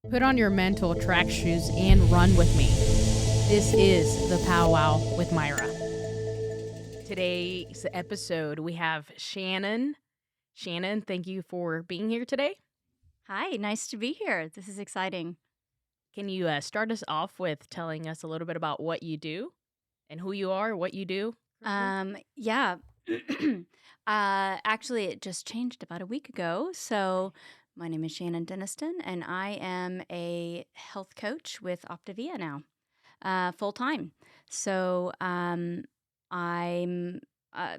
Put on your mental track shoes and run with me. This is the Powwow with Myra. Today's episode, we have Shannon. Shannon, thank you for being here today. Hi, nice to be here. This is exciting. Can you start us off with telling us a little bit about what you do and who you are, what you do currently? Yeah. Actually, it just changed about a week ago. So, my name is Shannon Denniston, and I am a health coach with Optavia now, full time. So, I'm uh,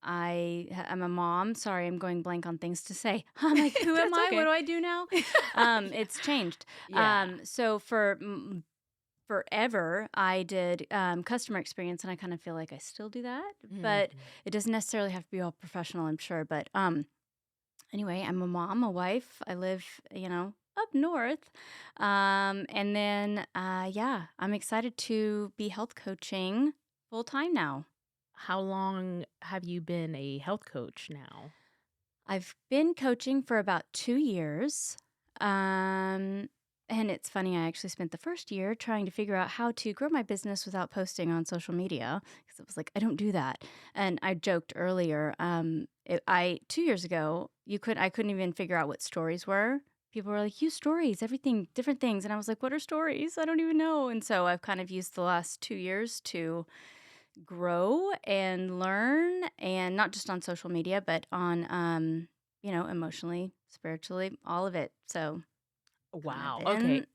I'm a mom. Sorry, I'm going blank on things to say. I'm like, who am That's I? What okay. do I do now? It's changed. Yeah. So for forever, I did customer experience, and I kind of feel like I still do that, but Mhm. it doesn't necessarily have to be all professional, I'm sure. But anyway, I'm a mom, a wife. I live, up north, and then yeah, I'm excited to be health coaching full time now. How long have you been a health coach now? I've been coaching for about 2 years. Um, and it's funny, I actually spent the first year trying to figure out how to grow my business without posting on social media because it was like, I don't do that. And I joked earlier, 2 years ago, I couldn't even figure out what stories were. People were like, use stories, everything, different things. And I was like, what are stories? I don't even know. And so I've kind of used the last 2 years to grow and learn, and not just on social media, but on, emotionally, spiritually, all of it. So kind of Wow. Okay. been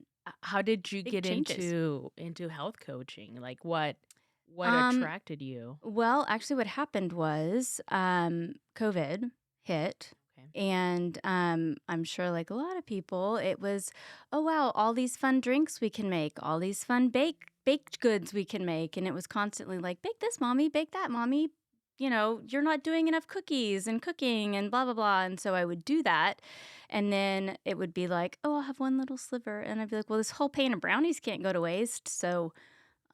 How did you big get changes. into health coaching? Like what Um, attracted you? well, actually, what happened was COVID hit. Okay. And I'm sure, like a lot of people, it was, oh, wow, all these fun drinks we can make, all these fun baked goods we can make. And it was constantly like, bake this, mommy, bake that, mommy. You're not doing enough cookies and cooking and blah, blah, blah. And so I would do that. And then it would be like, oh, I'll have one little sliver. And I'd be like, well, this whole pan of brownies can't go to waste. So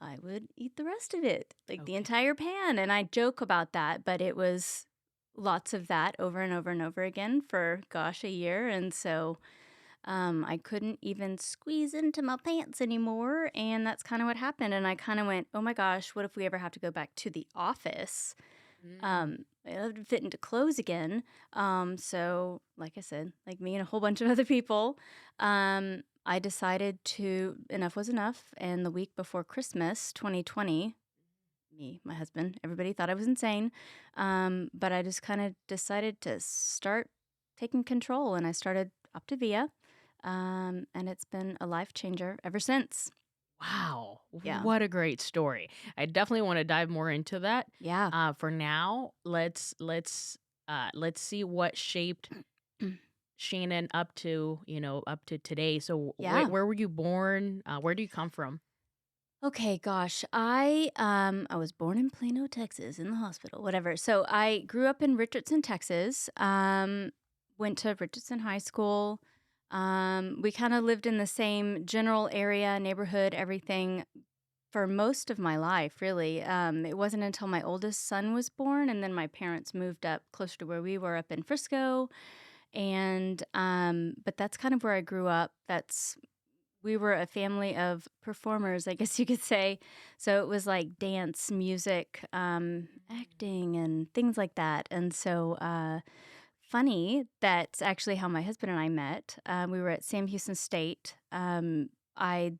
I would eat the rest of it, like the Okay. entire pan. And I joke about that, but it was lots of that over and over and over again for, gosh, a year. And so I couldn't even squeeze into my pants anymore. And that's kind of what happened. And I kind of went, oh my gosh, what if we ever have to go back to the office? Mm. It have to fit into clothes again. So, like I said, like me and a whole bunch of other people, I decided to enough was enough. And the week before Christmas, 2020, me, my husband, everybody thought I was insane. But I just kind of decided to start taking control, and I started Optavia. And it's been a life changer ever since. Wow. Yeah. What a great story. I definitely want to dive more into that. Yeah. For now, let's see what shaped Shannon up to today. So Yeah. where were you born? Where do you come from? Okay, gosh. I was born in Plano, Texas, in the hospital, whatever. So I grew up in Richardson, Texas. Went to Richardson High School. We kind of lived in the same general area, neighborhood, everything for most of my life, really. It wasn't until my oldest son was born, and then my parents moved up closer to where we were up in Frisco. And but that's kind of where I grew up. That's We were a family of performers, I guess you could say. So it was like dance, music, acting, and things like that. And so, funny, that's actually how my husband and I met. We were at Sam Houston State. I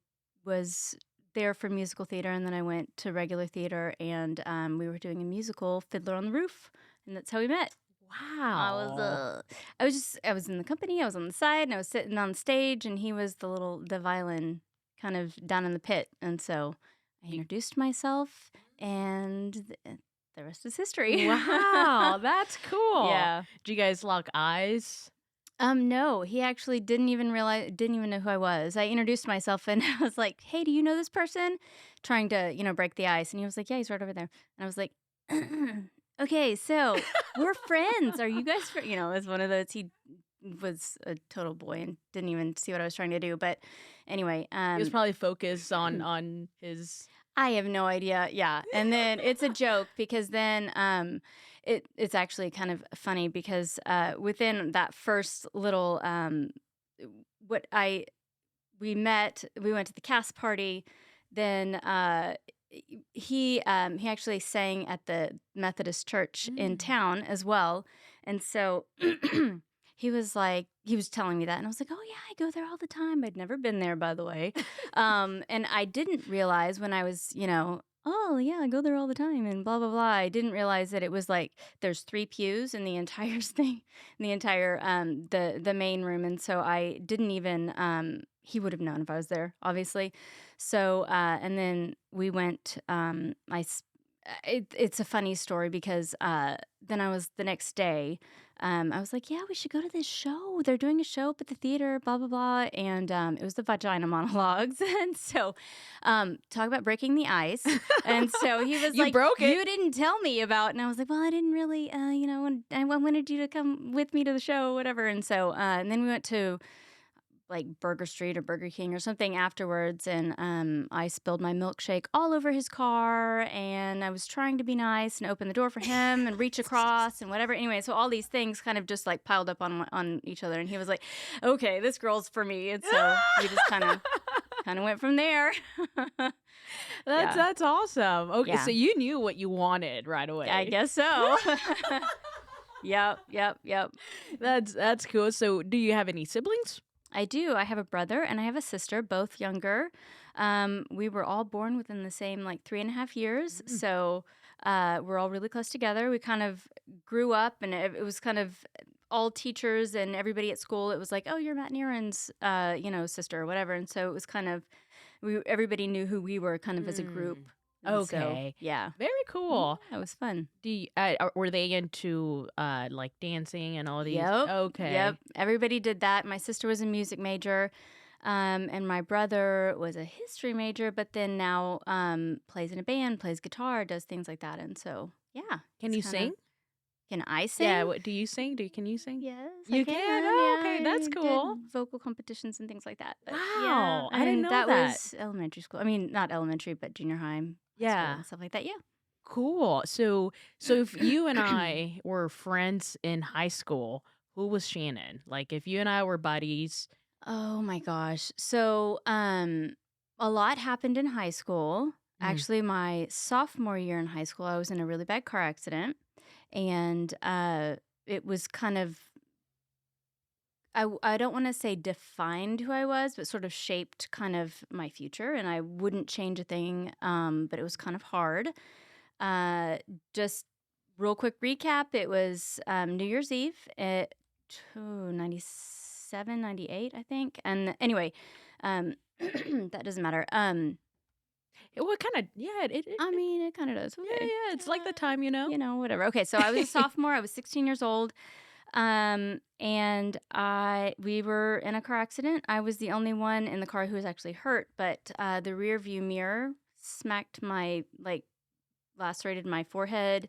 was there for musical theater, and then I went to regular theater, and we were doing a musical, Fiddler on the Roof, and that's how we met. I was Wow. uh I was in the company, I was on the side, and I was sitting on stage, and he was the violin kind of down in the pit. And so I You, introduced myself, and the rest is history. wow, that's cool. Yeah. Do you guys lock eyes? No, he actually didn't even know who I was. I introduced myself, and I was like, "Hey, do you know this person?" Trying to, break the ice. And he was like, "Yeah, he's right over there." And I was like, "Okay, so we're friends. Are you guys it was one of those. He was a total boy and didn't even see what I was trying to do. But anyway, He was probably focused on his. I have no idea. Yeah. And then it's a joke because then it's actually kind of funny because within that first little what I we went to the cast party, then, he actually sang at the Methodist church in Mm. town as well, and so he was telling me that, and I was like, "Oh, yeah, I go there all the time." I'd never been there, by the way, and I didn't realize when I was, "Oh, yeah, I go there all the time," and blah, blah, blah. I didn't realize that it was, like, there's 3 pews in the entire thing, in the entire, the main room, and so I didn't even, he would have known if I was there, obviously. So, and then we went, it's a funny story because, then I was the next day, I was like, "Yeah, we should go to this show. They're doing a show up at the theater, blah, blah, blah." And, it was the vagina monologues. And so, talk about breaking the ice. And so he was You like, broke it. "You didn't tell me about," and I was like, "Well, I didn't really, I wanted you to come with me to the show, whatever." And so, and then we went to like Burger Street or Burger King or something afterwards, and I spilled my milkshake all over his car, and I was trying to be nice and open the door for him and reach across and whatever. Anyway, so all these things kind of just like piled up on each other, and he was like, "Okay, this girl's for me," and so we just kind of went from there. That's Yeah, that's awesome. Okay, so yeah, you knew what you wanted right I away. guess so. Yep, yep, yep. That's cool. So, do you have any siblings? I do. I have a brother and I have a sister, both younger. We were all born within the same like 3.5 years. Mm. So we're all really close together. We kind of grew up and it was kind of all teachers and everybody at school. It was like, oh, you're Matt and Aaron's, sister or whatever. And so it was kind of, everybody knew who we were kind of as a group. Mm. And so, Okay. yeah. Very Yeah, cool. it was fun. Were they into like dancing and all these? Yep. Yep. Okay. Everybody did that. My sister was a music major. And my brother was a history major, but then now plays in a band, plays guitar, does things like that. And so, yeah, Can it's you kind of. sing? Can I Yeah, sing? what do you sing? Can you sing? Yes, I You can. can? Oh, Yeah, okay, that's I did cool. vocal competitions and things like that. But yeah, Wow, I didn't and know that that. was elementary school. I mean, not elementary, but junior high, high school, Yeah. and stuff like that. Cool. So if you and Yeah. I were friends in high school, who was Shannon? Like if you and I were buddies. Oh my gosh. So, a lot happened in high school. Mm. Actually, my sophomore year in high school, I was in a really bad car accident, and it was kind of I don't want to say defined who I was, but sort of shaped kind of my future, and I wouldn't change a thing. But it was kind of hard. Uh, just real quick recap: it was New Year's Eve at 97, 98, I think. And anyway, that doesn't matter. What kind of yeah, I mean, it kind of does. yeah, Okay. yeah, it's like the time, you know? Whatever. Okay, so I was a sophomore. I was 16 years old. And we were in a car accident. I was the only one in the car who was actually hurt, but the rear view mirror smacked lacerated my forehead.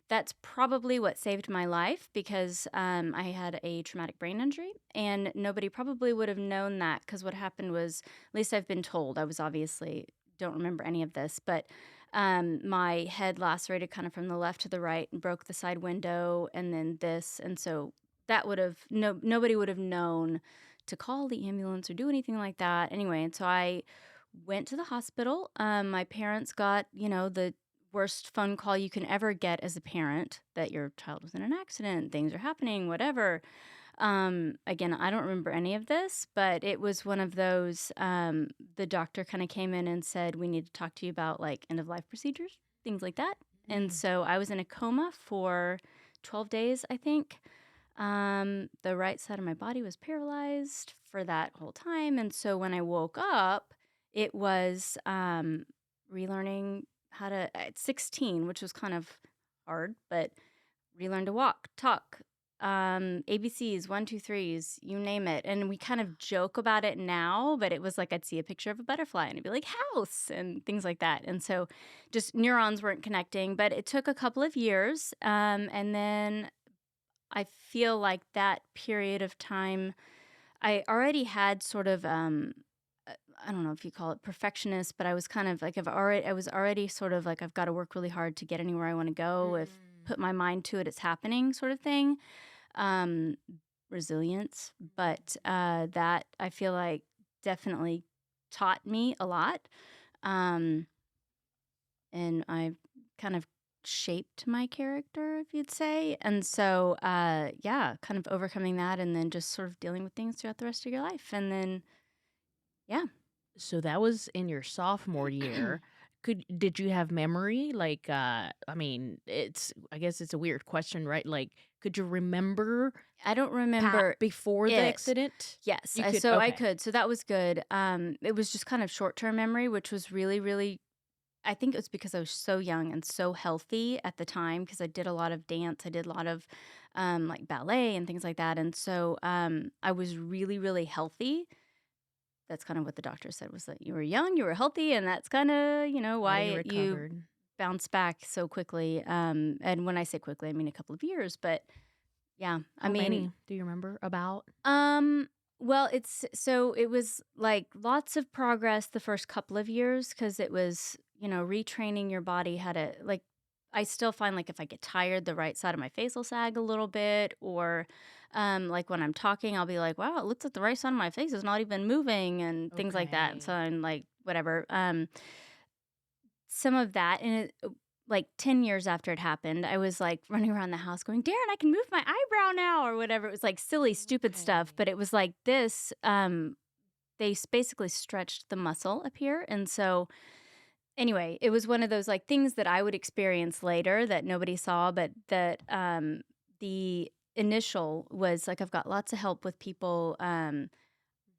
That's probably what saved my life because I had a traumatic brain injury, and nobody probably would have known that because what happened was, at least I've been told, I was obviously don't remember any of this, but my head lacerated kind of from the left to the right and broke the side window, and then this, and so that would have nobody would have known to call the ambulance or do anything like that. Anyway, and so I went to the hospital. My parents got, the worst phone call you can ever get as a parent that your child was in an accident, things are happening, whatever. Again, I don't remember any of this, but it was one of those. The doctor kind of came in and said, "We need to talk to you about like end of life procedures, things like that." And Mm. so I was in a coma for 12 days, I think. The right side of my body was paralyzed for that whole time. And so when I woke up, it was relearning how to, at 16, which was kind of hard, but relearn to walk, talk, ABCs, one, two, threes, you name it. And we kind of joke about it now, but it was like I'd see a picture of a butterfly and it'd be like house and things like that. And so just neurons weren't connecting, but it took a couple of years. And then I feel like that period of time, I already had sort of, I don't know if you call it perfectionist, but I was kind of like, I was already sort of like, I've got to work really hard to get anywhere I want to go. If Mm. put my mind to it, it's happening sort of thing. Um, Resilience. But that I feel like definitely taught me a lot. Um, and I kind of shaped my character, if you'd say. And so, yeah, kind of overcoming that and then just sort of dealing with things throughout the rest of your life. And then, yeah. So that was in your sophomore year. Did you have memory? Like, I mean, I guess it's a weird question, right? Like, could you remember I don't remember before the it. accident? Yes, You could, so I okay. could. So that was good. It was just kind of short-term memory, which was really, really. I think it was because I was so young and so healthy at the time because I did a lot of dance. I did a lot of like ballet and things like that, and so I was really, really healthy. That's kind of what the doctor said was that you were young, you were healthy, and that's kind of Why you why you recovered. bounce back so quickly. And when I say quickly, I mean a couple of years, but yeah, I How mean many do you remember about? Um, well, it was like lots of progress the first couple of years because it was, retraining your body how to like I still find like if I get tired, the right side of my face will sag a little bit or like when I'm talking, I'll be like, wow, it looks like the right side of my face is not even moving and things like that. And so Okay. I'm like, whatever. Some of that and like 10 years after it happened, I was like running around the house going, "Darren, I can move my eyebrow now," or whatever. It was like silly, stupid stuff, Okay. but it was like this. Basically stretched the muscle up here. And so, anyway, it was one of those like things that I would experience later that nobody saw, but that the initial was like I've got lots of help with people.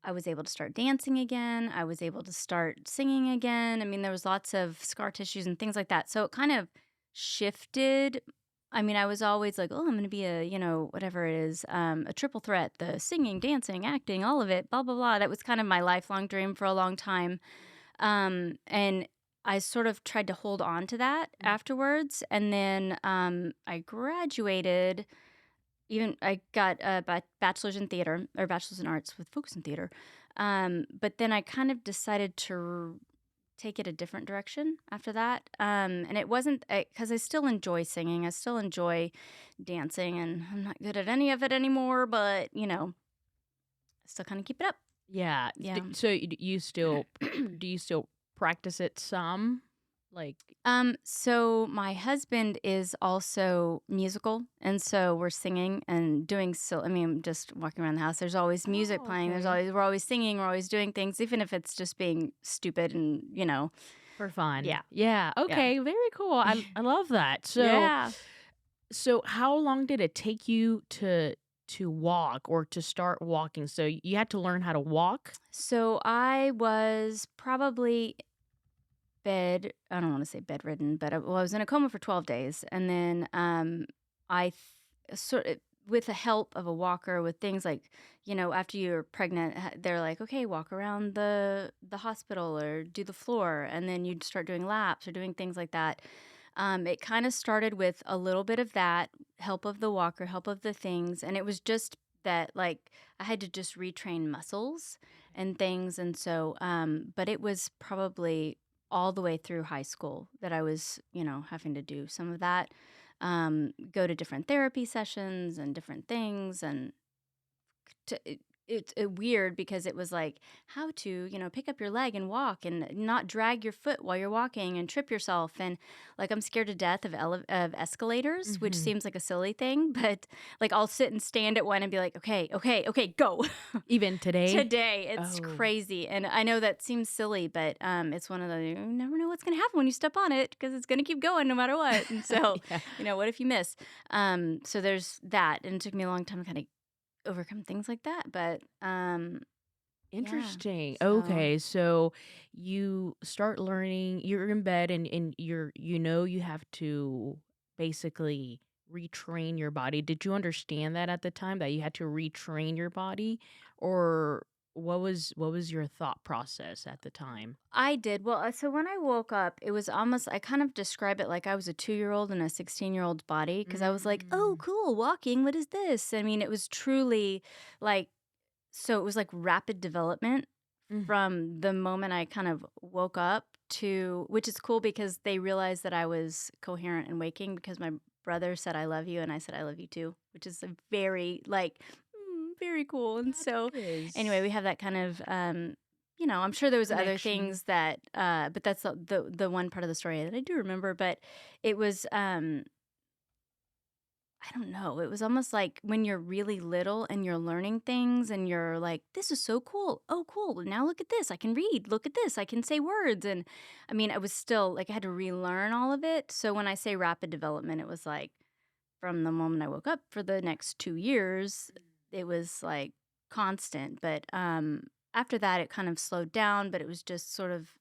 I was able to start dancing again. I was able to start singing again. I mean, there was lots of scar tissues and things like that. So it kind of shifted. I mean, I was always like, oh, I'm going to be a, whatever it is, a triple threat, the singing, dancing, acting, all of it, blah, blah, blah. That was kind of my lifelong dream for a long time. And I sort of tried to hold on to that Mm. afterwards. And then I graduated even I got a bachelor's in theater or bachelor's in arts with focus in theater. But then I kind of decided to take it a different direction after that. And it wasn't because I still enjoy singing, I still enjoy dancing, and I'm not good at any of it anymore. But I still kind of keep it up. Yeah. Yeah. So you still do you still practice it some? Like, So my husband is also musical, and so we're singing and doing so I mean, just walking around the house, there's always music oh, playing, okay. we're always singing, we're always doing things, even if it's just being stupid and, For fun. yeah, Yeah. yeah. Okay. Very cool. I love that. Yeah. So how long did it take you to walk or to start walking? So you had to learn how to walk? So I was probably I don't wanna say bedridden, but I was in a coma for 12 days, and then, I sort of with the help of a walker, with things like, after you're pregnant, they're like, "Okay, walk around the hospital or do the floor," and then you'd start doing laps or doing things like that. It kinda started with a little bit of that, help of the walker, help of the things, and it was just that, like, I had to just retrain muscles and things, and so, but it was probably all the way through high school that I was, having to do some of that, go to different therapy sessions and different things, and it's weird because it was like how to pick up your leg and walk and not drag your foot while you're walking and trip yourself, and like I'm scared to death of of escalators, which Mhm. seems like a silly thing, but like I'll sit and stand at one and be like, okay, okay, okay, go. Even today? Today it's Oh. crazy, and I know that seems silly, but it's one of the you never know what's going to happen when you step on it because it's going to keep going no matter what. And so Yeah. what if you miss? So there's that, and it took me a long time to kind of overcome things like that, but, yeah, Interesting. so Okay, so you start learning, you're in bed and you have to basically retrain your body. Did you understand that at the time that you had to retrain your body, or what was your thought process at the time? I did. Well, so when I woke up, it was almost I kind of describe it like I was a 2-year-old in a 16-year-old's body because I was like, "Oh, Mm. cool, walking, what is this?" I mean, it was truly like so it was like rapid development Mm. from the moment I kind of woke up to which is cool because they realized that I was coherent and waking because my brother said, "I love you," and I said, "I love you too," which is a very, like, very cool, and That so, anyway, is. we have that kind of, I'm sure there was other connection. things that, but that's the one part of the story that I do remember. But it was, I don't know. It was almost like when you're really little and you're learning things and you're like, this is so cool. Oh, cool. Now look at this. I can read. Look at this. I can say words. And I mean, I was still like, I had to relearn all of it. So when I say rapid development, it was like from the moment I woke up for the next 2 years, it was like constant. But after that, it kind of slowed down, but it was just sort of,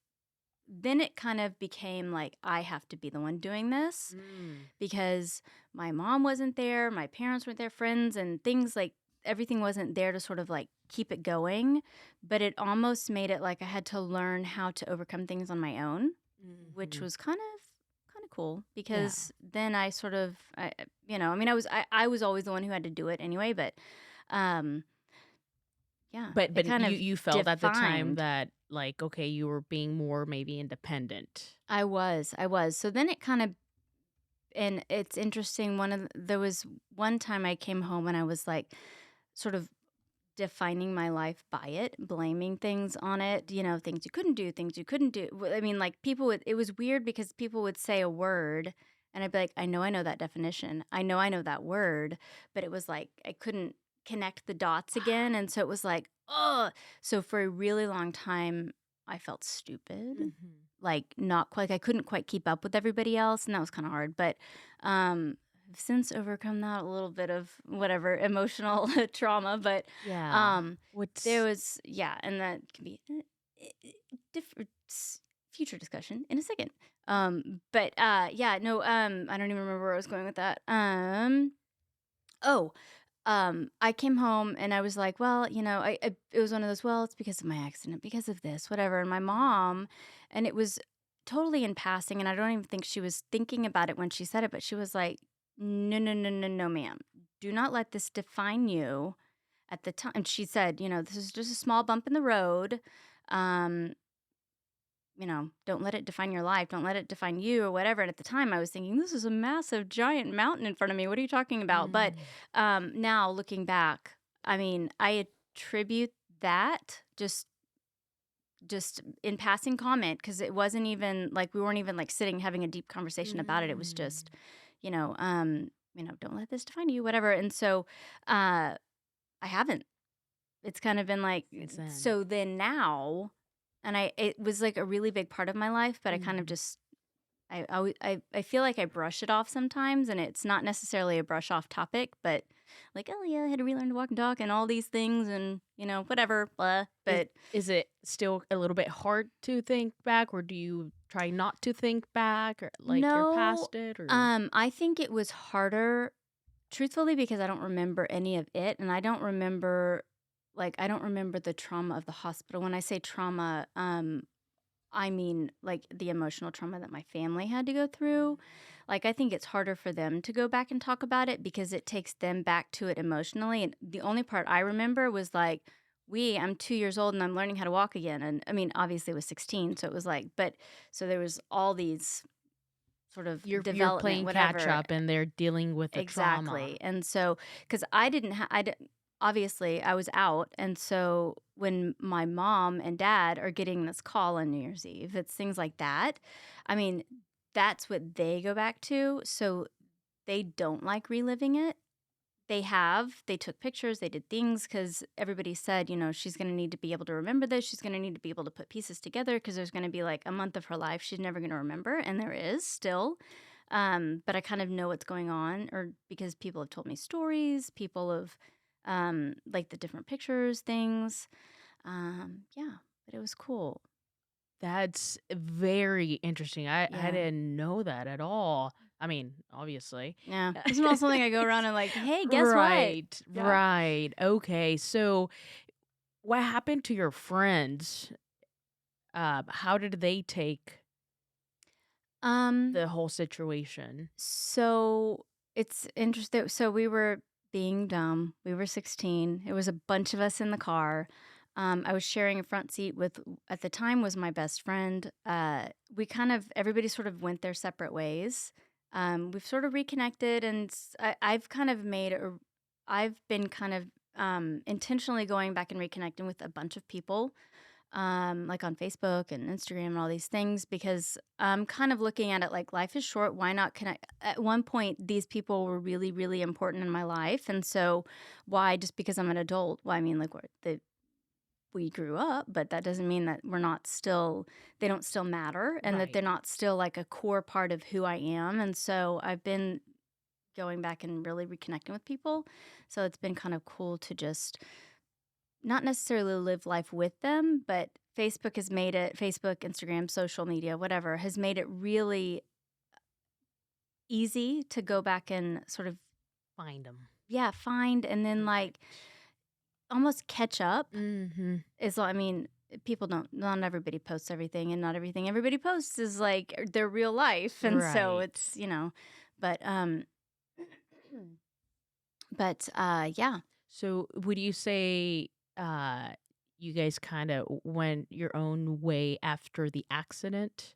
then it kind of became like, I have to be the one doing this Mm. because my mom wasn't there, my parents weren't there, friends and things like everything wasn't there to sort of like keep it going. But it almost made it like I had to learn how to overcome things on my own, which Mhm. was kind of cool Yeah. because then I sort of, I mean, I was always the one who had to do it anyway, but um, yeah, it But kind you of you felt at the time defined. that, like, okay, you were being more maybe independent. I was. So then it kind of, and it's interesting. There was one time I came home and I was like, sort of defining my life by it, blaming things on it, things you couldn't do, things you couldn't do. I mean, like it was weird because people would say a word and I'd be like, I know that definition. I know that word. But it was like, I couldn't connect the dots again. Wow. And so it was like, oh, so for a really long time, I felt stupid, Mhm. like not quite, like I couldn't quite keep up with everybody else. And that was kind of hard. But, I've since overcome that, a little bit of whatever emotional trauma, but Yeah. um, there What's was, yeah, and that can be different future discussion in a second. But yeah, no, I don't even remember where I was going with that. Oh, I came home and I was like, well, it was one of those, well, it's because of my accident, because of this, whatever. And my mom, and it was totally in passing, and I don't even think she was thinking about it when she said it, but she was like, no, no, no, no, no, ma'am. Do not let this define you at the time. She said, this is just a small bump in the road. Um, don't let it define your life. Don't let it define you or whatever. And at the time, I was thinking, this is a massive, giant mountain in front of me. What are you talking about? But Mm. now looking back, I mean, I attribute that just in passing comment because it wasn't even like we weren't even like sitting having a deep conversation about it. It was just, Mm. don't let this define you, whatever. And so, I haven't. It's kind of been like, Since then. so then now, and it was like a really big part of my life, but I kind of Mhm. just, I feel like I brush it off sometimes, and it's not necessarily a brush off topic, but like, oh yeah, I had to relearn to walk and talk and all these things, and whatever, blah. Is But is it still a little bit hard to think back, or do you try not to think back, or like you're no, past it, or I think it was harder, truthfully, because I don't remember any of it, and I don't remember the trauma of the hospital. When I say trauma, I mean, like, the emotional trauma that my family had to go through. Like, I think it's harder for them to go back and talk about it because it takes them back to it emotionally, and the only part I remember was, like, I'm 2 years old and I'm learning how to walk again, and, I mean, obviously, it was 16, so it was like, but so there was all these sort of you're development, playing catch whatever. up and they're dealing with the trauma? Exactly, and so, because I didn't ha I didn't obviously, I was out, and so when my mom and dad are getting this call on New Year's Eve, it's things like that. I mean, that's what they go back to, so they don't like reliving it. They took pictures, they did things because everybody said, she's gonna need to be able to remember this, she's gonna need to be able to put pieces together because there's gonna be, like, a month of her life she's never gonna remember, and there is still. But I kind of know what's going on, or because people have told me stories, people have, like, the different pictures, things. Yeah, but it was cool. That's very interesting. I Yeah. didn't know that at all. I mean, obviously. Yeah. It's not something I go around and like, "Hey, guess what?" Right, Yeah. right. Okay, so what happened to your friends? How did they take Um, the whole situation? so it's interesting. So we were being dumb. We were 16. It was a bunch of us in the car. I was sharing a front seat with, at the time, was my best friend. Everybody sort of went their separate ways. We've sort of reconnected, and I've kind of I've been kind of intentionally going back and reconnecting with a bunch of people. like on Facebook and Instagram and all these things, because I'm kind of looking at it like life is short. Why not connect? At one point, these people were really, really important in my life. And so, why, just because I'm an adult? Well, I mean, like, we grew up, but that doesn't mean that we're not still, they don't still matter and that Right. they're not still like a core part of who I am. And so, I've been going back and really reconnecting with people. So, it's been kind of cool to just not necessarily live life with them, but Facebook, Instagram, social media, whatever, has made it really easy to go back and sort of, Find them. yeah, find and then like Connect. almost catch up. Mhm. I mean, people don't, not everybody posts everything, and not everything everybody posts is like their real life. And so Right. it's, but, yeah. So, would you say, uh, you guys kinda went your own way after the accident?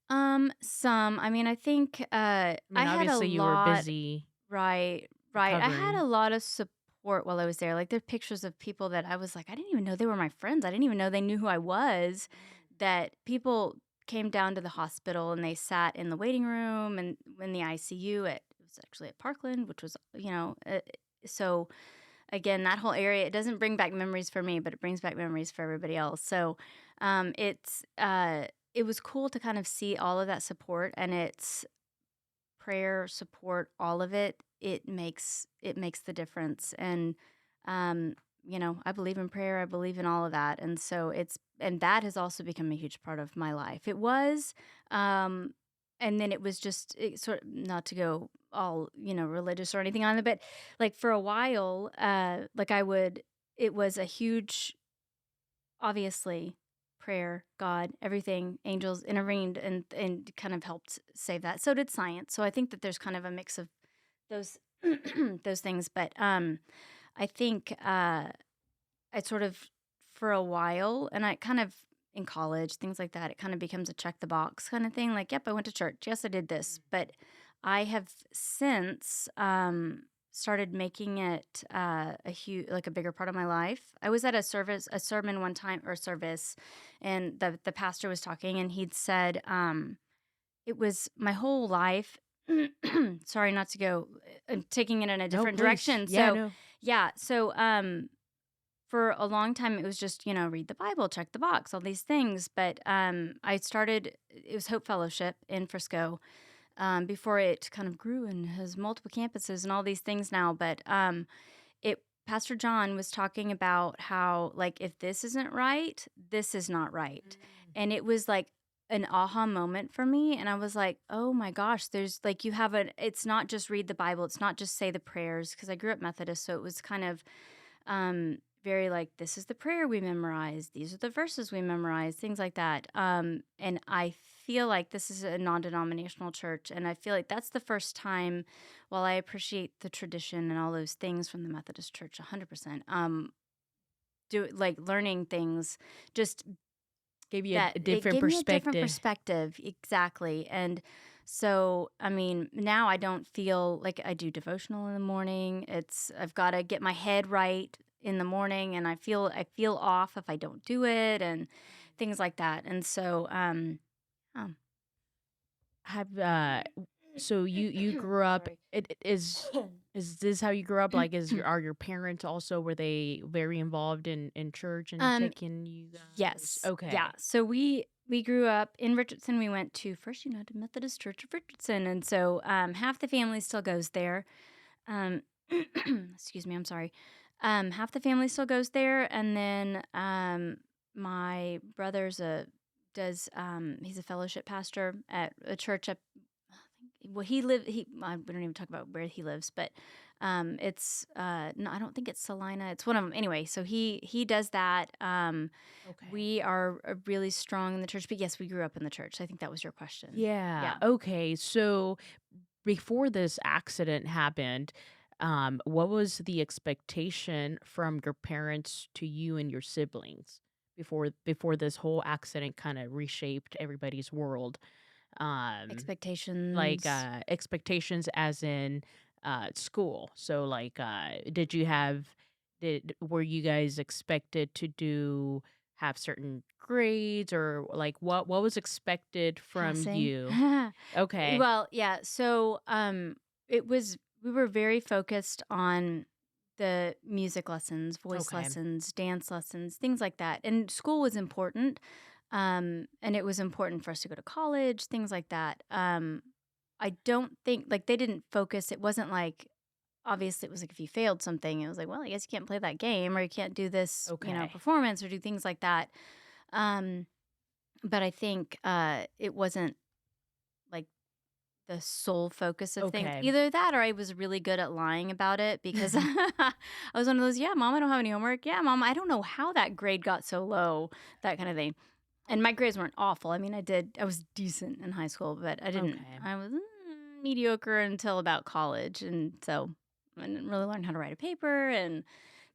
I mean, I think, I I mean, had a obviously, you were lot. busy Right, right. I had recovering. a lot of support while I was there. Like, there are pictures of people that I was like, I didn't even know they were my friends. I didn't even know they knew who I was. That people came down to the hospital and they sat in the waiting room and in the ICU it was actually at Parkland, which was, so again, that whole area, it doesn't bring back memories for me, but it brings back memories for everybody else. So, it was cool to kind of see all of that support, and it's prayer, support, all of it. It makes the difference. And I believe in prayer, I believe in all of that. And so and that has also become a huge part of my life. It was um and then it was just sort of, not to go all, religious or anything on it, but like for a while, like I would it was a huge, obviously, prayer, God, everything, angels intervened and kind of helped save that. So did science. So I think that there's kind of a mix of those those things. But I think I sort of, for a while, and I kind of, in college, things like that, it kind of becomes a check the box kind of thing. Like, yep, I went to church. Yes, I did this. But I have since started making it a huge, like a bigger part of my life. I was at a sermon one time, or service, and the pastor was talking, and he'd said, it was my whole life. Sorry, not to go, I'm taking it in a No, different please. direction. Yeah, So, no. yeah. So, for a long time, it was just, read the Bible, check the box, all these things. But I started, it was Hope Fellowship in Frisco, before it kind of grew and has multiple campuses and all these things now. But Pastor John was talking about how, like, if this isn't right, this is not right. Mm. And it was like an aha moment for me. And I was like, oh my gosh, there's like, it's not just read the Bible, it's not just say the prayers, because I grew up Methodist. So it was kind of, very like, this is the prayer we memorized, these are the verses we memorized, things like that. And I feel like this is a non-denominational church, and I feel like that's the first time, while I appreciate the tradition and all those things from the Methodist Church 100%, do like learning things, just Gave you that a it different gave me a different perspective. perspective. Exactly. And so, I mean, now I don't feel like I do devotional in the morning. I've got to get my head right in the morning, and I feel off if I don't do it, and things like that. And so, um Have, so you grew up, sorry. it is this how you grew up? Like, are your parents also, were they very involved in church and um taking you guys? yes. Yeah. Okay. So we grew up in Richardson. We went to First United Methodist Church of Richardson, and so half the family still goes there. Um, excuse me, I'm sorry. Half the family still goes there, and then my brother's a does he's a fellowship pastor at a church up. Well, we don't even talk about where he lives, but it's no, I don't think it's Salina. It's one of them anyway. So he does that. Okay. We are really strong in the church, but yes, we grew up in the church. I think that was your question. Yeah. Yeah. Okay. So before this accident happened, what was the expectation from your parents to you and your siblings before this whole accident kind of reshaped everybody's world? Like, Expectations. expectations as in, school. So, like, were you guys expected to do have certain grades, or like what was expected from Passing. you? Okay. Well, yeah, so, it was we were very focused on the music lessons, voice Okay. lessons, dance lessons, things like that, and school was important, and it was important for us to go to college, things like that. I don't think like, they didn't focus it wasn't like obviously, it was like if you failed something, it was like, "Well, I guess you can't play that game or you can't do this, Okay. performance or do things like that." Um, but I think, it wasn't, like, the sole focus of things. Okay. Either that or I was really good at lying about it because I was one of those, "Yeah, mom, I don't have any homework. Yeah, mom, I don't know how that grade got so low," that kinda thing. And my grades weren't awful. I mean, I was decent in high school, but Okay. I was mediocre until about college. And so I didn't really learn how to write a paper and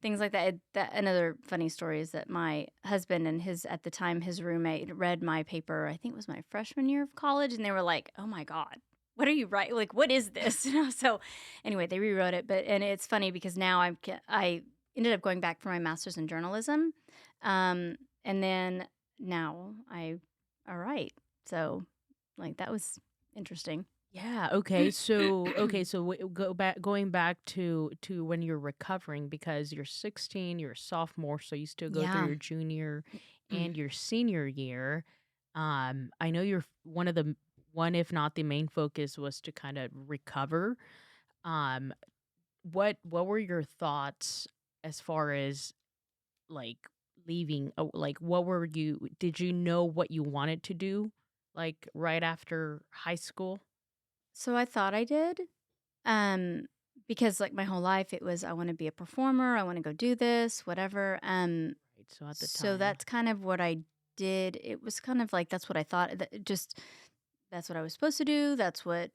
things like that. Another funny story is that my husband and at the time, his roommate read my paper, I think it was my freshman year of college. And they were like, "Oh my God, what are you writing? Like, what is this?" So anyway, they rewrote it. And it's funny because now I ended up going back for my master's in journalism. And then now I write. So, like, that was interesting. Yeah, okay. So going back to when you're recovering, because you're 16, you're a sophomore, so you still go through Yeah. your junior and your senior year. I know one if not the main focus was to kind of recover. Um what were your thoughts as far as like leaving? Like what were you did you know what you wanted to do like right after high school? So I thought I did. Um, because like my whole life it was I want to be a performer, I want to go do this, whatever. Right. So at the So time. that's kind of what I did. It was kind of like that's what I thought. Just that's what I was supposed to do. That's what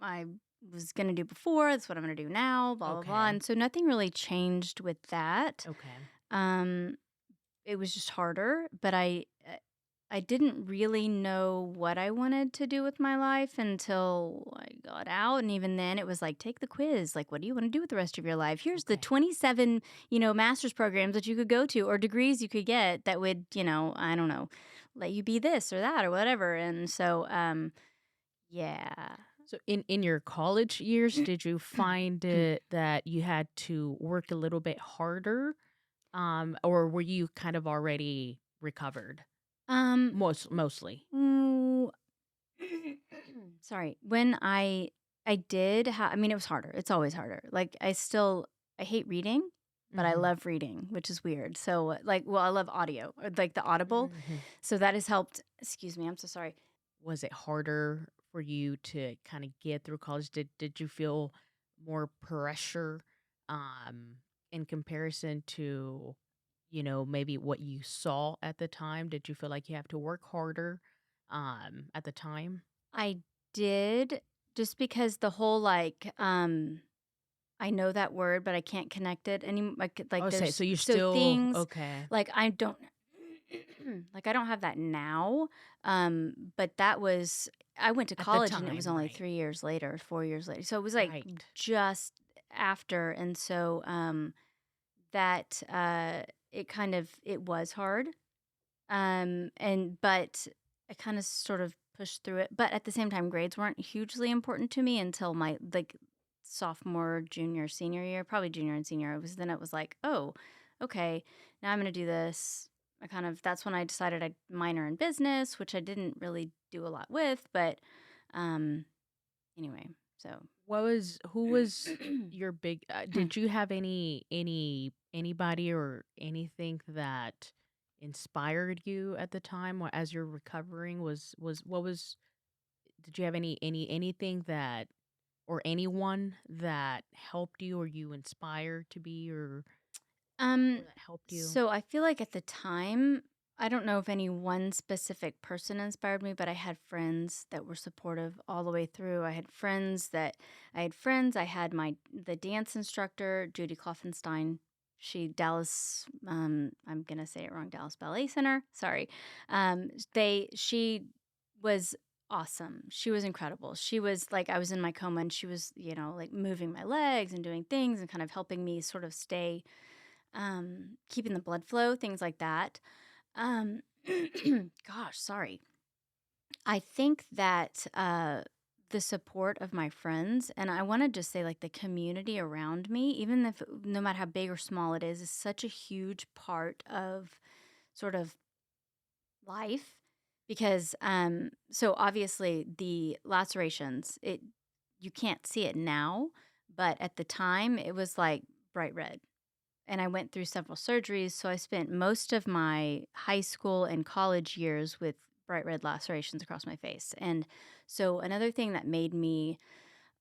I was gonna do before. That's what I'm gonna do now. Blah blah blah. Okay. And so nothing really changed with that. Okay. Um, it was just harder, but I didn't really know what I wanted to do with my life until I got out. And even then, it was like, take the quiz. Like, what do you want to do with the rest of your life? Here's the Okay. 27, master's programs that you could go to or degrees you could get that would, I don't know, let you be this or that or whatever. And so, yeah. So in your college years, did you find it that you had to work a little bit harder? Or were you kind of already recovered? um, Mostly. ooh, sorry. When I did, I mean, it was harder. It's always harder. Like, I hate reading, but I Mhm. love reading, which is weird. So, like, well, I love audio, like the Audible. Mhm. So that has helped. Excuse me, I'm so sorry. Was it harder for you to kind of get through college? Did you feel more pressure in comparison to, maybe what you saw at the time? Did you feel like you have to work harder at the time? I did just because the whole I know that word, but I can't connect it any like Oh, say there's so you're so still things okay like I don't like I don't have that now. But that was I went to at the college and it was time, only right? 3 years later, 4 years later. So it was like Right. just after. And so that it kind of it was hard. And but I kind of sort of pushed through it. But at the same time, grades weren't hugely important to me until my like sophomore, junior, senior year, probably junior and senior. It was like, oh, okay, now I'm gonna do this. That's when I decided I'd minor in business, which I didn't really do a lot with, but um anyway, so Who was your big did you have anybody or anything that inspired you at the time as you're recovering? Was what was Did you have anything that, or anyone that helped you, or you inspired to be, or Um, that helped you? so I feel like at the time, I don't know if any one specific person inspired me, but I had friends that were supportive all the way through. I had the dance instructor, Judy Kloffenstein. I'm gonna say it wrong, Dallas Ballet Center. Sorry. She was awesome. She was incredible. She was like, I was in my coma and she was, like moving my legs and doing things and kind of helping me sort of stay keeping the blood flow, things like that. Um, gosh, sorry. I think that the support of my friends, and I want to just say, like, the community around me, even if no matter how big or small it is such a huge part of sort of life. Because so obviously the lacerations, it you can't see it now, but at the time it was like bright red. And I went through several surgeries, so I spent most of my high school and college years with bright red lacerations across my face. And so another thing that made me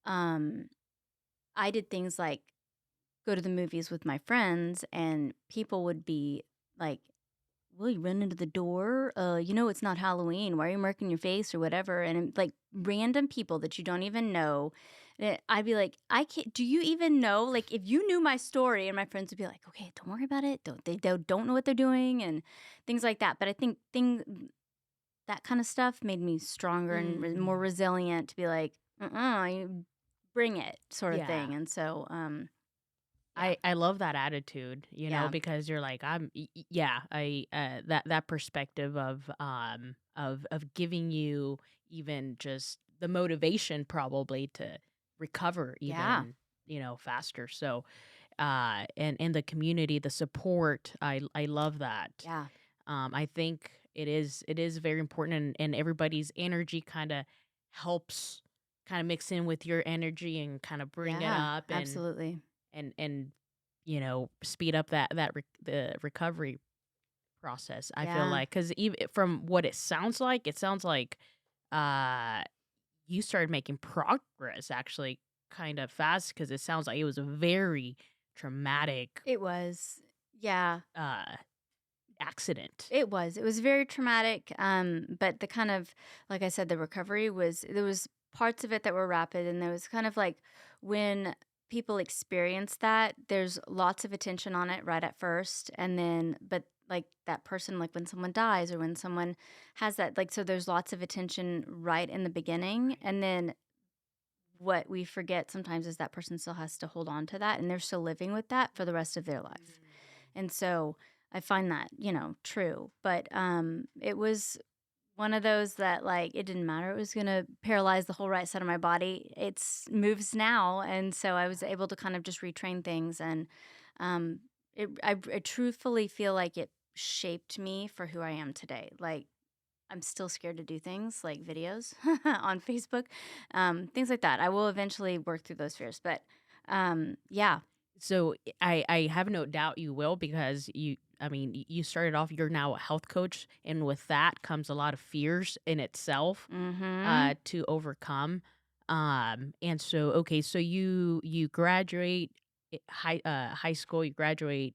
um I did things like go to the movies with my friends, and people would be like, "Will you run into the door? It's not Halloween. Why are you marking your face or whatever?" And like random people that you don't even know. I'd be like, "I can't. Do you even know? Like, if you knew my story," and my friends would be like, "Okay, don't worry about it. They don't know what they're doing and things like that." But I think that kind of stuff made me stronger and more Mm. resilient to be like, you bring it," sort of Yeah. thing. And so, yeah, I love that attitude, yeah, because you're like, yeah, that perspective of giving you even just the motivation probably to recover yeah, even, faster. So, and the community, the support, I love that. yeah, I think it is very important, and everybody's energy kind of helps kind of mix in with your energy and kind of bring it yeah, up absolutely. and speed up the recovery process. I feel Yeah. like because even from what it sounds like uh you started making progress actually kind of fast because it sounds like it was a very traumatic It was. Yeah, uh accident. it was. It was very traumatic, but the kind of like I said, the recovery was there was parts of it that were rapid, and there was kind of like when people experience that, there's lots of attention on it right at first, and then but like that person, like when someone dies or when someone has that, like so there's lots of attention right in the beginning, Right. and then what we forget sometimes is that person still has to hold on to that, and they're still living with that for the rest of their life. Mm. And so I find that, true. But it was one of those that like it didn't matter. It was gonna paralyze the whole right side of my body. It's moves now. And so I was able to kind of just retrain things, and um I truthfully feel like it shaped me for who I am today. Like I'm still scared to do things like videos on Facebook, things like that. I will eventually work through those fears. But yeah, So I have no doubt you will because you started off, you're now a health coach, and with that comes a lot of fears in itself mm-hmm. to overcome. And so okay, so you graduate high school, you graduate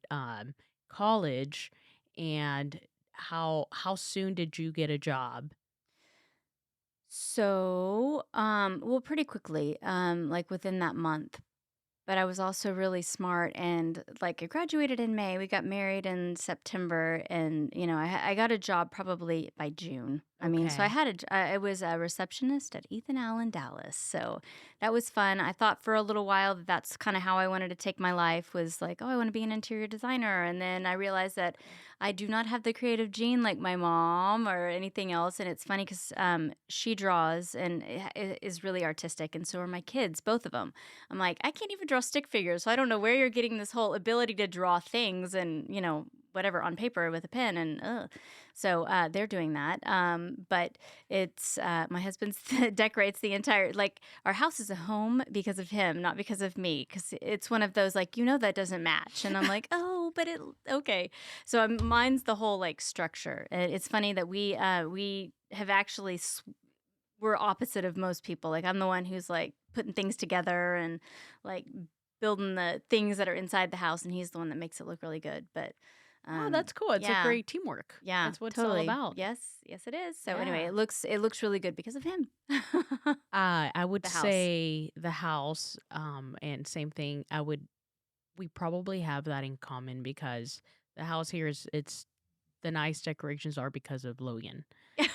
college, and how soon did you get a job? So, well, pretty quickly, like within that month. But I was also really smart, and like I graduated in May. We got married in September, and I got a job probably by June. I mean, so I Okay. had I was a receptionist at Ethan Allen Dallas, so that was fun. I thought for a little while that that's kind of how I wanted to take my life, was like, oh, I want to be an interior designer, and then I realized that I do not have the creative gene like my mom or anything else. And it's funny because she draws and is really artistic, and so are my kids, both of them. I'm like, I can't even draw stick figures, so I don't know where you're getting this whole ability to draw things and, whatever on paper with a pen and so they're doing that. But it's my husband decorates the entire like our house is a home because of him, not because of me. Because it's one of those like that doesn't match, and I'm like, oh, but it okay. So mine's the whole like structure. And it's funny that we have actually we're opposite of most people. Like I'm the one who's like putting things together and like building the things that are inside the house, and he's the one that makes it look really good. But Oh, that's cool. It's a yeah, great teamwork. yeah, That's what it's all totally. about. Yes, yes, it is. So anyway, Yeah. it looks really good because of him. I would The house. say the house, and same thing. We probably have that in common because the house here it's the nice decorations are because of Logan.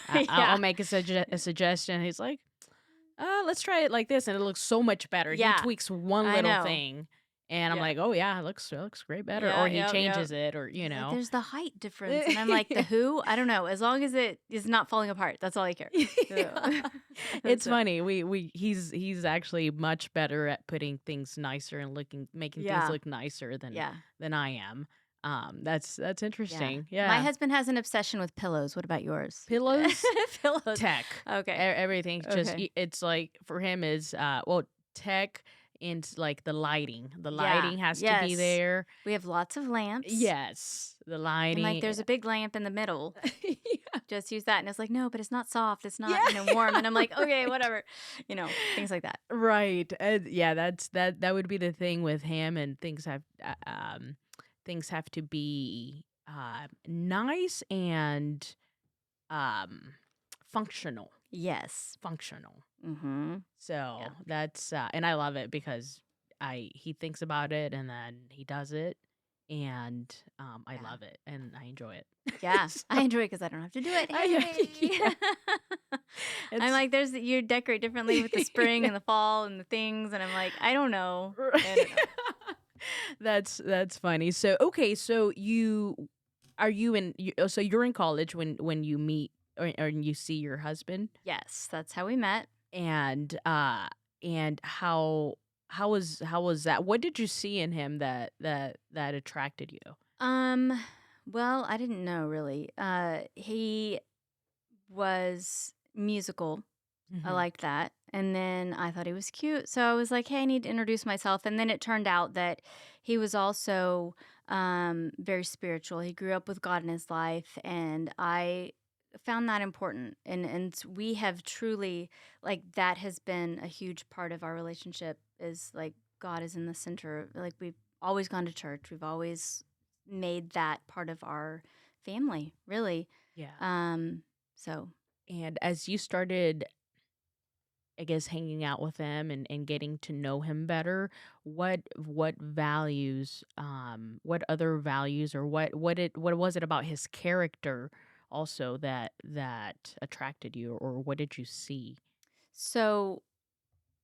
I'll Yeah, make a suggestion. He's like, let's try it like this, and it looks so much better. He yeah, tweaks one I little know. thing, And I'm Yeah. like, "Oh, yeah, it looks great better," or Yeah, he yep, yep. changes it or, He's like, "There's the height difference," and I'm like, "The Yeah. who? I don't know, as long as it is not falling apart, that's all I care." So Yeah. It's so funny. He's actually much better at putting things nicer and making things yeah, look nicer than yeah, I am. That's yeah. interesting. My Yeah. husband has an obsession with pillows. What about yours? Pillows, Pillows. tech. Okay, Everything's just okay. it's like for him is well, tech and like the lighting. The Yeah, lighting has to be yes. there. We have lots of lamps, Yes, the and, like, lighting. there's a big lamp in the middle. Yeah. Just use that, and it's like, "No, but it's not soft, it's Yeah. not, warm," and I'm like, "Okay, Right. whatever." Things like that. Right, and yeah, that would be the thing with him, and things have to be, nice and, um, functional, Yes. functional. Mhm. So, Yeah. that's, and I love it because I he thinks about it and then he does it, and, I Yeah. love it and I enjoy it. Yeah, I So, enjoy it because I don't have to do it. yeah, Hey. yeah, I'm it's like, there's you decorate differently with the spring yeah. and the fall and the things, and I'm like, I don't know. I Right. don't know. That's funny. So, okay, so are you so you're in college when you meet or you see your husband? Yes, that's how we met. And, and how was that? What did you see in him that attracted you? Um, well, I didn't know really. He was musical. I Mhm. liked that. And then I thought he was cute. So I was like, hey, I need to introduce myself. And then it turned out that he was also very spiritual. He grew up with God in his life. And I found that important. And we have truly, like, that has been a huge part of our relationship is like God is in the center. Like, we've always gone to church, we've always made that part of our family, really. Yeah. Um, so And as you started, I guess, hanging out with him and getting to know him better, what other values or what was it about his character also that attracted you, or what did you see? So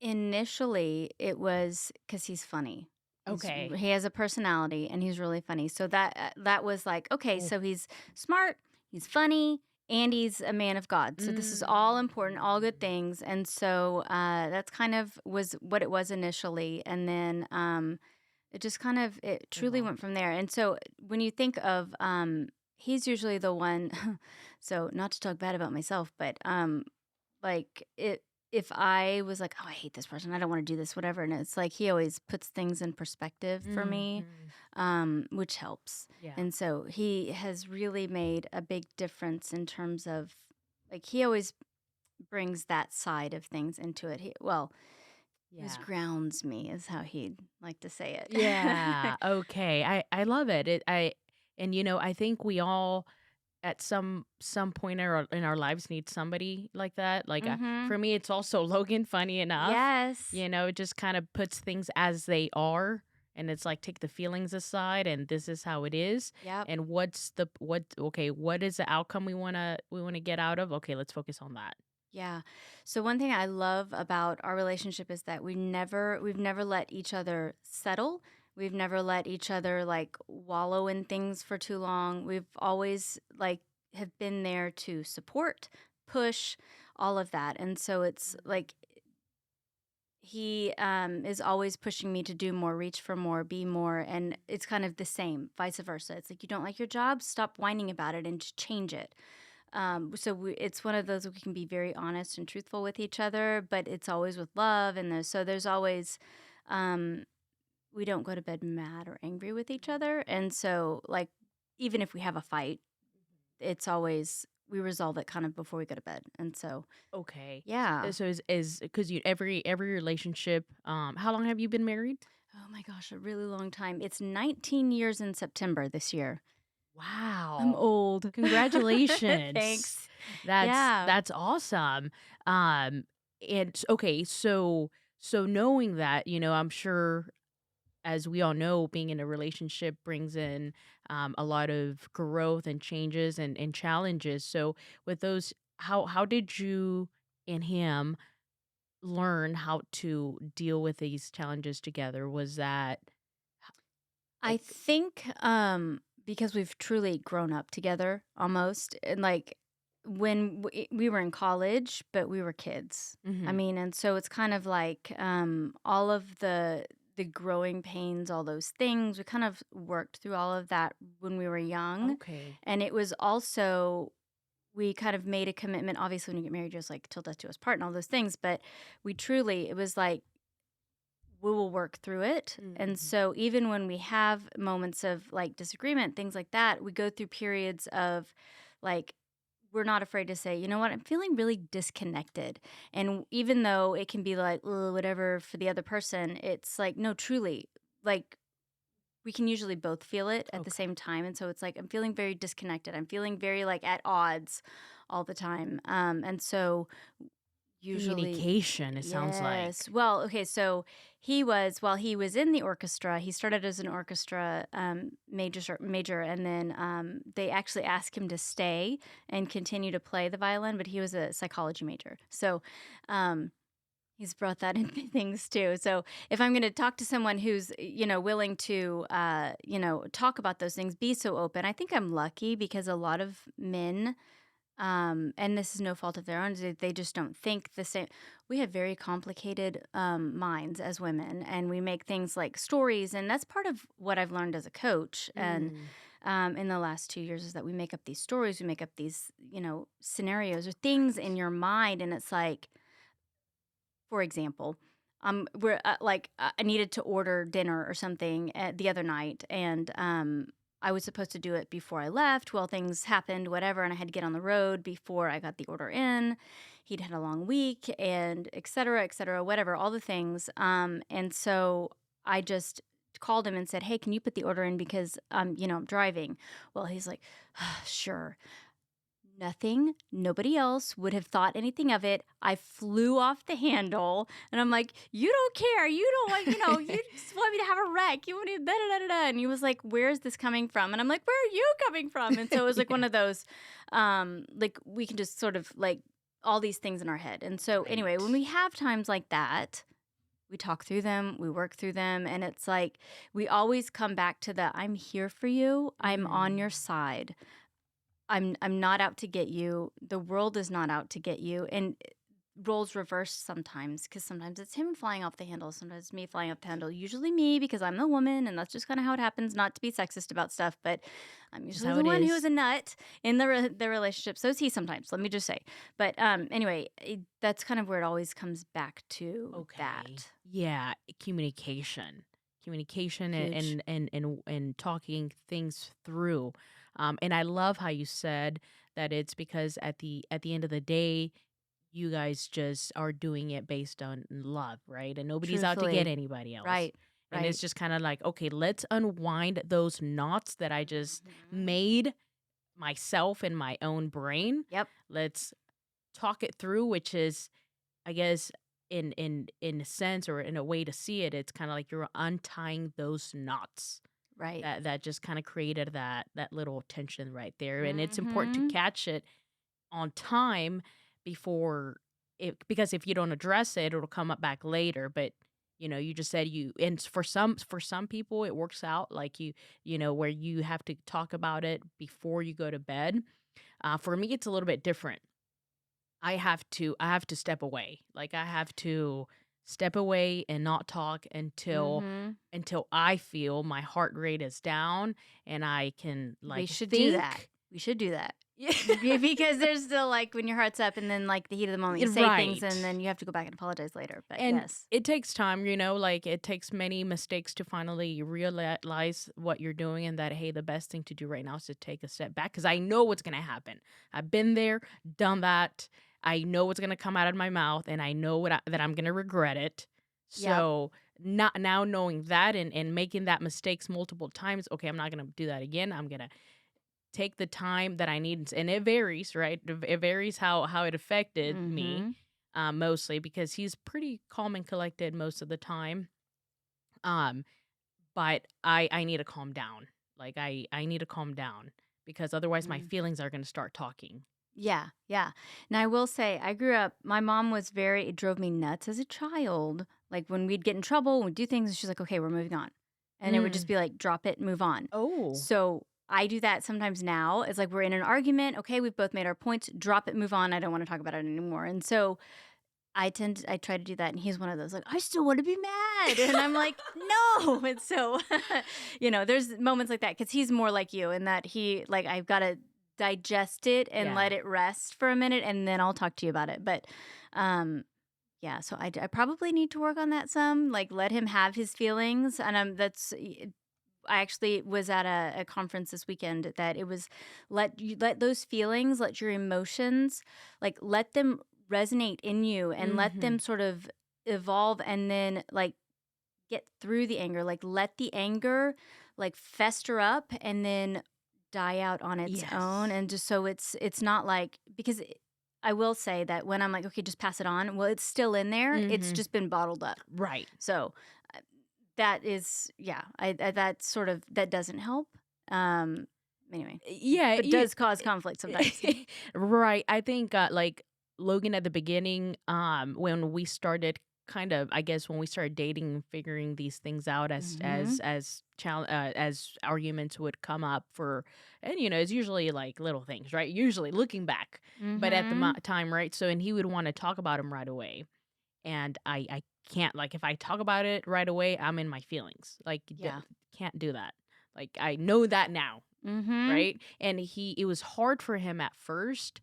initially, it was because he's funny. Okay. He has a personality and he's really funny. So that was like, okay, Oh. so he's smart, he's funny, and he's a man of God. So this is all important, all good Mm. things. And so that's kind of was what it was initially, and then it just kind of it truly went Evolved. from there. And so when you think of he's usually the one. So not to talk bad about myself, but like it if I was like, "Oh, I hate this person. I don't wanna do this," whatever, and it's like he always puts things in perspective for me, Mhm. which helps. Yeah. And so he has really made a big difference in terms of like, he always brings that side of things into it. He always Yeah. grounds me is how he'd like to say it. Yeah. Okay. I love it. I think we all at some point in our lives need somebody like that. Like, Mhm. for me, it's also Logan. Funny enough, Yes. it just kind of puts things as they are, and it's like take the feelings aside, and this is how it is. Yep. And what? Okay, what is the outcome we wanna get out of? Okay, let's focus on that. Yeah. So one thing I love about our relationship is that we've never let each other settle. We've never let each other like wallow in things for too long. We've always like have been there to support, push, all of that. And so it's like he is always pushing me to do more, reach for more, be more, and it's kind of the same, vice versa. It's like you don't like your job, stop whining about it and just change it. It's one of those we can be very honest and truthful with each other, but it's always with love. And there's always, um, we don't go to bed mad or angry with each other. And so, like, even if we have a fight, it's always, we resolve it kind of before we go to bed. And so, Okay. yeah. So is because you every relationship. How long have you been married? Oh my gosh, a really long time. It's 19 years in September this year. I'm Wow. old. Congratulations. Thanks. That's Yeah. that's awesome. Um okay, so knowing that, I'm sure as we all know, being in a relationship brings in a lot of growth and changes and challenges. So with those, how did you and him learn how to deal with these challenges together? Was that I Like, think, because we've truly grown up together almost, and, like, when we were in college, but we were kids. I mhm. mean, and so it's kind of like, all of the growing pains, all those things, we kind of worked through all of that when we were young, Okay. and it was also we kind of made a commitment, obviously, when you get married, just, like, till death do us part and all those things, but we truly it was like we will work through it. And Mhm. so even when we have moments of like disagreement, things like that, we go through periods of like we're not afraid to say, you know what, I'm feeling really disconnected. And even though it can be like, "Ugh, whatever for the other person, it's like, no, truly, like we can usually both feel it at the Okay. same time. And so it's like, I'm feeling very disconnected. I'm feeling very like at odds all the time. And so usually, Communication, it sounds yes. like. Well, okay, so while he was in the orchestra, he started as an orchestra major, and then they actually asked him to stay and continue to play the violin, but he was a psychology major. So um, he's brought that into things too. So if I'm going to talk to someone who's, willing to, talk about those things, be so open, I think I'm lucky because a lot of men and this is no fault of their own. They just don't think the same. We have very complicated minds as women, and we make things like stories. And that's part of what I've learned as a coach. And Mm. in the last 2 years, is that we make up these stories, we make up these, scenarios or things in your mind. And it's like, for example, I needed to order dinner or something the other night, and I was supposed to do it before I left. Well, things happened, whatever, and I had to get on the road before I got the order in. He'd had a long week, and et cetera, whatever, all the things. And so I just called him and said, "Hey, can you put the order in because I'm driving?" Well, he's like, "Sure." Nothing. Nobody else would have thought anything of it. I flew off the handle and I'm like, "You don't care. You don't want, you just want me to have a wreck. You want to da da da da da." And he was like, "Where's this coming from?" And I'm like, "Where are you coming from?" And so it was like one Yeah. of those, like we can just sort of like all these things in our head. And so anyway, when Right. we have times like that, we talk through them, we work through them, and it's like we always come back to the I'm here for you. I'm on Mhm. your side. I'm not out to get you. The world is not out to get you. And roles reverse sometimes because sometimes it's him flying off the handle, sometimes it's me flying off the handle. Usually me because I'm the woman, and that's just kind of how it happens. Not to be sexist about stuff, but I'm Is usually how the it one who is is. a nut in the relationship. So is he sometimes. Let me just say. But anyway, that's kind of where it always comes back to Okay. that. Yeah, communication. Communication and Huge. and talking things through. And I love how you said that it's because at the end of the day, you guys just are doing it based on love, right? And nobody's out to get Truthfully, anybody else. right, And it's right. just kind of like, okay, let's unwind those knots that I just Hmm. made myself in my own brain. Yep. Let's talk it through, which is, I guess, in a sense or in a way to see it, it's kind of like you're untying those knots Right. that just kind of created that little tension right there. And it's important to Hmm. catch it on time before it, because if you don't address it, it'll come up back later. But you just said you, and for some people it works out like where you have to talk about it before you go to bed. For me, it's a little bit different. I have to step away. Like, I have to step away and not talk until Hmm. I feel my heart rate is down and I can, We like, should do that. think. We should do that. Yeah. Because there's still, like, when your heart's up and then, like, the heat of the moment, you say things and Right. then you have to go back and apologize later, but And yes. it takes time, like, it takes many mistakes to finally realize what you're doing and that, hey, the best thing to do right now is to take a step back because I know what's gonna happen. I've been there, done that. I know what's gonna come out of my mouth, and I know that I'm gonna regret it. Yep. So, not now knowing that and making that mistakes multiple times, okay, I'm not gonna do that again. I'm gonna take the time that I need, and it varies, right? It varies how it affected me, Mhm. mostly because he's pretty calm and collected most of the time. Um, but I need to calm down. Like, I need to calm down because otherwise my Mhm. feelings are gonna start talking. Yeah, yeah. Now I will say I grew up my mom was it drove me nuts as a child. Like, when we'd get in trouble, we'd do things, and she's like, "Okay, we're moving on." and it would just Mm. be like, drop it, move on. Oh. So I do that sometimes now. It's like we're in an argument. Okay, we've both made our points. Drop it, move on. I don't want to talk about it anymore. And so I try to do that, and he's one of those like, I still want to be mad, and I'm like, no. And so, there's moments like that because he's more like you in that he like I've got to digest it and Yeah. let it rest for a minute, and then I'll talk to you about it. But, yeah, so I probably need to work on that some, like let him have his feelings, and I actually was at a conference this weekend that it was let those feelings, let your emotions, like let them resonate in you and let them Mhm. sort of evolve and then like get through the anger. Like let the anger like fester up and then die out on its own. Yes. And just so it's not like I will say that when I'm like, okay, just pass it on. Well, it's still in there. It's Mhm. just been bottled up. Right. So that is yeah, I that sort of that doesn't help. Um, anyway, Yeah, but you does cause conflict sometimes. right. I think, like, Logan at the beginning, when we started kind of I guess when we started dating and figuring these things out Mhm. as arguments would come up for and, it's usually, like, little things, right? Usually looking back, but at the Mhm. time, right? So and he would wanna talk about him right away, and I can't, like, if I talk about it right away, I'm in my feelings. Like, Yeah. can't do that. Like, I know that now. Mhm. Right? And it was hard for him at first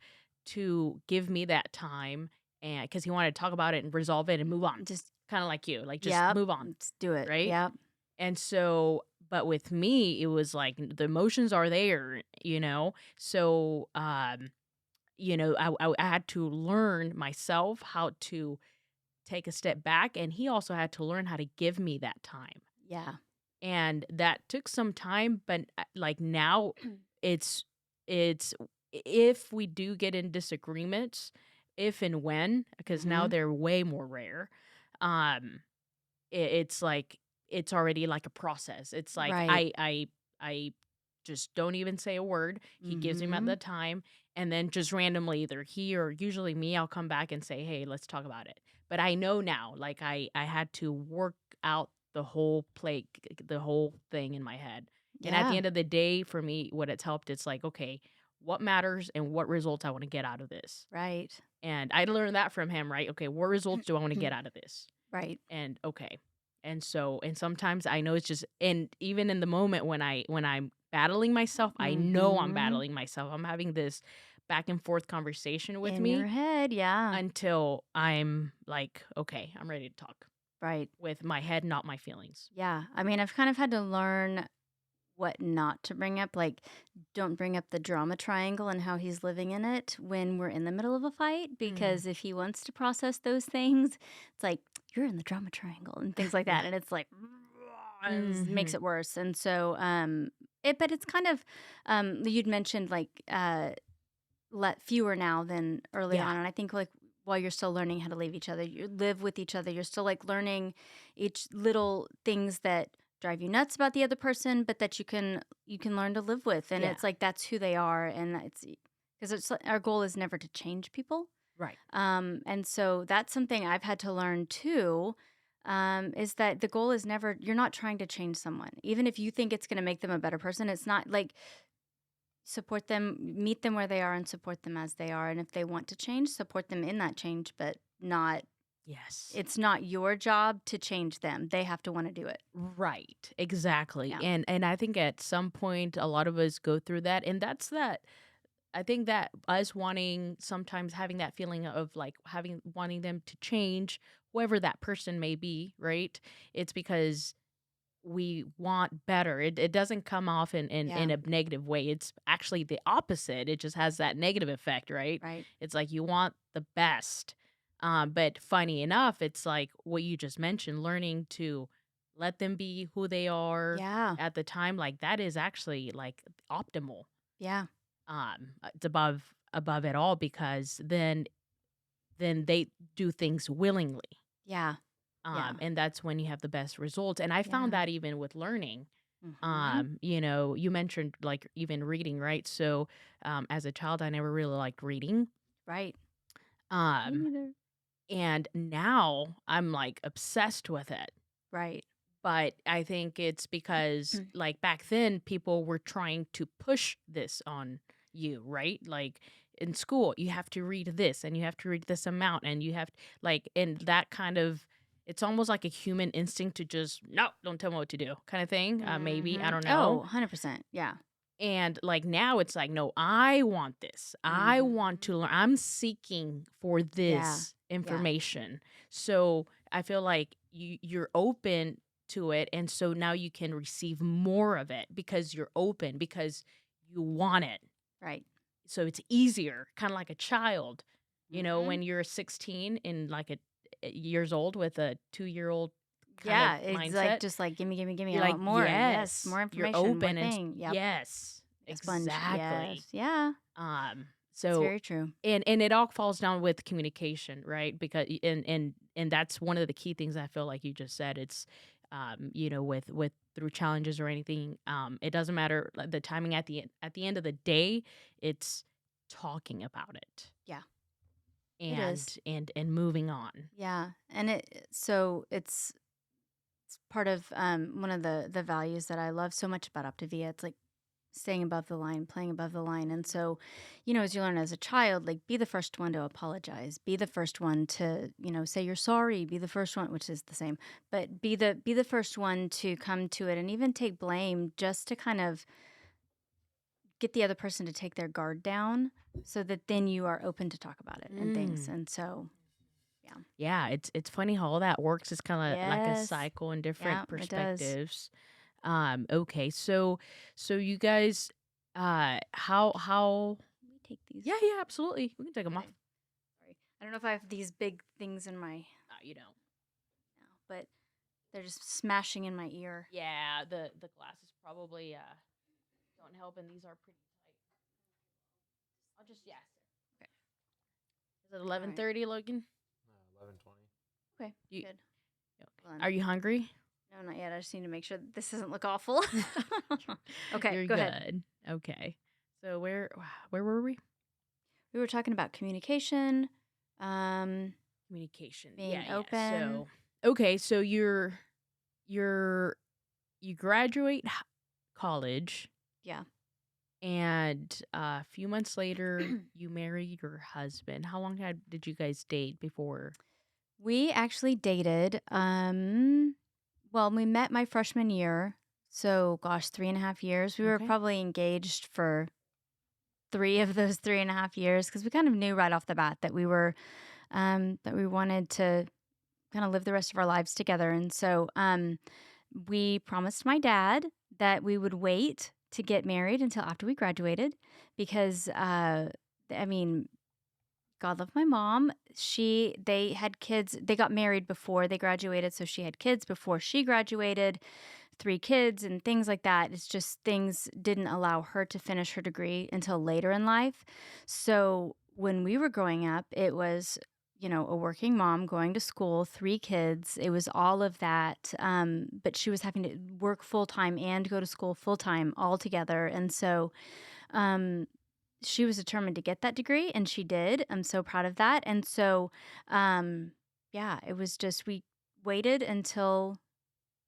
to give me that time and because he wanted to talk about it and resolve it and move on. Just Kinda like you, like, just yep. move on, Let's do it. right? Yep. And so but with me, it was like the emotions are there, you know? So, I had to learn myself how to take a step back, and he also had to learn how to give me that time. Yeah. And that took some time, but, like, now it's it's if we do get in disagreements, if and when, because now Mhm. they're way more rare, um, it's like it's already like a process. It's like Right. I just don't even say a word. He gives me the Mhm. time, and then just randomly, either he or usually me, I'll come back and say, "Hey, let's talk about it." But I know now, like I had to work out the whole thing in my head. And at the Yeah. end of the day, for me, what it's helped, it's like, okay, what matters and what results I want to get out of this. Right. And I learned that from him, right? Okay, what results do I want to get out of this? Right. And okay. And sometimes I know it's just and even in the moment when I'm battling myself, I know I'm Mhm. battling myself. I'm having this back and forth conversation with In your me head, yeah. until I'm like, okay, I'm ready to talk Right. with my head, not my feelings. Yeah. I mean, I've kind of had to learn what not to bring up. Like, don't bring up the drama triangle and how he's living in it when we're in the middle of a fight. Mm. Because if he wants to process those things, it's like, you're in the drama triangle and things like Yeah. that. And it's like, it makes Mhm. it worse. And so, but it's kind of, you'd mentioned like, let fewer now than early Yeah. on. And I think like while you're still learning how to leave each other, you live with each other, you're still like learning each little things that drive you nuts about the other person, but that you can learn to live with. And Yeah. it's like that's who they are. And it's because our goal is never to change people. Right. And so that's something I've had to learn too. Is that the goal is never, you're not trying to change someone. Even if you think it's going to make them a better person, it's not like support them, meet them where they are and support them as they are. And if they want to change, support them in that change, but not, Yes. it's not your job to change them. They have to want to do it. Right. Exactly. Yeah. And I think at some point a lot of us go through that and that's that I think that us wanting sometimes having that feeling of like having wanting them to change whoever that person may be, right? It's because we want better. It doesn't come off in Yeah. a negative way. It's actually the opposite. It just has that negative effect, right? Right. It's like you want the best. But funny enough, it's like what you just mentioned, learning to let them be who they are Yeah. at the time, like that is actually like optimal. Yeah. It's above it all because then they do things willingly. Yeah. Yeah. And that's when you have the best results. And I found Yeah. that even with learning. Mm-hmm. You mentioned like even reading, right? So, as a child, I never really liked reading. Right. Me Um, neither. and now I'm like obsessed with it. Right. But I think it's because, like, back then, people were trying to push this on you, right? Like, in school, you have to read this, and you have to read this amount, and you have like, and that kind of it's almost like a human instinct to just, "No, don't tell me what to do," kinda thing, maybe, I don't Oh, know. 100%. Yeah. And, like, now it's like, "No, I want this. I want Mhm. to learn. I'm seeking for Yeah. this Yeah. information." So, I feel like you're open to it, and so now you can receive more of it because you're open, because you want it. Right. So it's easier, kinda like a child, Mhm. when you're 16 and, like, years old with a two-year-old kind of Yeah, it's like mindset. just like gimme, gimme, gimme. You're I like, want more. Yes, yes, more you're information, more open and thing. Yep. yes, A sponge. exactly. Yes. Yeah. It's So very true. and it all falls down with communication, right? Because and that's one of the key things I feel like you just said. It's with through challenges or anything, it doesn't matter like, the timing at the end of the day, it's talking about it Yeah, it is. and moving on. Yeah, and it's part of one of the values that I love so much about Optavia. It's like staying above the line, playing above the line. And so, as you learn as a child, like be the first one to apologize, be the first one to, say you're sorry, be the first one, which is the same, but be the first one to come to it and even take blame just to kind of get the other person to take their guard down so that then you are open to talk about it and things. Mm. And so, yeah. Yeah, it's funny how all that works. It's kind of like a Yes. cycle in Yeah, different it does. perspectives. Okay, so you guys, how Let me take these. yeah, yeah, absolutely. We can take them off. Okay. Sorry. I don't know if I have these big things in my You know. now, but they're just smashing in my ear. Yeah, the glasses probably don't help, and these are pretty tight. I'll just yes. Okay. Is it All right. 11:30, Logan? 11:20. Okay. You Good. okay. Hold on. Are you hungry? No, not yet. I just need to make sure that this doesn't look awful. Okay, You're go ahead. good. Okay. So where were we? We were talking about communication, um, Communication. Yeah, being yeah. open. So okay, so you're you graduate college, Yeah. and a few months later you marry your husband. How long did you guys date before? We actually dated. Well, we met my freshman year. So, gosh, 3.5 years. We were Okay. probably engaged for 3 of those 3.5 years because we kind of knew right off the bat that we wanted to kind of live the rest of our lives together. And so, we promised my dad that we would wait to get married until after we graduated because, I mean, God love my mom. They had kids. They got married before they graduated, so she had kids before she graduated, 3 kids and things like that. It's just things didn't allow her to finish her degree until later in life. So when we were growing up, it was, a working mom going to school, 3 kids. It was all of that. But she was having to work full time and go to school full time all together. And so, um, she was determined to get that degree, and she did. I'm so proud of that. And so, yeah, it was just we waited until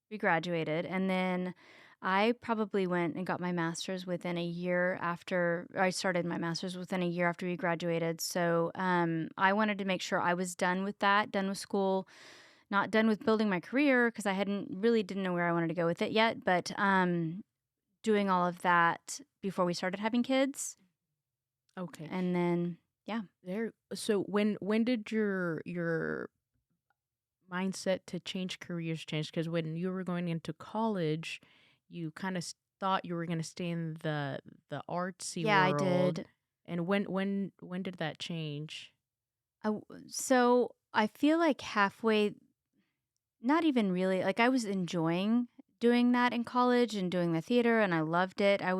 we graduated, and then I probably went and got my master's within a year after I started my master's within a year after we graduated. So, I wanted to make sure I was done with that, done with school, not done with building my career because I didn't know where I wanted to go with it yet, but doing all of that before we started having kids. Okay. And then, yeah. There so when did your mindset to change careers change? Because when you were going into college, you kind of thought you were going to stay in the artsy Yeah, I world. did. And when did that change? So I feel like halfway, not even really, like I was enjoying doing that in college and doing the theater and I loved it. I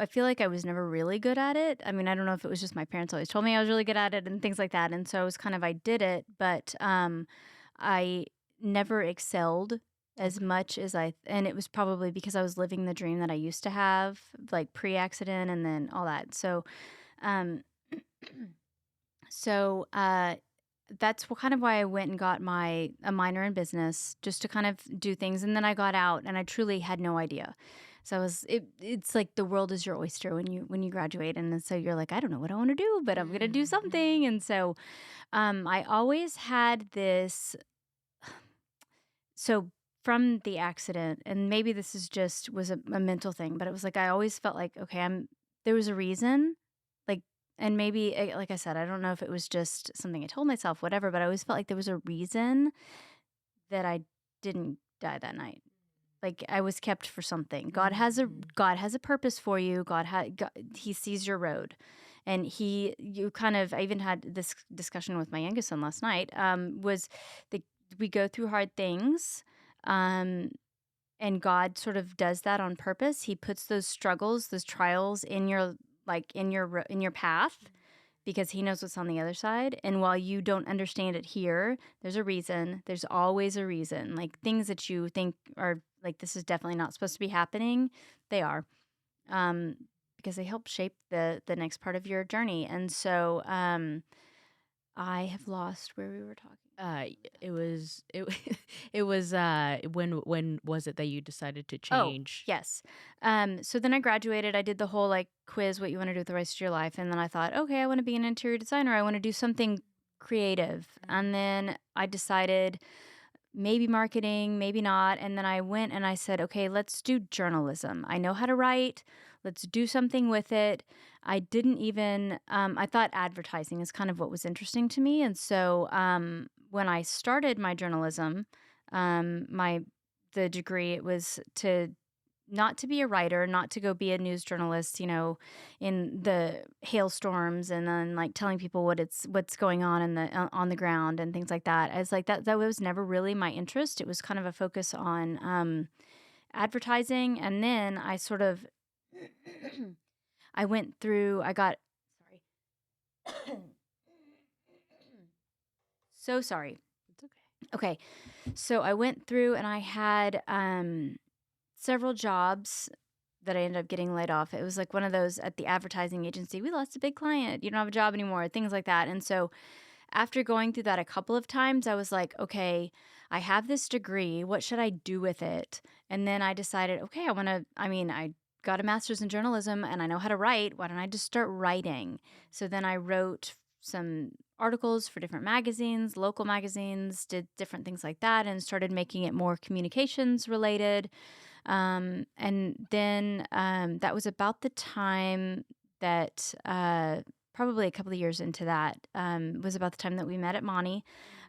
feel like I was never really good at it. I mean, I don't know if it was just my parents always told me I was really good at it and things like that. And so it was kind of I did it, but I never excelled as Okay. much as and it was probably because I was living the dream that I used to have, like pre-accident and then all that. So um so that's what kind of why I went and got a minor in business, just to kind of do things, and then I got out and I truly had no idea. So it's like the world is your oyster when you graduate, and then so you're like, I don't know what I want to do, but I'm going to do something. And so I always had this. So from the accident, and maybe this is just was a mental thing, but it was like I always felt like, okay, there was a reason, like, and maybe like I said, I don't know if it was just something I told myself, whatever, but I always felt like there was a reason that I didn't die that night. Like I was kept for something. Mhm. God has a purpose for you. God, He sees your road, and you kind of. I even had this discussion with my youngest son last night. Was that we go through hard things, um, and God sort of does that on purpose. He puts those struggles, those trials in your in your path because he knows what's on the other side. And while you don't understand it here, there's a reason. There's always a reason. Like things that you think are like, this is definitely not supposed to be happening, they are. Um, because they help shape the next part of your journey. And so I have lost where we were talking. It was it was when was it that you decided to Oh, change? yes. So then I graduated. I did the whole like quiz, what you want to do with the rest of your life. And then I thought, okay, I want to be an interior designer. I want to do something creative. And then I decided maybe marketing, maybe not. And then I went and I said, okay, let's do journalism. I know how to write. Let's do something with it. I didn't even, I thought advertising is kind of what was interesting to me. And so when I started my journalism, the degree, it was to not to be a writer, not to go be a news journalist, in the hailstorms and then like telling people what's going on on the ground and things like that. As like that was never really my interest. It was kind of a focus on advertising, and then I sort of I went through. I got sorry, so sorry. It's okay. Okay, so I went through and I had several jobs that I ended up getting laid off. It was like one of those at the advertising agency. We lost a big client. You don't have a job anymore, things like that. And so after going through that a couple of times, I was like, okay, I have this degree. What should I do with it? And then I decided, okay, I got a master's in journalism and I know how to write. Why don't I just start writing? So then I wrote some articles for different magazines, local magazines, did different things like that, and started making it more communications related. And then that was about the time that probably a couple of years into that was about the time that we met at Monty.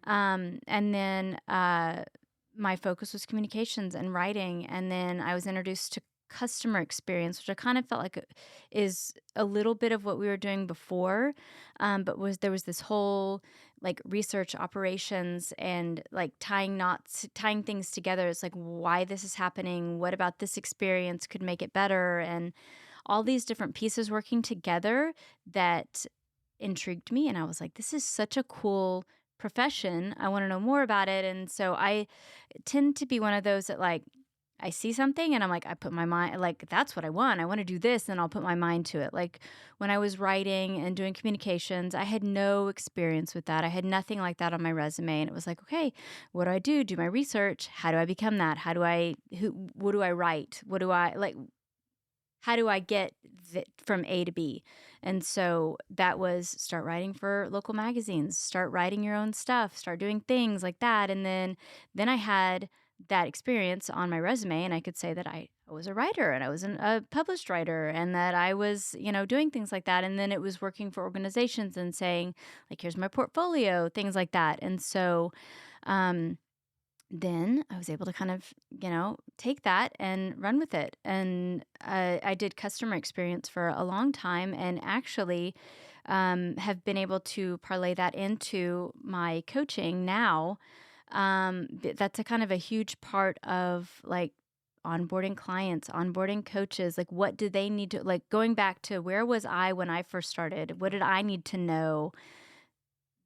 And then my focus was communications and writing. And then I was introduced to customer experience, which I kind of felt like is a little bit of what we were doing before. But there was this whole like research operations and like tying things together. It's like why this is happening, what about this experience could make it better, and all these different pieces working together that intrigued me. And I was like, this is such a cool profession. I want to know more about it. And so I tend to be one of those that like I see something and I'm like, I put my mind, like, that's what I want. I want to do this. And I'll put my mind to it. Like when I was writing and doing communications, I had no experience with that. I had nothing like that on my resume. And it was like, okay, what do I do? Do my research. How do I become that? What do I write? What do I like? How do I get from A to B? And so that was start writing for local magazines, start writing your own stuff, start doing things like that. And then I had that experience on my resume, and I could say that I was a writer and I was a published writer and that I was, doing things like that. And then it was working for organizations and saying, like, here's my portfolio, things like that. And so, um, then I was able to kind of, take that and run with it. And I did customer experience for a long time and actually have been able to parlay that into my coaching now. That's a kind of a huge part of like onboarding clients, onboarding coaches. Like, what do they need to, like, going back to where was I when I first started? What did I need to know?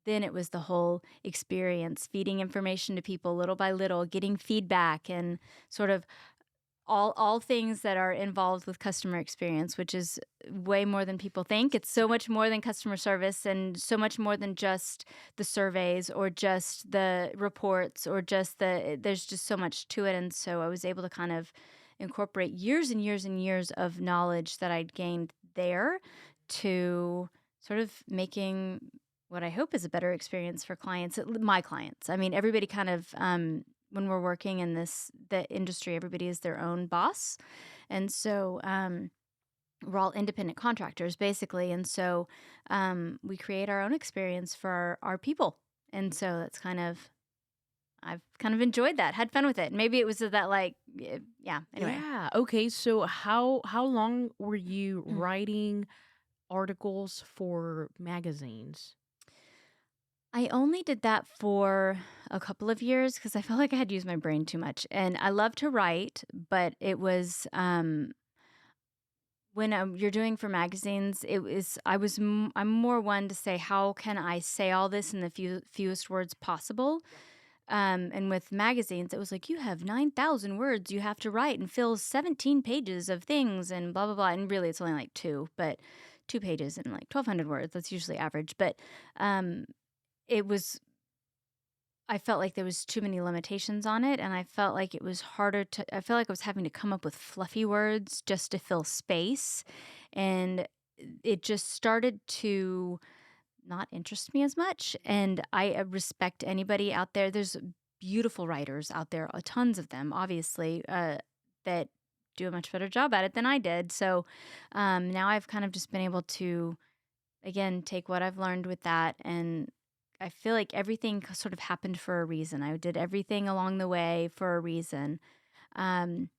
Then it was the whole experience, feeding information to people little by little, getting feedback and sort of all things that are involved with customer experience, which is way more than people think. It's so much more than customer service and so much more than just the surveys or just the reports or just there's just so much to it. And so I was able to kind of incorporate years and years and years of knowledge that I'd gained there to sort of making what I hope is a better experience for clients, my clients. I mean, everybody kind of when we're working in the industry, everybody is their own boss, and so we're all independent contractors basically, and so we create our own experience for our people, and so that's kind of I've kind of enjoyed that, had fun with it. Maybe it was that yeah. Anyway, Yeah. Okay. So how long were you writing articles for magazines? I only did that for a couple of years because I felt like I had used my brain too much, and I love to write, but it was when you're doing for magazines, I'm more one to say how can I say all this in the fewest words possible. And with magazines, it was like you have 9,000 words you have to write and fill 17 pages of things and blah blah blah. And really, it's only like two, but 2 pages and like 1,200 words. That's usually average. But um, it was I felt like there was too many limitations on it, and I felt like it was harder to I felt like I was having to come up with fluffy words just to fill space, and it just started to not interest me as much, and I respect anybody out there. There's beautiful writers out there, tons of them, obviously, that do a much better job at it than I did, so, now I've kind of just been able to again, take what I've learned with that. And I feel like everything sort of happened for a reason. I did everything along the way for a reason. Um,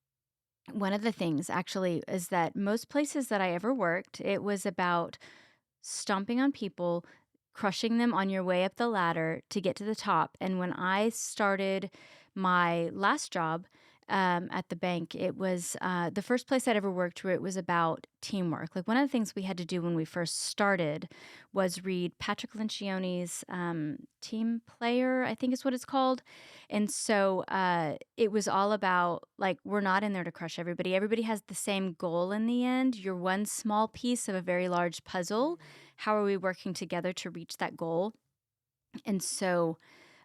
One of the things actually is that most places that I ever worked, it was about stomping on people, crushing them on your way up the ladder to get to the top. And when I started my last job at the bank, it was the first place I'd ever worked where it was about teamwork. Like one of the things we had to do when we first started was read Patrick Lencioni's Team Player, I think is what it's called. And so it was all about like, we're not in there to crush everybody. Everybody has the same goal in the end. You're one small piece of a very large puzzle. How are we working together to reach that goal? And so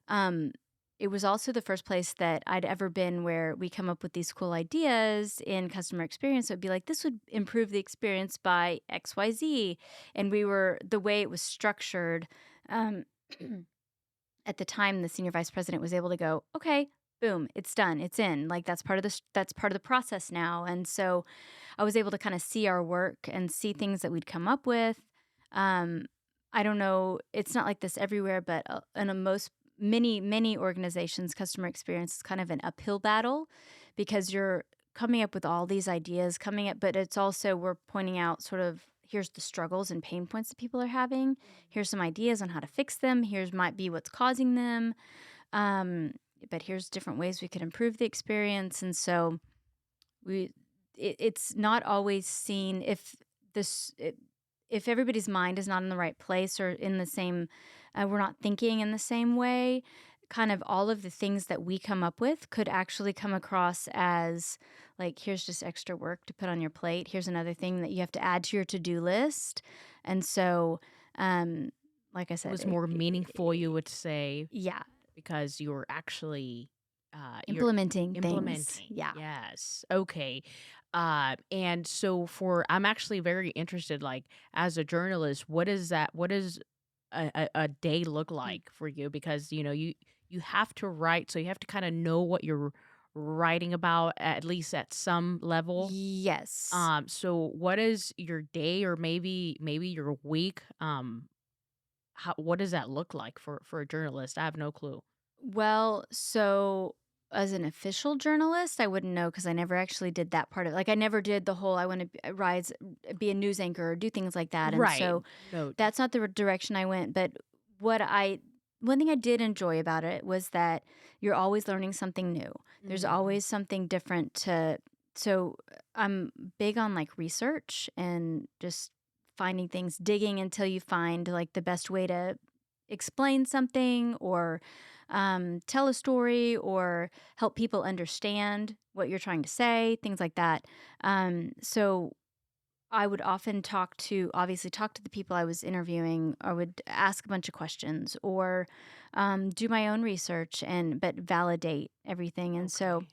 um, it was also the first place that I'd ever been where we come up with these cool ideas in customer experience. It would be like, this would improve the experience by XYZ. And the way it was structured, um, at the time, the senior vice president was able to go, okay, boom, it's done, it's in. Like that's part of the process now. And so I was able to kind of see our work and see things that we'd come up with. Um, I don't know, it's not like this everywhere, but in many organizations, customer experience is kind of an uphill battle because you're coming up with all these ideas, but it's also we're pointing out sort of here's the struggles and pain points that people are having. Here's some ideas on how to fix them. Here's might be what's causing them. Um, but here's different ways we could improve the experience. And so we it's not always seen this if everybody's mind is not in the right place or in the same we're not thinking in the same way, kind of all of the things that we come up with could actually come across as like here's just extra work to put on your plate, here's another thing that you have to add to your to-do list. And so um like I It said, was more meaningful, you would say, yeah, because you were actually you're implementing things, implementing. yeah. Yes. Okay. And so I'm actually very interested, like as a journalist, what is a day look like for you? Because you have to write, so you have to kind of know what you're writing about, at least at some level. Yes. So what is your day, or maybe your week? What does that look like for a journalist? I have no clue. Well, so as an official journalist, I wouldn't know because I never actually did that part of it. Like I never did the whole I want to rise, be a news anchor or do things like that. And Right. so No. that's not the direction I went. But one thing I did enjoy about it was that you're always learning something new. There's Mhm. always something different so I'm big on like research and just finding things, digging until you find like the best way to explain something or tell a story or help people understand what you're trying to say, things like that. So I would often obviously talk to the people I was interviewing. I would ask a bunch of questions or do my own research but validate everything. And so Okay.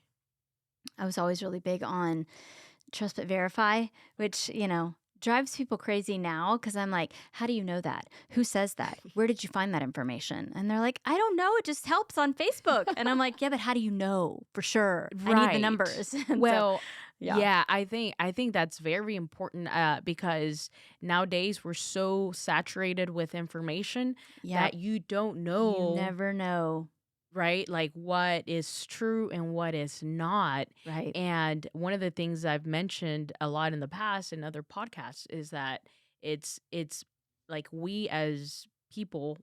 I was always really big on trust but verify, which, drives people crazy now because I'm like, how do you know that? Who says that? Where did you find that information? And they're like, I don't know. It just helps on Facebook. And I'm like, yeah, but how do you know for sure? I need the Right. numbers. And so, Well, yeah. yeah, I think that's very important because nowadays we're so saturated with information Yep. that you don't You know, never know. right? Like what is true and what is not. Right. And one of the things I've mentioned a lot in the past in other podcasts is that it's like we as people,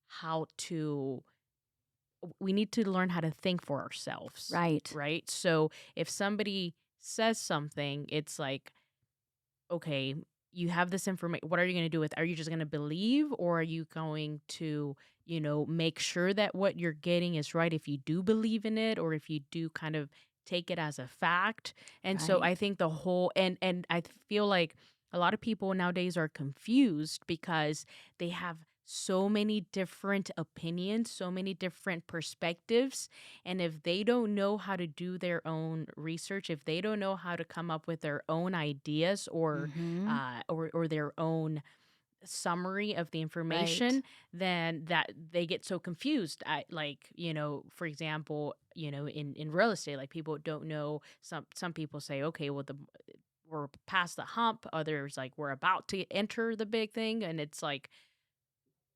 how to we need to learn how to think for ourselves, Right. right? So if somebody says something, it's like, okay, you have this information. What are you going to do with? Are you just going to believe, or are you going to, make sure that what you're getting is right? If you do believe in it, or if you do kind of take it as a fact. And so Right. I think the whole and I feel like a lot of people nowadays are confused because they have so many different opinions, so many different perspectives, and if they don't know how to do their own research, if they don't know how to come up with their own ideas Mm-hmm. or their own summary of the Right. information, then that they get so confused. I like, for example, in real estate, like people don't know. Some people say, okay, well we're past the hump. Others like we're about to enter the big thing, and it's like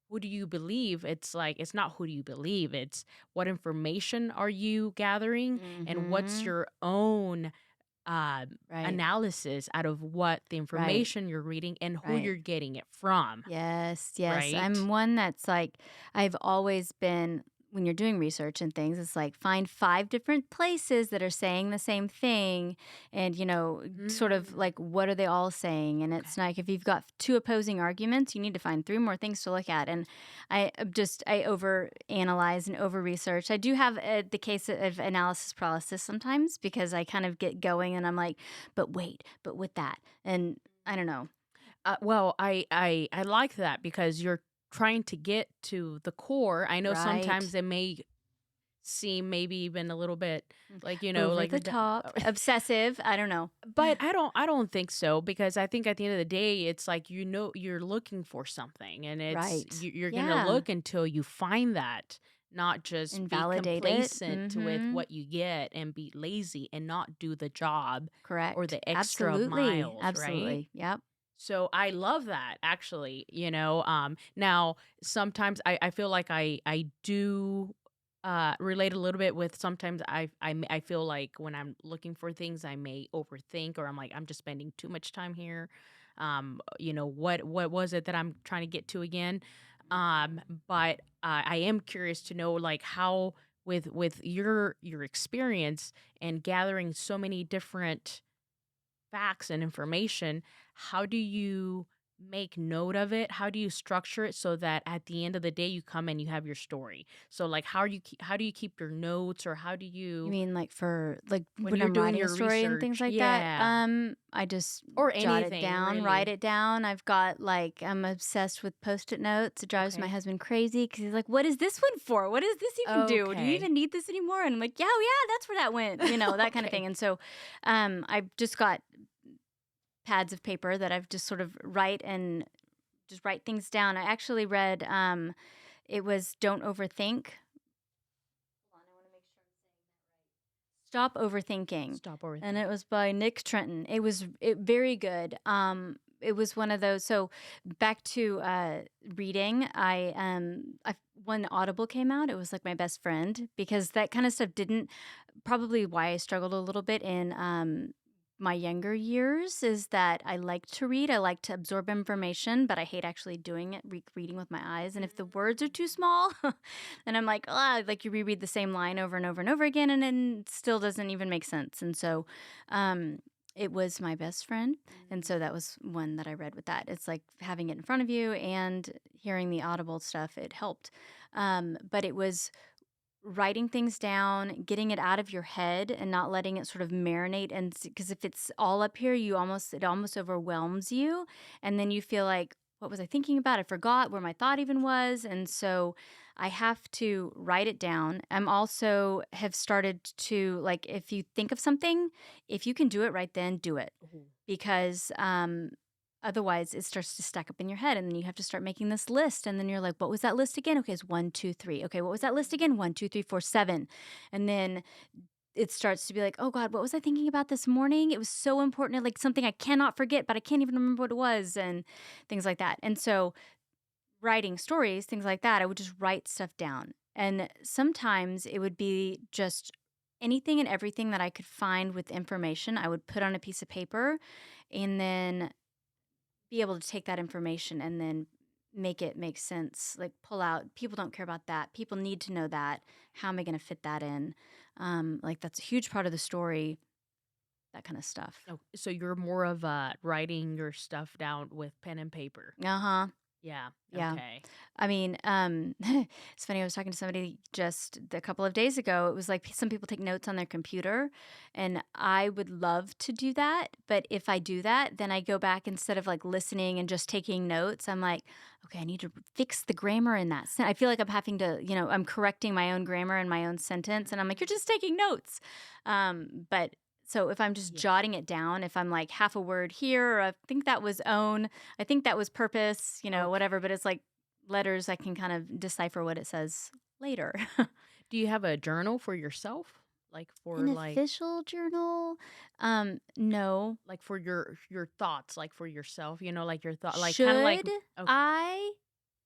who do you believe? It's like it's not who do you believe, it's what information are you gathering and what's Mm-hmm. your own uh, Right. analysis out of what the Right. information you're reading and who Right. you're getting it from, Yes, yes. I'm right? one that's like, I've always been, when you're doing research and things, it's like find five different places that are saying the same thing and, sort of Mm, like what are they all saying? And it's okay. like if you've got two opposing arguments, you need to find three more things to look at. And I over analyze and over research. I do have the case of analysis paralysis sometimes because I kind of get going and I'm like, but wait, but with that. And I don't know. Well, I like that because you're trying to get to the core. I know Right. sometimes it may seem maybe even a little bit like Over like the top, obsessive, I don't know. but I don't think so because I think at the end of the day it's like you're looking for something and Right. you're going to Yeah, look until you find that, not just and be validate it. complacent with Mhm. what you get and be lazy and not do the job or Correct. the extra Absolutely, miles, right? absolutely. Yep. So I love that actually, now sometimes I feel like I do relate a little bit with sometimes I feel like when I'm looking for things I may overthink or I'm like I'm just spending too much time here. What was it that I'm trying to get to again? But I am curious to know like how with your experience and gathering so many different facts and information, how do you make note of it? How do you structure it so that at the end of the day you come and you have your story? So like how do you keep your notes or how do You you mean like for like when when you're I'm doing writing a your story and things research? like that? Yeah. I just Or jot it anything down, write really. it down. I've got like I'm obsessed with Post-it notes. It drives my Okay. husband crazy because he's like, "What is this one for? What does this even do? Do you Okay. even need this anymore?" And I'm like, "Yeah, oh, yeah, that's where that went." That kind of Okay. thing. And so, I've just got pads of paper that I've just sort of write things down. I actually read it was Don't Overthink. Hold on, I want to make sure I'm saying Stop Overthinking. Stop And it overthinking. was by Nick Trenton. It very good. It was one of those. So back to reading, when Audible came out, it was like my best friend because that kind of stuff didn't probably why I struggled a little bit in my younger years is that I like to read. I like to absorb information, but I hate actually doing it, reading with my eyes. And if the words are too small, then I'm like, like you reread the same line over and over and over again, and it still doesn't even make sense. And so, um, It was my best friend, and so that was one that I read with that. It's like having it in front of you and hearing the audible stuff, it helped. But it was writing things down, getting it out of your head and not letting it sort of marinate, and because if it's all up here, it almost overwhelms you, and then you feel like, what was I thinking about? I forgot where my thought even was, and so I have to write it down. I'm also have started to, like, if you think of something, if you can do it right then, do it, Mhm. because otherwise it starts to stack up in your head, and then you have to start making this list, and then you're like, what was that list again? Okay, it's 1, 2, 3. Okay, what was that list again? 1, 2, 3, 4, 7. And then it starts to be like, oh God, what was I thinking about this morning? It was so important, like something I cannot forget, but I can't even remember what it was, and things like that. And so writing stories, things like that, I would just write stuff down. And sometimes it would be just anything and everything that I could find with information, I would put on a piece of paper and then be able to take that information and then make it make sense. Like, pull out, people don't care about that. People need to know that. How am I going to fit that in? Like, that's a huge part of the story, that kind of stuff. Oh, so you're more of, writing your stuff down with pen and paper. Uh huh. Yeah, Yeah. okay. I mean, it's funny. I was talking to somebody just a couple of days ago. It was like some people take notes on their computer, and I would love to do that. But if I do that, then I go back instead of like listening and just taking notes. I'm like, okay, I need to fix the grammar in that. I feel like I'm having to, I'm correcting my own grammar in my own sentence, and I'm like, you're just taking notes. But so if I'm just Yeah. jotting it down, if I'm like half a word here, or I think that was own, I think that was purpose, Okay. whatever, but it's like letters, I can kind of decipher what it says later. Do you have a journal for yourself? Like, An for, official journal? No. for your thoughts, like, for yourself, like, your thought like, kinda like Should okay. I?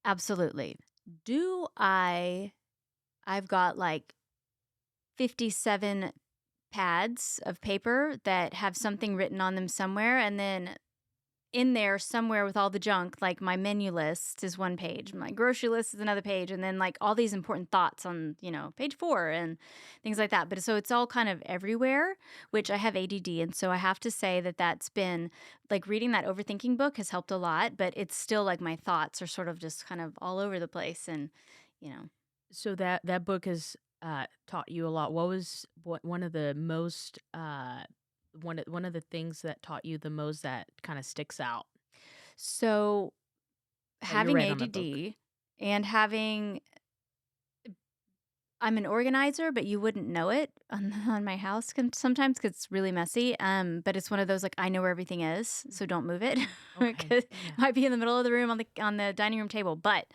Absolutely. Do I? I've got like 57 pads of paper that have something written on them somewhere, and then in there somewhere with all the junk, like my menu list is one page, my grocery list is another page, and then like all these important thoughts on, page 4 and things like that. But so it's all kind of everywhere, which I have ADD. And so I have to say that that's been like reading that overthinking book has helped a lot, but it's still like my thoughts are sort of just kind of all over the place. And, you know, So that book has, taught you a lot. What one of the most, one of the things that taught you the most that kinda sticks out so that you having read on the book? ADD and having I'm an organizer, but you wouldn't know it on my house sometimes because it's really messy. But it's one of those like I know where everything is, so Mhm. don't move it Okay, because it yeah. might be in the middle of the room on the dining room table. But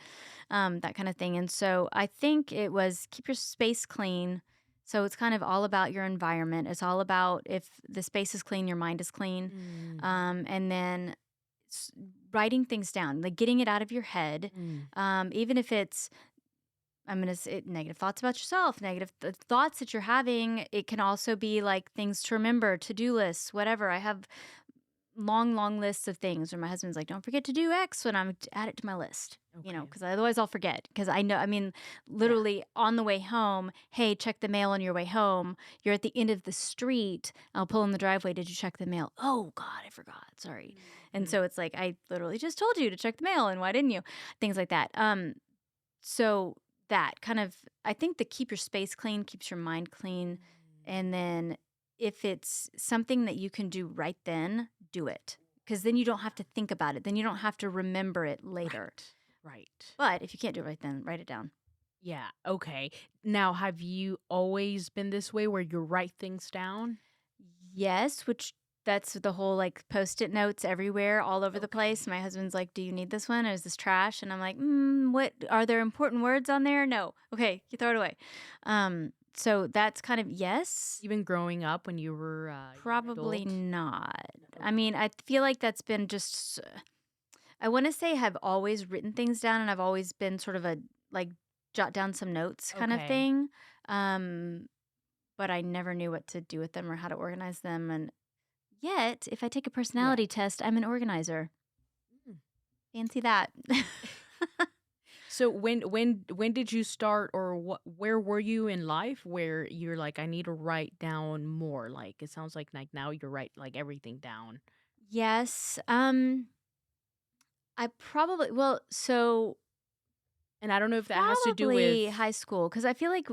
that kind of thing. And so I think it was keep your space clean. So it's kind of all about your environment. It's all about if the space is clean, your mind is clean, Mm, and then s- writing things down, like getting it out of your head, mm. even if it's I'm gonna say negative thoughts about yourself, negative thoughts that you're having. It can also be like things to remember, to do lists, whatever. I have long, long lists of things where my husband's like, "Don't forget to do X," when I'm to add it to my list. Okay. Because otherwise I'll forget. Because I know, I mean, Yeah. literally on the way home, hey, check the mail on your way home. You're at the end of the street. I'll pull in the driveway. Did you check the mail? Oh God, I forgot. Sorry. And Mhm. so it's like I literally just told you to check the mail, and why didn't you? Things like that. So that kind of I think the keep your space clean keeps your mind clean, Mm. and then if it's something that you can do right then, do it. Because then you don't have to think about it. Then you don't have to remember it later. Right. Right. But if you can't do it right then, write it down. Yeah, okay. Now, have you always been this way where you write things down? Yes, which that's the whole like post-it notes everywhere, all over the place. Okay. My husband's like, "Do you need this one? Or is this trash?" And I'm like, "What are there important words on there? No. Okay, you throw it away." So that's kind of yes. Even growing up when you were, a young Probably adult? not. I Okay. mean, I feel like that's been just I wanna say I've always written things down, and I've always been sort of a, like, jot down some notes kind of Okay. thing, um, but I never knew what to do with them or how to organize them, and yet, if I take a Yeah. personality test, I'm an organizer. Mm. Fancy that. So when did you start, or where were you in life where you're like, I need to write down more? Like it sounds like now you're write like everything down. Yes. I probably well, so And I don't know if that has to do probably with high school because I feel like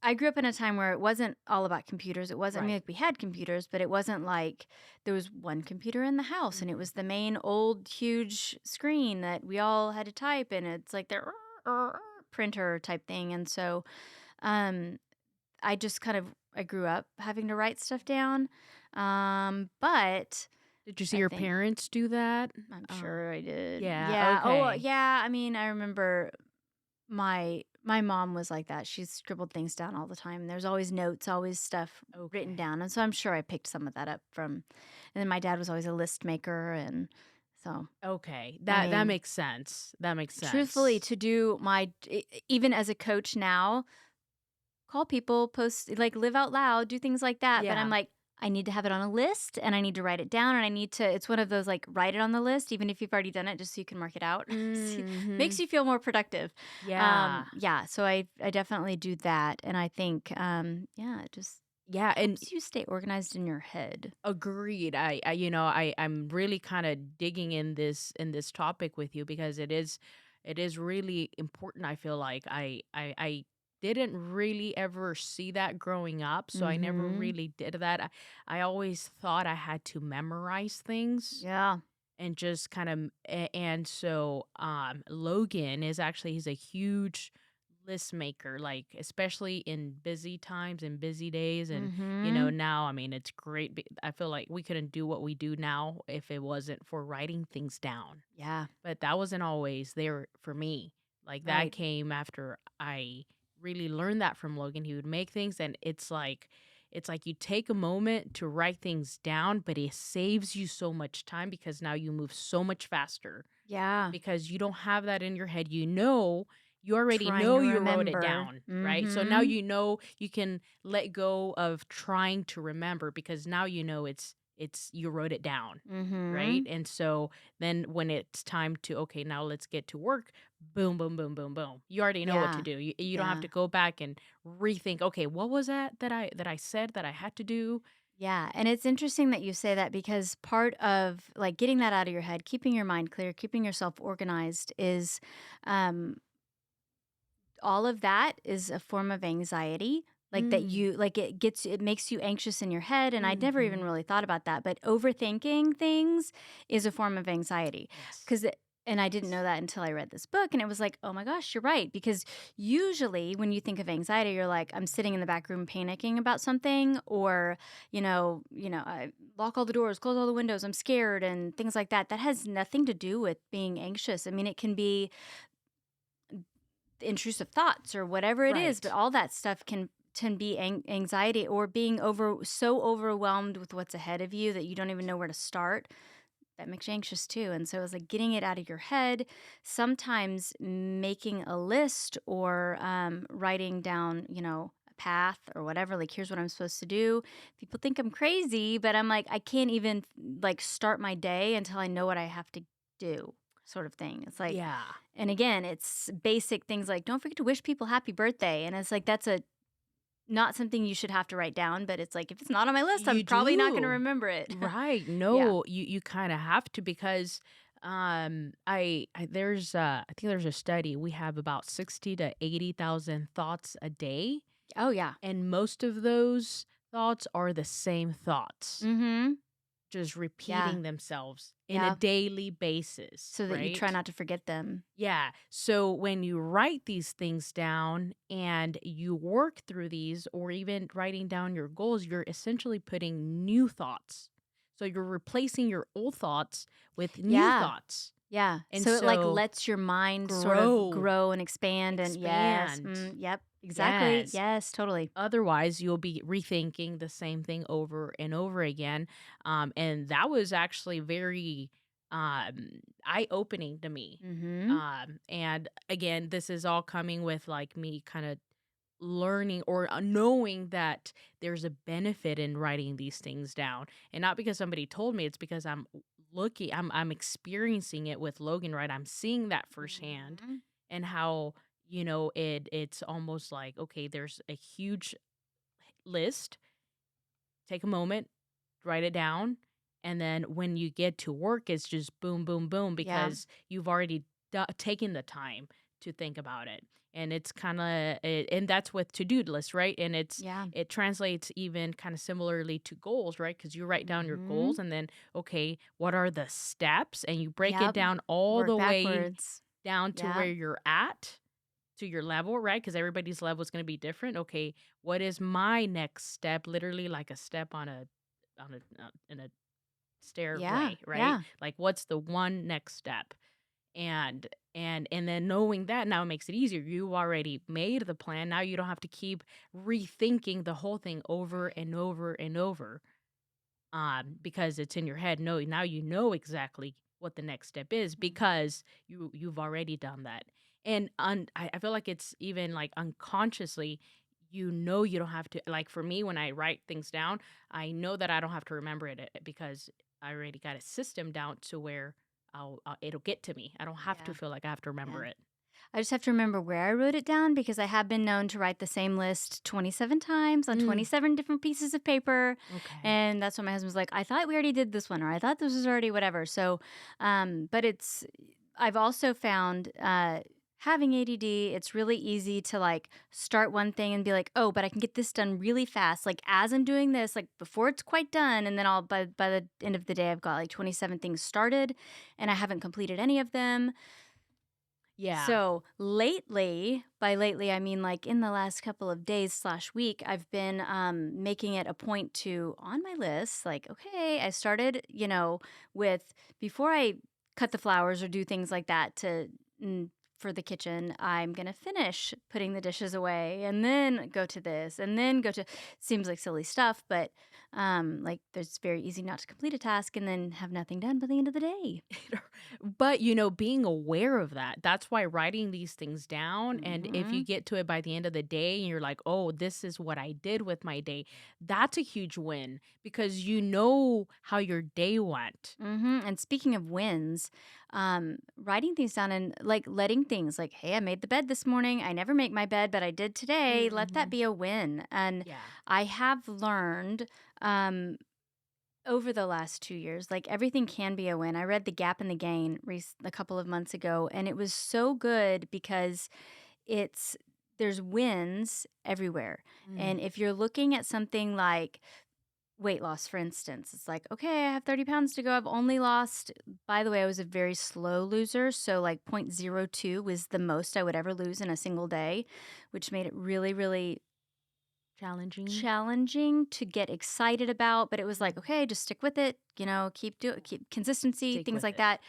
I grew up in a time where it wasn't all about computers. It wasn't, I mean, right. like we had computers, but it wasn't like there was one computer in the house and it Mhm. was the main old huge screen that we all had to type and it's like the printer type thing. And so um, I just kind of, I grew up having to write stuff down. But Did you see I your think parents do that? I'm Uh, sure I did. yeah, Yeah. Oh, okay. yeah. I mean, I remember my mom was like that. She scribbled things down all the time. There's always notes, always stuff written Okay. down, and so I'm sure I picked some of that up from. And then my dad was always a list maker, and so Okay. I That mean, makes sense. That makes truthfully, sense. to do even as a coach now, call people, post, like, live out loud, do things like that, but I'm Yeah. like, I need to have it on a list, and I need to write it down, and I need to it's one of those, like, write it on the list, even if you've already done it, just so you can mark it out. Makes Mhm. you feel more productive. Yeah. Yeah, so I definitely do that, and I think, yeah, it just Yeah, and helps you stay organized in your head. agreed. I'm really kind of digging in this topic with you because it is really important. I feel like I didn't really ever see that growing up, so I never Mhm. really did that. I always thought I had to memorize things Yeah. and just kind of and so Logan is actually he's a huge list maker, like especially in busy times and busy days. And Mhm. now I mean it's great. I feel like we couldn't do what we do now if it wasn't for writing things down, Yeah. but that wasn't always there for me. Like that Right. came after I really learned that from Logan. He would make things, and it's like you take a moment to write things down, but it saves you so much time because now you move so much faster Yeah. because you don't have that in your head. You already Trying to know you wrote it remember. down, right? So now Mhm. you can let go of trying to remember because now it's you wrote it down, right? Mhm. And so then when it's time to, okay, now let's get to work, boom, boom, boom, boom, boom. You already know what to Yeah. do. You don't have Yeah. to go back and rethink, okay, what was that I said that I had to do? Yeah, and it's interesting that you say that because part of like getting that out of your head, keeping your mind clear, keeping yourself organized is um all of that is a form of anxiety. Like that Mm. you like it makes you anxious in your head and I'd never even Mhm. really thought about that, but overthinking things is a form of anxiety. Yes. Cuz and I didn't know that until I read this book and it was like, "Oh my gosh, you're right." Because usually when you think of anxiety, you're like, I'm sitting in the back room panicking about something or, I lock all the doors, close all the windows, I'm scared and things like that. That has nothing to do with being anxious. I mean, it can be intrusive thoughts or whatever it is, but Right. all that stuff can be anxiety or being so overwhelmed with what's ahead of you that you don't even know where to start. That makes you anxious too. And so it's like getting it out of your head, sometimes making a list or writing down, a path or whatever, like here's what I'm supposed to do. People think I'm crazy, but I'm like, I can't even like start my day until I know what I have to do, sort of thing. It's like, Yeah. and again, it's basic things like don't forget to wish people happy birthday. And it's like that's a not something you should have to write down, but it's like if it's not on my list, I'm You probably not going to do. remember it. Right. Yeah. No, you kind of have to because I there's I think there's a study. We have about 60 to 80,000 thoughts a day, Oh yeah. and most of those thoughts are the same thoughts, Mhm. just Yeah. repeating themselves in a Yeah. daily basis, So that you try right? not to forget them. Yeah. So when you write these things down and you work through these, or even writing down your goals, you're essentially putting new thoughts. So you're replacing your old thoughts with new Yeah. thoughts. Yeah. And So it like so lets your mind sort of grow, grow and expand and yes. expand. Yep. Exactly. Yes. Yes, totally. Otherwise, you'll be rethinking the same thing over and over again. And that was actually very eye opening to me. Mhm. And again, this is all coming with like me kind of learning or knowing that there's a benefit in writing these things down. And not because somebody told me, it's because I'm experiencing it with Logan, right? I'm seeing that firsthand. Mhm. and how, it's almost like, okay, there's a huge list. Take a moment, write it down, and then when you get to work, it's just boom, boom, boom Yeah. because you've already taken the time to think about it. And it's kind of, and that's with to-do lists, right? And Yeah. it translates even kind of similarly to goals, right? Because you write down your goals Mhm. and then, okay, what are the steps? And you break it Yep. down all Work the way backwards. down to where Yep. you're at, to your level, right? Because everybody's level is going to be different. Okay, what is my next step? Literally like a step in a Yeah. stairway, right? Yeah. Like what's the one next step? And then knowing that now makes it easier. You already made the plan. Now you don't have to keep rethinking the whole thing over Right. and over and over because it's in your head. No, now you know exactly what the next step is Mhm. because you've already done that. And I feel like it's even like unconsciously, you don't have to, like for me when I write things down, I know that I don't have to remember it because I already got a system down to where it'll get to me. I don't have to Yeah. feel like I have to remember Yeah. it. I just have to remember where I wrote it down because I have been known to write the same list 27 times on Mm, 27 different pieces of paper. okay. And that's when my husband's like, I thought we already did this one, or I thought this was already whatever. So, but I've also found, having ADD, it's really easy to like start one thing and be like, oh, but I can get this done really fast. Like as I'm doing this, like before it's quite done. And then by the end of the day, I've got like 27 things started and I haven't completed any of them. Yeah. So lately, by lately, I mean like in the last couple of days slash week, I've been making it a point to on my list, like, okay, I started, with before I cut the flowers or do things like that mm, for the kitchen, I'm going to finish putting the dishes away and then go to this and then go to, seems like silly stuff, but like it's very easy not to complete a task and then have nothing done by the end of the day. But, being aware of that, that's why writing these things down, and if you Hmm. get to it by the end of the day and you're like, "Oh, this is what I did with my day," that's a huge win because you know how your day went. And speaking of wins, writing things down and like letting things like, hey, I made the bed this morning. I never make my bed, but I did today. Let that Mhm. be a win. And Yeah. I have learned um, over the last 2 years, like everything can be a win. I read The Gap and the Gain a couple of months ago, and it was so good because it's there's wins everywhere. Mm. And if you're looking at something like weight loss, for instance. It's like, okay, I have 30 pounds to go. I've only lost, by the way, I was a very slow loser. So, like, 0.02 was the most I would ever lose in a single day, which made it really, really Challenging. challenging to get excited about. But it was like, Mhm. okay, just stick with it, keep consistency, Stick things with like it. that.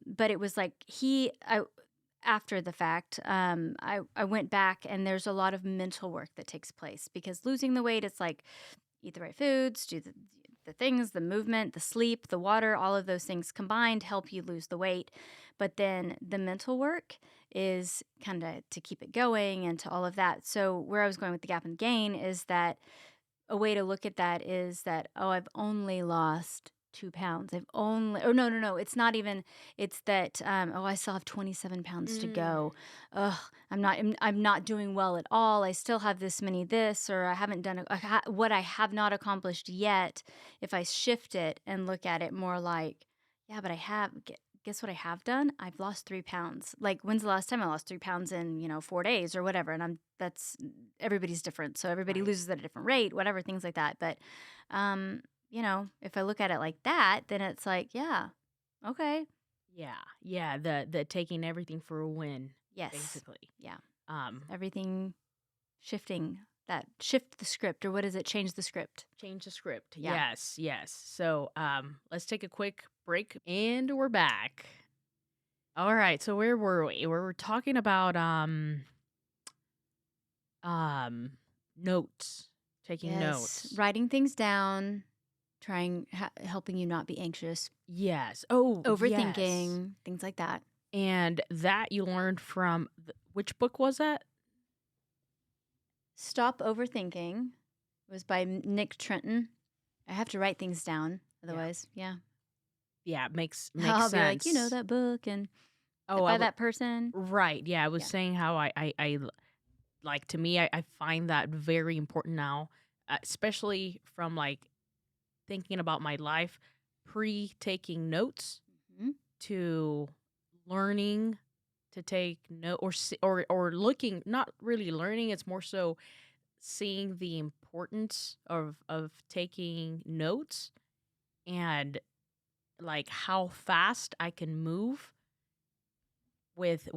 But it was like, after the fact, I went back and there's a lot of mental work that takes place because losing the weight, it's like, eat the right foods, do the things, the movement, the sleep, the water, all of those things combined help you lose the weight. But then the mental work is kind of to keep it going and to all of that. So, where I was going with the gap and gain is that a way to look at that is that, oh, I've only lost 2 pounds. I've only, oh, no, no, no. It's not even, it's that, oh, I still have 27 pounds to go. Mm. Ugh, I'm not doing well at all. I still have this many this, or I haven't done what I have not accomplished yet. If I shift it and look at it more like, yeah, but guess what I have done? I've lost 3 pounds. Like, when's the last time I lost 3 pounds in, 4 days or whatever? And that's everybody's different. So everybody Right. loses at a different rate, whatever, things like that. But, if I look at it like that, then it's like, yeah, okay. Yeah. Yeah, the taking everything for a win, Yes. basically. Yeah. Um, Everything shifting that shift the script, or what is it? Change the script. Change the script. Yeah. Yes, yes. So, let's take a quick break and we're back. All right. So where were we? We were talking about um notes, taking Yes. notes. Writing things down, helping you not be anxious, Yes. Oh, yes. overthinking, things like that. And that you learned from which book was that? Stop Overthinking was by Nick Trenton. I have to write things down. Yeah. Otherwise, yeah. Yeah, makes I'll be like, sense. that book and Oh, I by would that person. right, yeah, I was Yeah. saying how like, to me, I find that very important now, especially from, like, thinking about my life pre-taking notes Mhm. to learning to take note or looking not really learning, it's more so seeing the importance of taking notes and, like, how fast I can move with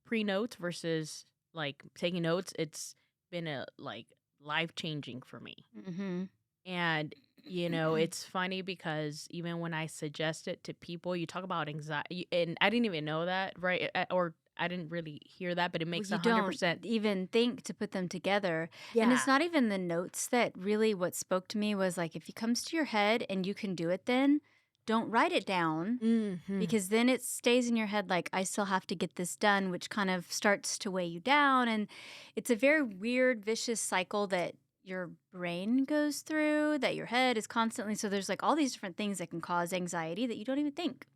pre-notes versus, like, taking notes. It's been a, like, life-changing for me. Mhm. And, it's funny because even when I suggest it to people, you talk about anxiety, and I didn't even know that, right? Or I didn't really hear that, but it Well, makes you don't 100%. even think to put them together. And it's Yeah. not even the notes that really what spoke to me was like, if it comes to your head and you can do it, then don't write it down Mhm. because then it stays in your head like, I still have to get this done, which kind of starts to weigh you down. And it's a very weird, vicious cycle that your brain goes through, that your head is constantly. So there's like all these different things that can cause anxiety that you don't even think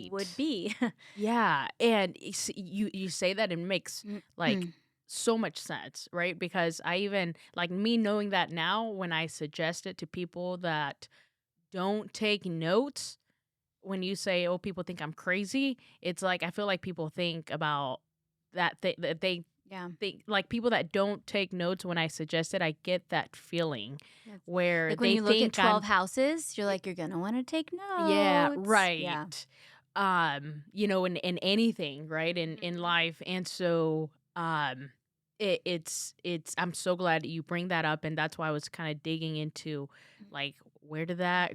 would Right. be. Yeah, and you say that it makes, like, Mm. so much sense, right? Because I even like, me knowing that now when I suggest it to people that don't take notes, when you say, "Oh, people think I'm crazy," it's like, I feel like people think about that they Yeah. think like, people that don't take notes when I suggest it, I get that feeling That's where like when they you look at think 12 I'm houses, you're like, you're gonna wanna take yeah, notes. Yeah. right. In anything, right? In Mhm. life. And so it's I'm so glad that you bring that up, and that's why I was kind of digging into, like, where did that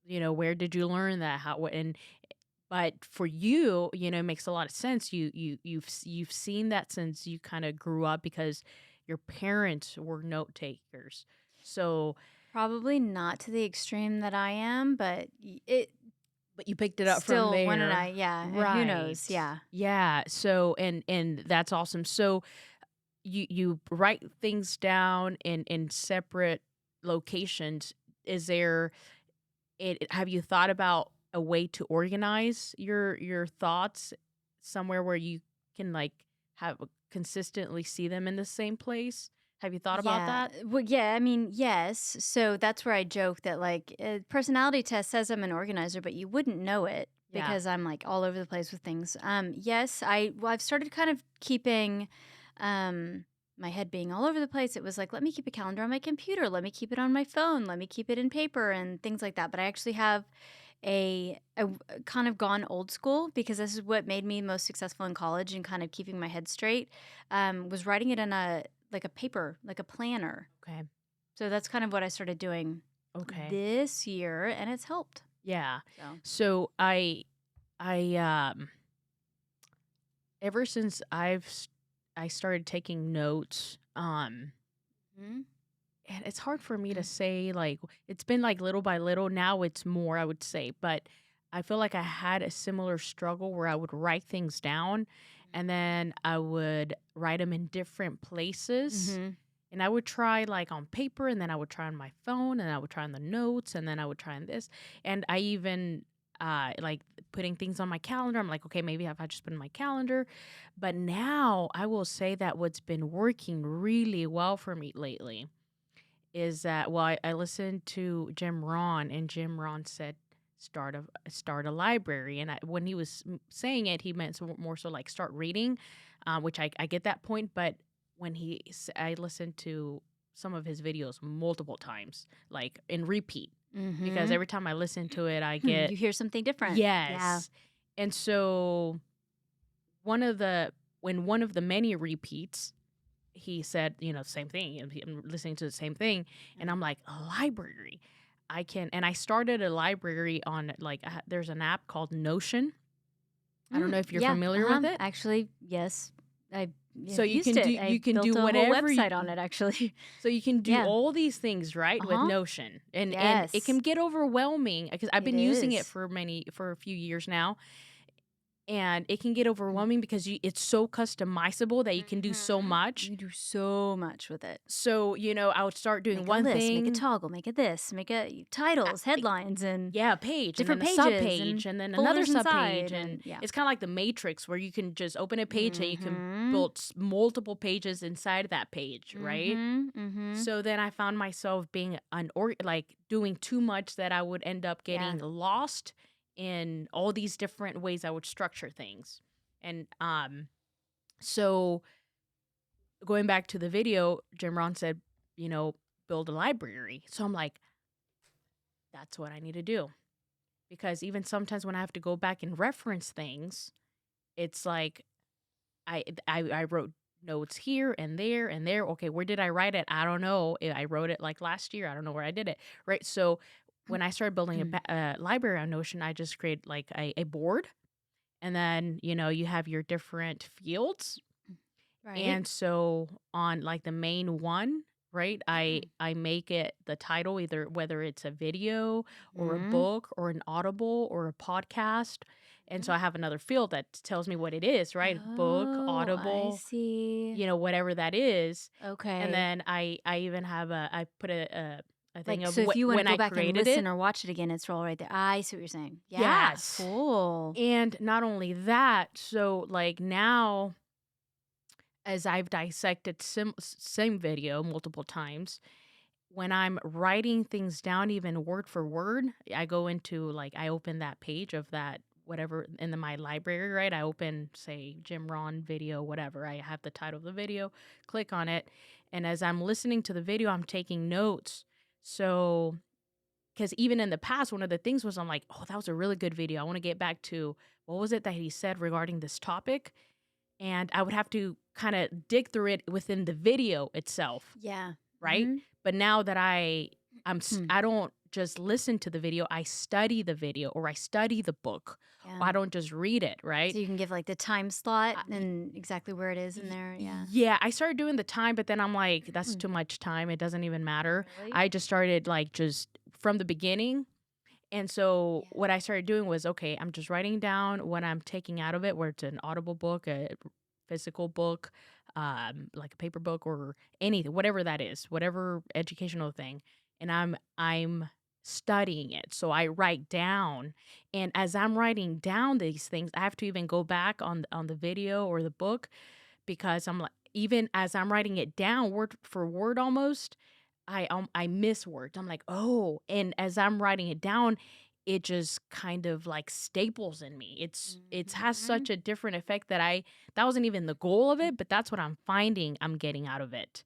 where did you learn that? How and but for you, it makes a lot of sense. You've seen that since you kind of grew up because your parents were note takers. So, Probably not to the extreme that I am, but it but you picked it up from still one and I there. yeah, who Right. knows? Yeah. Yeah. So and that's awesome. So you write things down in separate locations. Is there have you thought about a way to organize your thoughts somewhere where you can, like, have consistently see them in the same place? Have you thought about Yeah. that? Well, yeah, I mean, yes. So that's where I joke that like personality test says I'm an organizer, but you wouldn't know it Yeah. because I'm like all over the place with things. Yes, I've started kind of keeping my head being all over the place. It was like, let me keep a calendar on my computer, let me keep it on my phone, let me keep it in paper and things like that. But I actually have kind of gone old school because this is what made me most successful in college and kind of keeping my head straight. Was writing it in a like a paper, like a planner. Okay. So that's kind of what I started doing Okay. this year, and it's helped. Yeah. So, So I ever since I started taking notes, mhm. and it's hard for me to say, like, it's been, like, little by little. Now it's more, I would say, but I feel like I had a similar struggle where I would write things down, and then I would write them in different places, Mhm. and I would try, like, on paper, and then I would try on my phone, and I would try on the notes, and then I would try on this, and I even, like, putting things on my calendar. I'm like, "Okay, maybe if I just put in my calendar." But now I will say that what's been working really well for me lately is that, well, I listened to Jim Ron, and Jim Ron said start a library, and when he was saying it, he meant more so like start reading, which I get that point. But I listened to some of his videos multiple times, like in repeat, because Mhm. every time I listen to it, I You get hear something different. Yeah. yes, and so one of the when one of the many repeats he said, same thing. And I'm listening to the same thing, and Yeah. I'm like, a library. And I started a library on, like, there's an app called Notion. I don't know if you're Yeah. familiar with Uh-huh. it. Actually, yes. I So have used it. I you can built do a whole whatever website on it actually. so you can do Yeah. all these things, right, with Uh-huh. Notion, and it can Yes. get overwhelming because I've It been using it is. for a few years now, and it can get Mm. overwhelming because it's so customizable that you can do so Mhm. much. You do so much with it. So, I would start doing Make a one list, make a thing. toggle, make a this, make a uh, titles, like, headlines, and yeah, a page and then different a pages subpage and and then another folders subpage. inside And and yeah. it's kind of like the Matrix where you can just open a page and you can Mhm. build multiple pages inside that page, right? Mhm. Mhm. So then I found myself being like doing too much that I would end up Yeah. getting lost in all these different ways I would structure things. And so going back to the video, Jim Ron said, build a library. So I'm like, that's what I need to do. Because even sometimes when I have to go back and reference things, it's like I wrote notes here and there and there. Okay, where did I write it? I don't know. I wrote it like last year. I don't know where I did it. Right. So when I started building a library on Notion, I just create like a board, and then you have your different fields. Right. And so on like the main one, right? I make it the title, either whether it's a video or a Mhm. book or an audible or a podcast. And so Mhm. I have another field that tells me what it is, right? Book, Oh, I audible, see. whatever that is. And Okay. then I even have I put a thing Like, of so if you wanna when go I back and created listen it. or watch it again, it's all right there. I see what you're saying. Yeah, Yes. cool. And not only that, so like now as I've dissected same video multiple times, when I'm writing things down, even word for word, I go into like I open that page of that whatever in my library, right? I open say Jim Ron video, whatever. I have the title of the video, click on it, and as I'm listening to the video, I'm taking notes. So, because even in the past, one of the things was I'm like, oh, that was a really good video. I want to get back to what was it that he said regarding this topic, and I would have to kind of dig through it within the video itself, Yeah. right? Mhm. But now that Hmm. I don't just listen to the video, I study the video or I study the book. Yeah. Or I don't just read it, So right? you can give, like, the time slot I, and exactly where it is in there, yeah. yeah, I started doing the time, but then I'm like, that's Mm. too much time. It doesn't even matter. Really? I just started like just from the beginning. And so Yeah. what I started doing was, okay, I'm just writing down what I'm taking out of it, where it's an audible book, a physical book, like a paper book or anything, whatever that is, whatever educational thing. And I'm studying it. So I write down, and as I'm writing down these things, I have to even go back on the video or the book, because I'm like, even as I'm writing it down word for word almost, I miss words. I'm like, "Oh," and as I'm writing it down, it just kind of like staples in me. It's has Mhm. such a different effect that wasn't even the goal of it, but that's what I'm finding I'm getting out of it.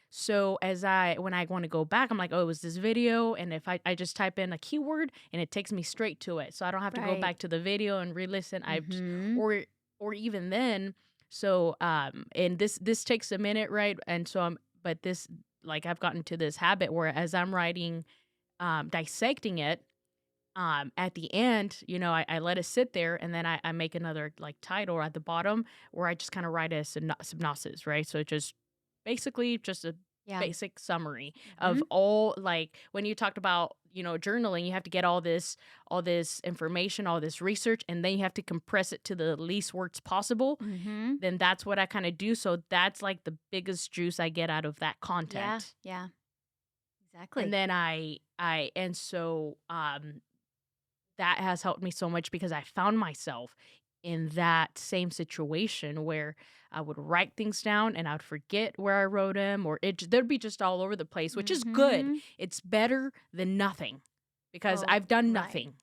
So when I want to go back, I'm like, "Oh, it was this video," and if I just type in a keyword and it takes me straight to it. So I don't have to go Right. back to the video and re-listen. Mhm. Or even then, so and this takes a minute, right? And so I'm but this like I've gotten to this habit where as I'm writing dissecting it, at the end, I let it sit there, and then I make another like title at the bottom where I just kind of write a synopsis, right? So just basically just a Yeah. basic summary of Mhm. all, like when you talked about, journaling, you have to get all this information, all this research, and then you have to compress it to the least words possible. Mhm. Then that's what I kind of do. So that's like the biggest juice I get out of that Yeah, content. yeah. And Exactly. then and so that has helped me so much because I found myself in that same situation where I would write things down and I would forget where I wrote them, or they'd be just all over the place, which is good. Mhm. It's better than nothing because Oh, I've done right. nothing.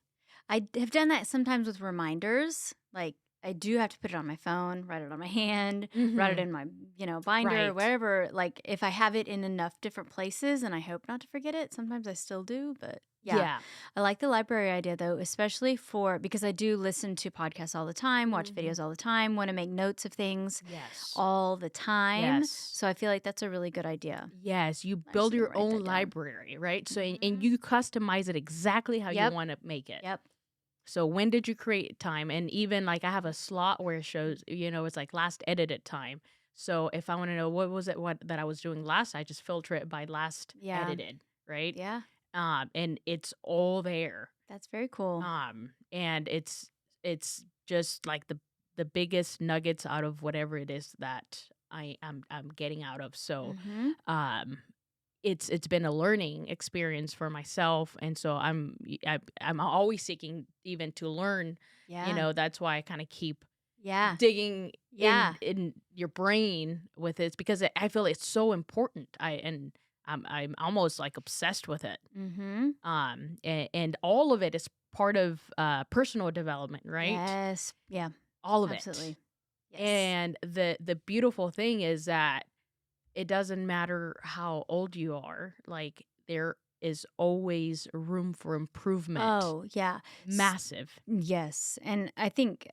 Have done that sometimes with reminders. Like, I do have to put it on my phone, write it on my hand, write it Mhm. in my, binder, Right. wherever. Like, if I have it in enough different places and I hope not to forget it, sometimes I still do. But yeah, Yeah. I like the library idea though, especially because I do listen to podcasts all the time, watch Mhm. videos all the time, want to make notes of things Yes. all the time. Yes. So I feel like that's a really good idea. Yes, you I just build need to your write own that down. library, right? So and Hmm. you customize it exactly how you Yep. want to make it. Yep. So when did you create time? And even like I have a slot where it shows, it's like last edited time. So if I want to know what was it what that I was doing last, I just filter it by last Yeah. edited, right? Yeah. And it's all there. That's very cool. And it's just like the biggest nuggets out of whatever it is that I'm getting out of. So, Mhm. um, it's been a learning experience for myself, and so I'm always seeking even to learn. Yeah. That's why I kind of keep Yeah. digging Yeah. in your brain with it because I feel it's so important. I'm almost like obsessed with it. Mhm. And all of it is part of personal development, right? Yes. Yeah. All of it. Absolutely. Yes. And the beautiful thing is that it doesn't matter how old you are, like there is always room for improvement. Oh, yeah. Massive. Yes. And I think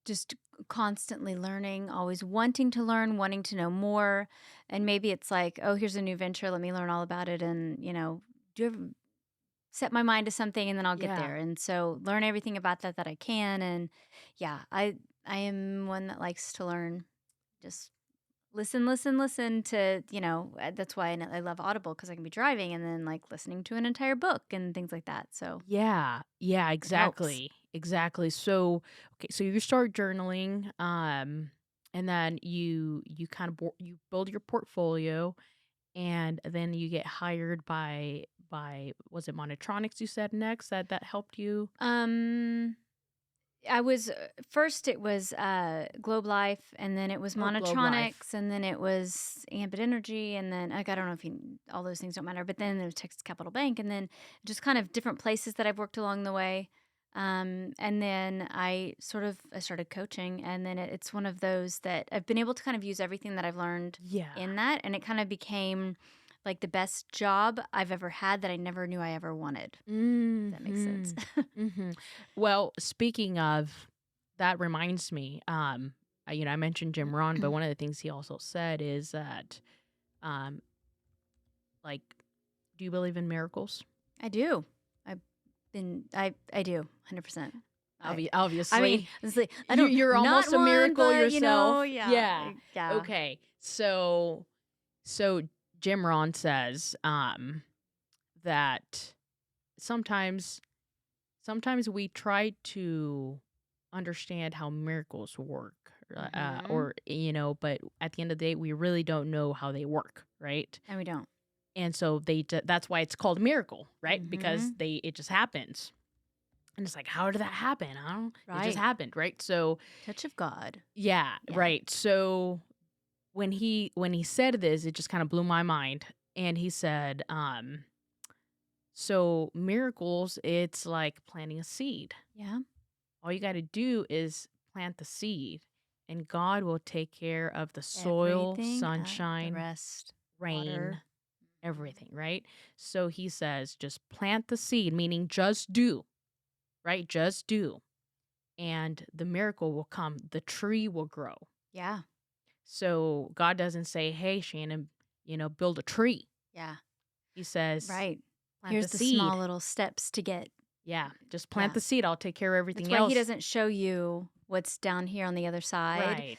just constantly learning, always wanting to learn, wanting to know more. And maybe it's like, oh, here's a new venture. Let me learn all about it. And, do ever set my mind to something and then I'll get Yeah. there. And so learn everything about that I can. And yeah, I am one that likes to learn. Just listen, listen, listen to, that's why I love Audible because I can be driving and then like listening to an entire book and things like that. So Yeah. Yeah, it helps. exactly. Exactly. So, okay, so you start journaling and then you kind of you build your portfolio and then you get hired by was it Monotronics you said next that helped you? Um, I was first it was Globe Life, and then it was Oh, Globe Life. Monotronics, and then it was Ambit Energy, and then like I don't know if all those things don't matter, but then there was Texas Capital Bank, and then just kind of different places that I've worked along the way. And then I started coaching, and then it's one of those that I've been able to kind of use everything that I've learned Yeah. in that, and it kind of became like the best job I've ever had that I never knew I ever wanted. If that makes sense. Mhm. Mhm. Well, speaking of, that reminds me, I mentioned Jim Rohn, but one of the things he also said is that, um, like, do you believe in miracles? I do. I do 100%. I mean, Obviously, honestly, I you don't you're not almost a one, miracle but yourself. yeah, Yeah. yeah. Okay. So Jim Rohn says, that sometimes sometimes we try to understand how miracles work, Mhm. or but at the end of the day we really don't know how they work, right? And we don't. And so that's why it's called miracle, right? Because Mhm. they it just happens. And it's like, how did that happen? I don't It just Right. happened, right? So Touch of God. yeah, Yeah. right. So when he said this, it just kind of blew my mind. And he said, so miracles, it's like planting a seed. Yeah. All you got to do is plant the seed, and God will take care of the soil, Everything, the sunshine, rest, water. rain, Mhm. everything, right? So he says, just plant the seed, meaning just do, right? Just do. And the miracle will come. The tree will grow. Yeah. So God doesn't say, hey, Shannon, build a tree. Yeah. He says, Right. plant the Here's the small seed. little steps to get. Yeah, just plant Yeah. the seed. I'll take care of That's everything why he else. doesn't show you what's down here on the other side. Right.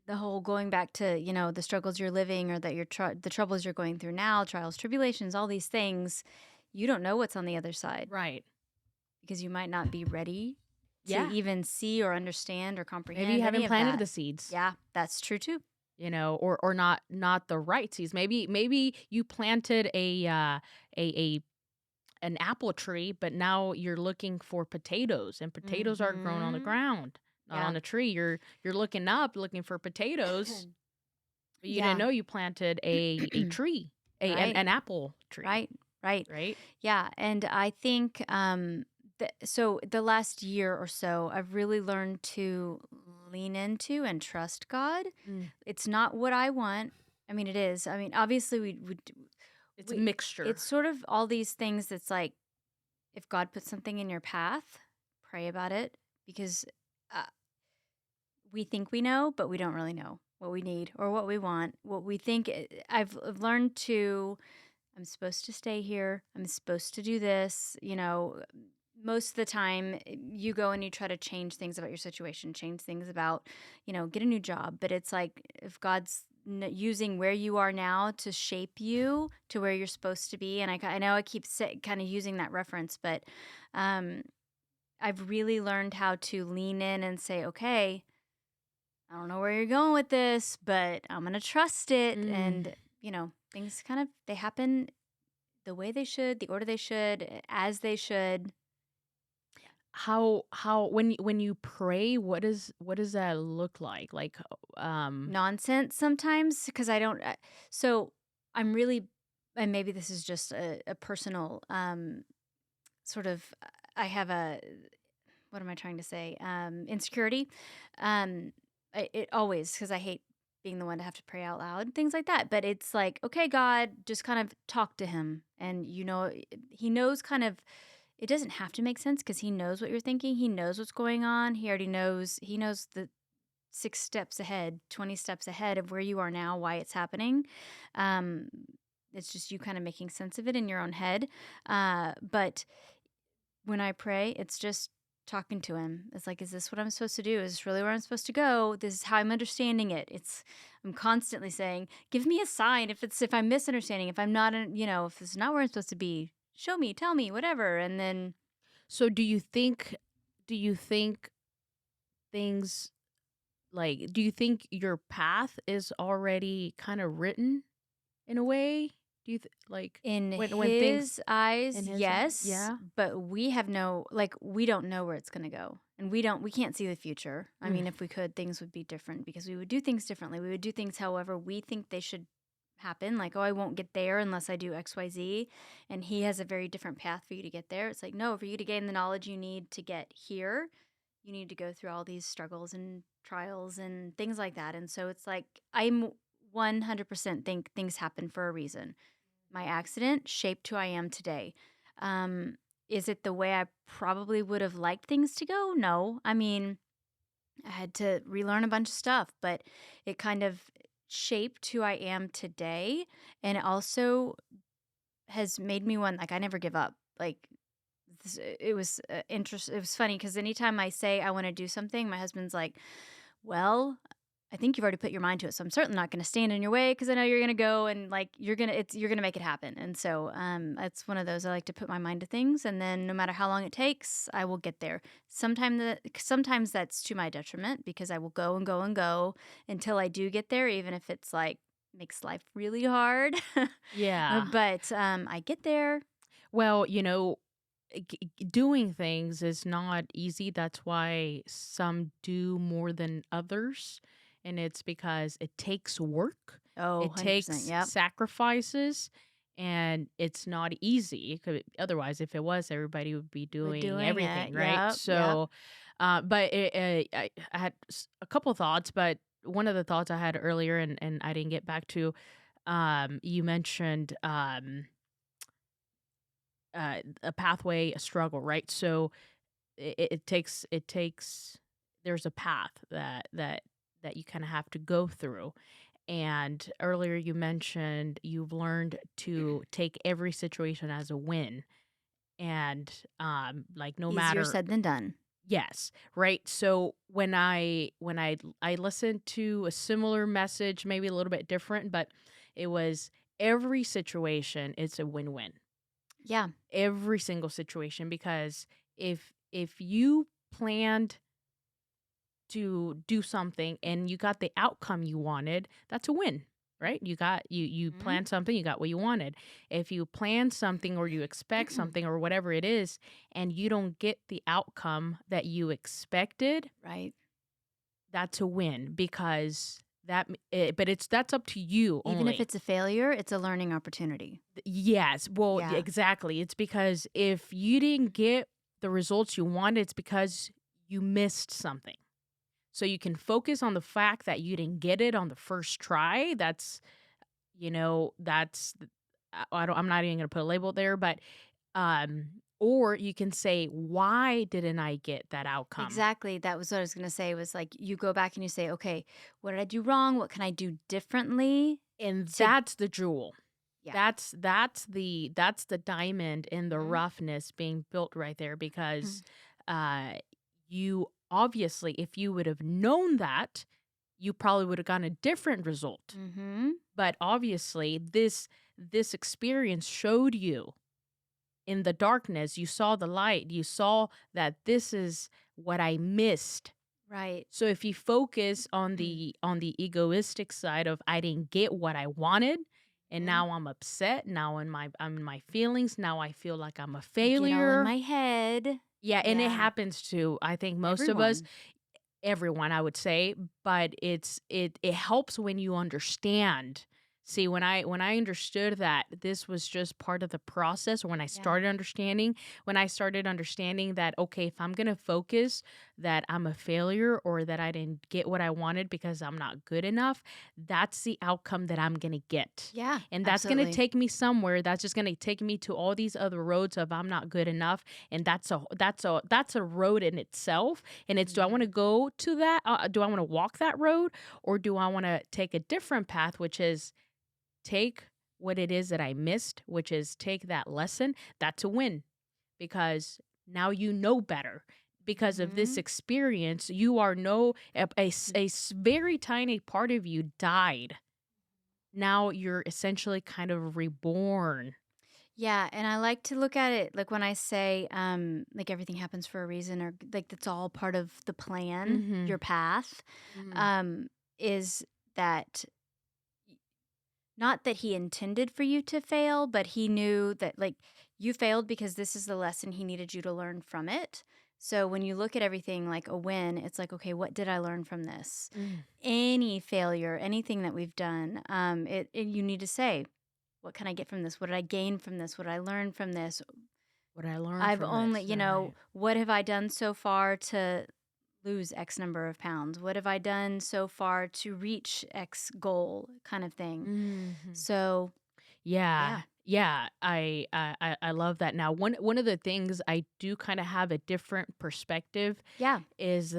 The whole going back to, the struggles you're living or that the troubles you're going through now, trials, tribulations, all these things, you don't know what's on the other side Right. because you might not be ready to Yeah. even see or understand or Maybe you comprehend any haven't of planted that. the seeds. Yeah, that's true too. Or not the right seeds. Maybe you planted a an apple tree, but now you're looking for potatoes, and potatoes are grown on the Mhm. ground, not Yeah. on a tree. You're looking up, looking for potatoes, but you didn't Yeah. know you planted a tree, Right. an apple tree, Right. Right. right? Yeah, and I think so the last year or so I've really learned to lean into and trust God. Mm. It's not what I want. I mean it is. I mean obviously It's a we mixture, it's sort of all these things that's like if God puts something in your path, pray about it because uh, we think we know, but we don't really know what we need or what we want. What we think I've learned to I'm supposed to stay here. I'm supposed to do this. Most of the time you go and you try to change things about your situation, change things about, get a new job. But it's like if God's using where you are now to shape you to where you're supposed to be. And I know I keep kind of using that reference, but um, I've really learned how to lean in and say, okay, I don't know where you're going with this, but I'm going to trust it. Mm. And, things kind of, they happen the way they should, the order they should, as they should. How when you pray, what does that look like? Like, Nonsense sometimes because I don't. So I'm really, and maybe this is just a personal sort of. I have a, what am I trying to say? Insecurity. It always, because I hate being the one to have to pray out loud, things like that. But it's like, okay, God, just kind of talk to him, and he knows kind of. It doesn't have to make sense because he knows what you're thinking. He knows what's going on. He already knows. He knows the 6 steps ahead, 20 steps ahead of where you are now, why it's happening. Um, it's just you kind of making sense of it in your own head. But when I pray, it's just talking to him. It's like, is this what I'm supposed to do? Is this really where I'm supposed to go? This is how I'm understanding it. I'm constantly saying, give me a sign if I'm misunderstanding, if I'm not, if it's not where I'm supposed to be, show me, tell me, whatever. And then, so do you think things like do you think your path is already kind of written in a way? Do you like in when things his eyes, in his eye? yes, Yeah. but we don't know where it's going to go. And we can't see the future. I Mm. mean, if we could, things would be different because we would do things differently. We would do things however we think they should happen. Like, oh, I won't get there unless I do XYZ. And he has a very different path for you to get there. It's like, no, for you to gain the knowledge you need to get here, you need to go through all these struggles and trials and things like that. And so it's like, I'm 100% think things happen for a reason. My accident shaped who I am today. Um, is it the way I probably would have liked things to go? No. I mean, I had to relearn a bunch of stuff, but it kind of shaped who I am today. And it also has made me one, like, I never give up. Like, it was It was funny because anytime I say I want to do something, my husband's like, well, I think you've already put your mind to it, so I'm certainly not gonna stand in your way because I know you're gonna go and, like, you're gonna make it happen, and so, it's one of those I like to put my mind to things, and then no matter how long it takes, I will get there. Sometimes that's to my detriment because I will go and go and go until I do get there, even if it's, like, makes life really hard. Yeah. But, I get there. Well, doing things is not easy. That's why some do more than others. And it's because it takes work, Oh, it 100%, takes yep. sacrifices, and it's not easy. Otherwise, if it was, everybody would be We're doing doing everything, it, right? yep, yep. So, but I had a couple thoughts, but one of the thoughts I had earlier, and I didn't get back to, you mentioned a pathway, a struggle, right? So it takes there's a path that you kind of have to go through. And earlier you mentioned you've learned to take every situation as a win, and like no Easier matter. said than done. Yes, right. So when I listened to a similar message, maybe a little bit different, but it was every situation it's a win-win, Yeah. every single situation, because if you planned to do something and you got the outcome you wanted, that's a win, right? You Mhm. planned something, you got what you wanted. If you plan something or you expect something or whatever it is and you don't get the outcome that you expected, Right. that's a win, because but that's up to you Even if only. it's a failure, it's a learning opportunity. Yes, well, Yeah. exactly. It's because if you didn't get the results you wanted, it's because you missed something. So you can focus on the fact that you didn't get it on the first try. I'm not even going to put a label there, but um or you can say, why didn't I get that outcome? Exactly. That was what I was going to say was like you go back and you say, "Okay, what did I do wrong? What can I do differently And to?" that's the jewel. Yeah. That's the diamond in the Mhm. roughness being built right there, because uh you obviously, if you would have known that, you probably would have gotten a different result. Mhm. But obviously this experience showed you in the darkness, you saw the light, you saw that this is what I missed. Right. So if you focus Mm. on the egoistic side of I didn't get what I wanted and Mhm. now I'm upset, now I'm in my feelings, now I feel like I'm a I get all in failure. my head. Yeah, and it Yeah. happens to I think most of us, Everyone. everyone, I would say, but it helps when you understand. See, when I understood that this was just part of the process, or Yeah. when I started understanding that, okay, if I'm gonna focus that I'm a failure or that I didn't get what I wanted because I'm not good enough, that's the outcome that I'm gonna get. Yeah, And that's gonna absolutely. take me somewhere. That's just gonna take me to all these other roads of I'm not good enough. And that's a road in itself, and it's, do I wanna Mhm. go to that? Do I wanna walk that road, or do I wanna take a different path, which is take what it is that I missed, which is take that lesson? That's a win, because now you know better. Because of this Mhm. experience, you are no very tiny part of you died. Now you're essentially kind of reborn. Yeah, and I like to look at it like when I say, like everything happens for a reason, or like that's all part of the plan, your Mhm. path, Mhm. um, is that not that he intended for you to fail, but he knew that like you failed because this is the lesson he needed you to learn from it. So when you look at everything like a win, it's like, okay, what did I learn from this? Mm. Any failure, anything that we've done, you need to say, what can I get from this? What did I gain from this? What did I learn from this? What I learned I've from only, this, right. what have I done so far to lose X number of pounds? What have I done so far to reach X goal kind of thing? Mhm. So, Yeah. yeah. Yeah, I love that. Now, one of the things I do kinda have a different perspective Yeah. is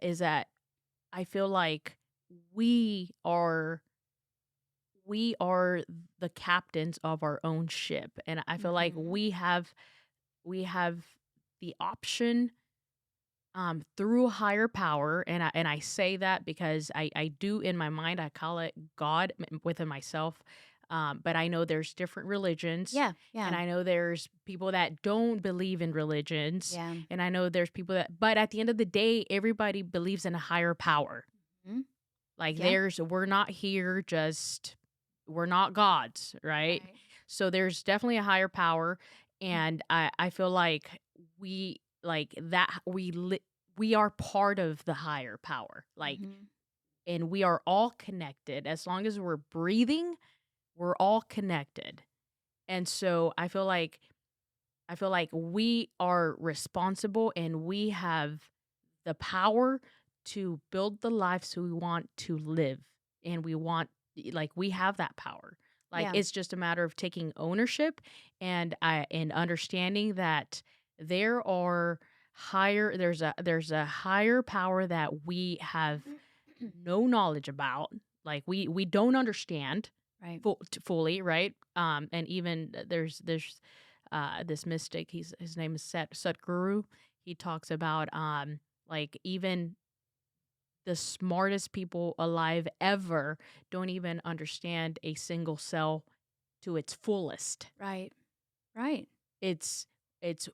is that I feel like we are we are the captains of our own ship, and I feel like Mhm. we have the option, through a higher power, and I say that because I do in my mind, I call it God within myself, but I know there's different religions, Yeah, and yeah, I know there's people that don't believe in religions, yeah. and I know there's people that, but at the end of the day, everybody believes in a higher power. Mhm. Like Yeah. we're not here just, we're not gods, right? Right. So there's definitely a higher power, and I feel like we like that we are part of the higher power. Like, Mhm. and we are all connected. As long as we're breathing, we're all connected. And so I feel like we are responsible and we have the power to build the lives we want to live. And we want, like, we have that power. Like, Yeah. it's just a matter of taking ownership and understanding that there are there's a higher power that we have no knowledge about. Like, we don't understand Right. fully, right? And even there's this mystic. His name is Satguru. He talks about like even the smartest people alive ever don't even understand a single cell to its fullest. Right. Right. It's it's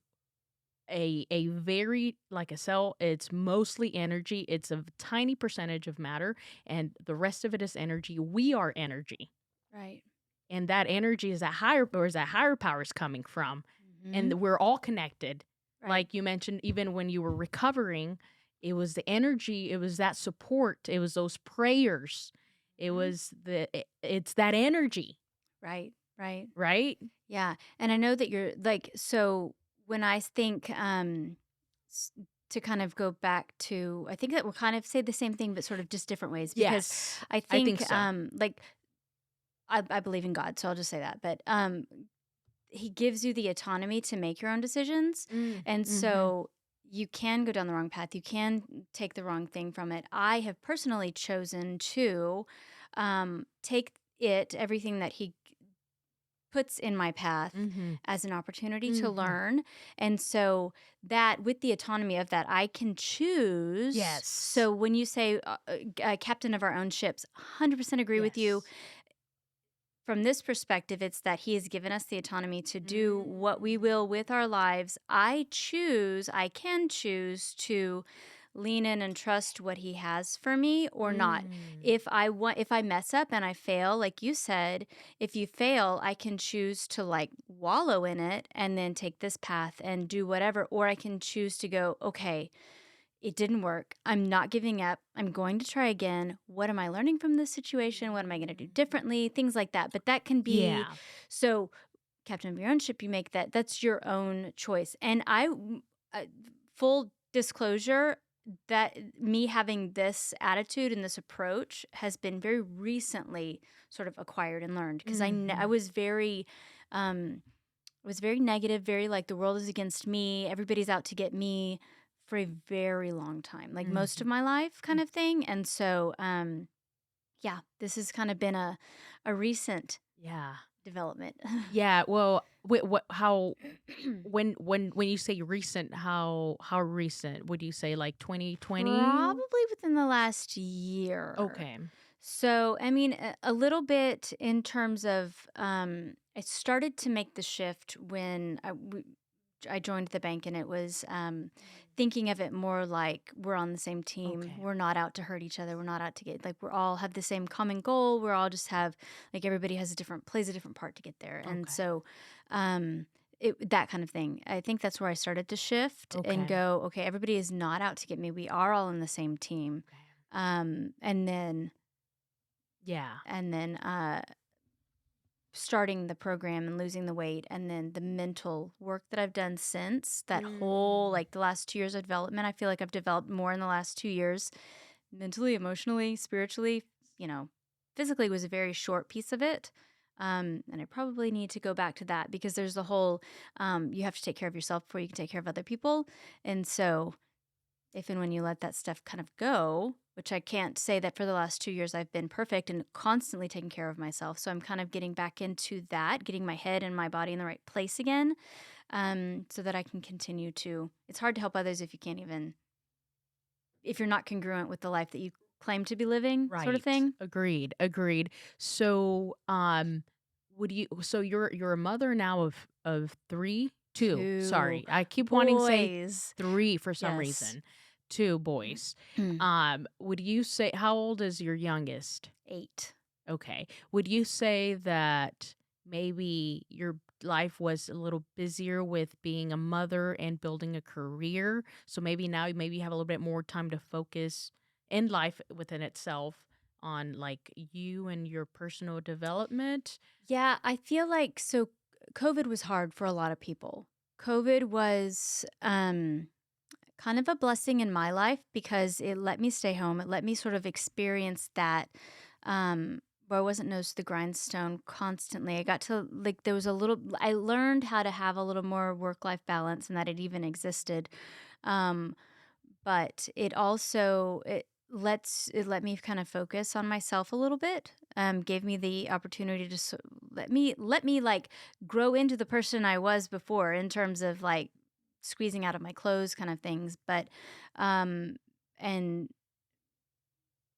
a very like a cell. It's mostly energy. It's a tiny percentage of matter, and the rest of it is energy. We are energy, Right. and that energy is that higher, or is that higher power is coming from, Mhm. and we're all connected. Right. Like you mentioned, even when you were recovering, it was the energy, it was that support, it was those prayers, Mhm. it's that energy, Right. Right. right? Yeah, and I know that you're like so when I think s- to kind of go back to I think that we'll kind of say the same thing but sort of just different ways because Yes, I I think think so. like I believe in God, so I'll just say that. But he gives you the autonomy to make your own decisions. Mm, And mhm. so you can go down the wrong path. You can take the wrong thing from it. I have personally chosen to take everything that he puts in my path Mhm. as an opportunity to Mhm. learn. And so that with the autonomy of that, I can choose. Yes. So when you say captain of our own ships, 100% agree with you. Yes. from this perspective, it's that he has given us the autonomy to do what we Mm. will with our lives. I can choose to lean in and trust what he has for me or not. Mm. If I mess up and I fail, like you said, if you fail, I can choose to like wallow in it and then take this path and do whatever, or I can choose to go, okay, it didn't work. I'm not giving up. I'm going to try again. What am I learning from this situation? What am I going to do differently? Things like that. But that can be Yeah. so, captain of your own ship, you make that. That's your own choice. And uh, full disclosure, that me having this attitude and this approach has been very recently sort of acquired and learned because I Mhm. um, was very negative, very like the world is against me, everybody's out to get me for a very long time, like most of Mhm. my life kind of thing. And so yeah, this has kind of been a recent Yeah. development. Yeah, well, what how when you say recent, how recent? Would you say, like, 2020? Probably within the last year. Okay. So, I mean, a little bit in terms of, I started to make the shift when I joined the bank, and it was thinking of it more like we're on the same team. Okay. We're not out to hurt each other. We're not out to get like we're all have the same common goal. We're all just have like everybody has a different plays a different part to get there, and Okay. so um, that kind of thing. I think that's where I started to shift and Okay. go, okay, everybody is not out to get me. We are all in the same team, Okay. and then Yeah. and then starting the program and losing the weight and then the mental work that I've done since that whole Mm. like the last 2 years of development, I feel like I've developed more in the last 2 years mentally, emotionally, spiritually, you know, physically was a very short piece of it. And I probably need to go back to that because there's the whole you have to take care of yourself before you can take care of other people. And so if and when you let that stuff kind of go, which I can't say that for the last 2 years I've been perfect and constantly taking care of myself. So I'm kind of getting back into that, getting my head and my body in the right place again, so that I can continue to. It's hard to help others if you can't even, if you're not congruent with the life that you claim to be living, sort of Right. thing. Agreed. Agreed. So, would you so you're a mother now of 3? 2. Two Sorry. I keep wanting to say boys. 3 for some Yes. reason. 2 boys. Would you say how old is your youngest? 8. Okay. Would you say that maybe your life was a little busier with being a mother and building a career? So maybe you have a little bit more time to focus in life within itself on like you and your personal development? Yeah, I feel like so COVID was hard for a lot of people. COVID was kind of a blessing in my life because it let me stay home. It let me sort of experience that where I wasn't nose to the grindstone constantly. I got to like there was a little I learned how to have a little more work-life balance and that it even existed. Um but it let me kind of focus on myself a little bit. Gave me the opportunity to let me like grow into the person I was before in terms of like squeezing out of my clothes kind of things. But um, and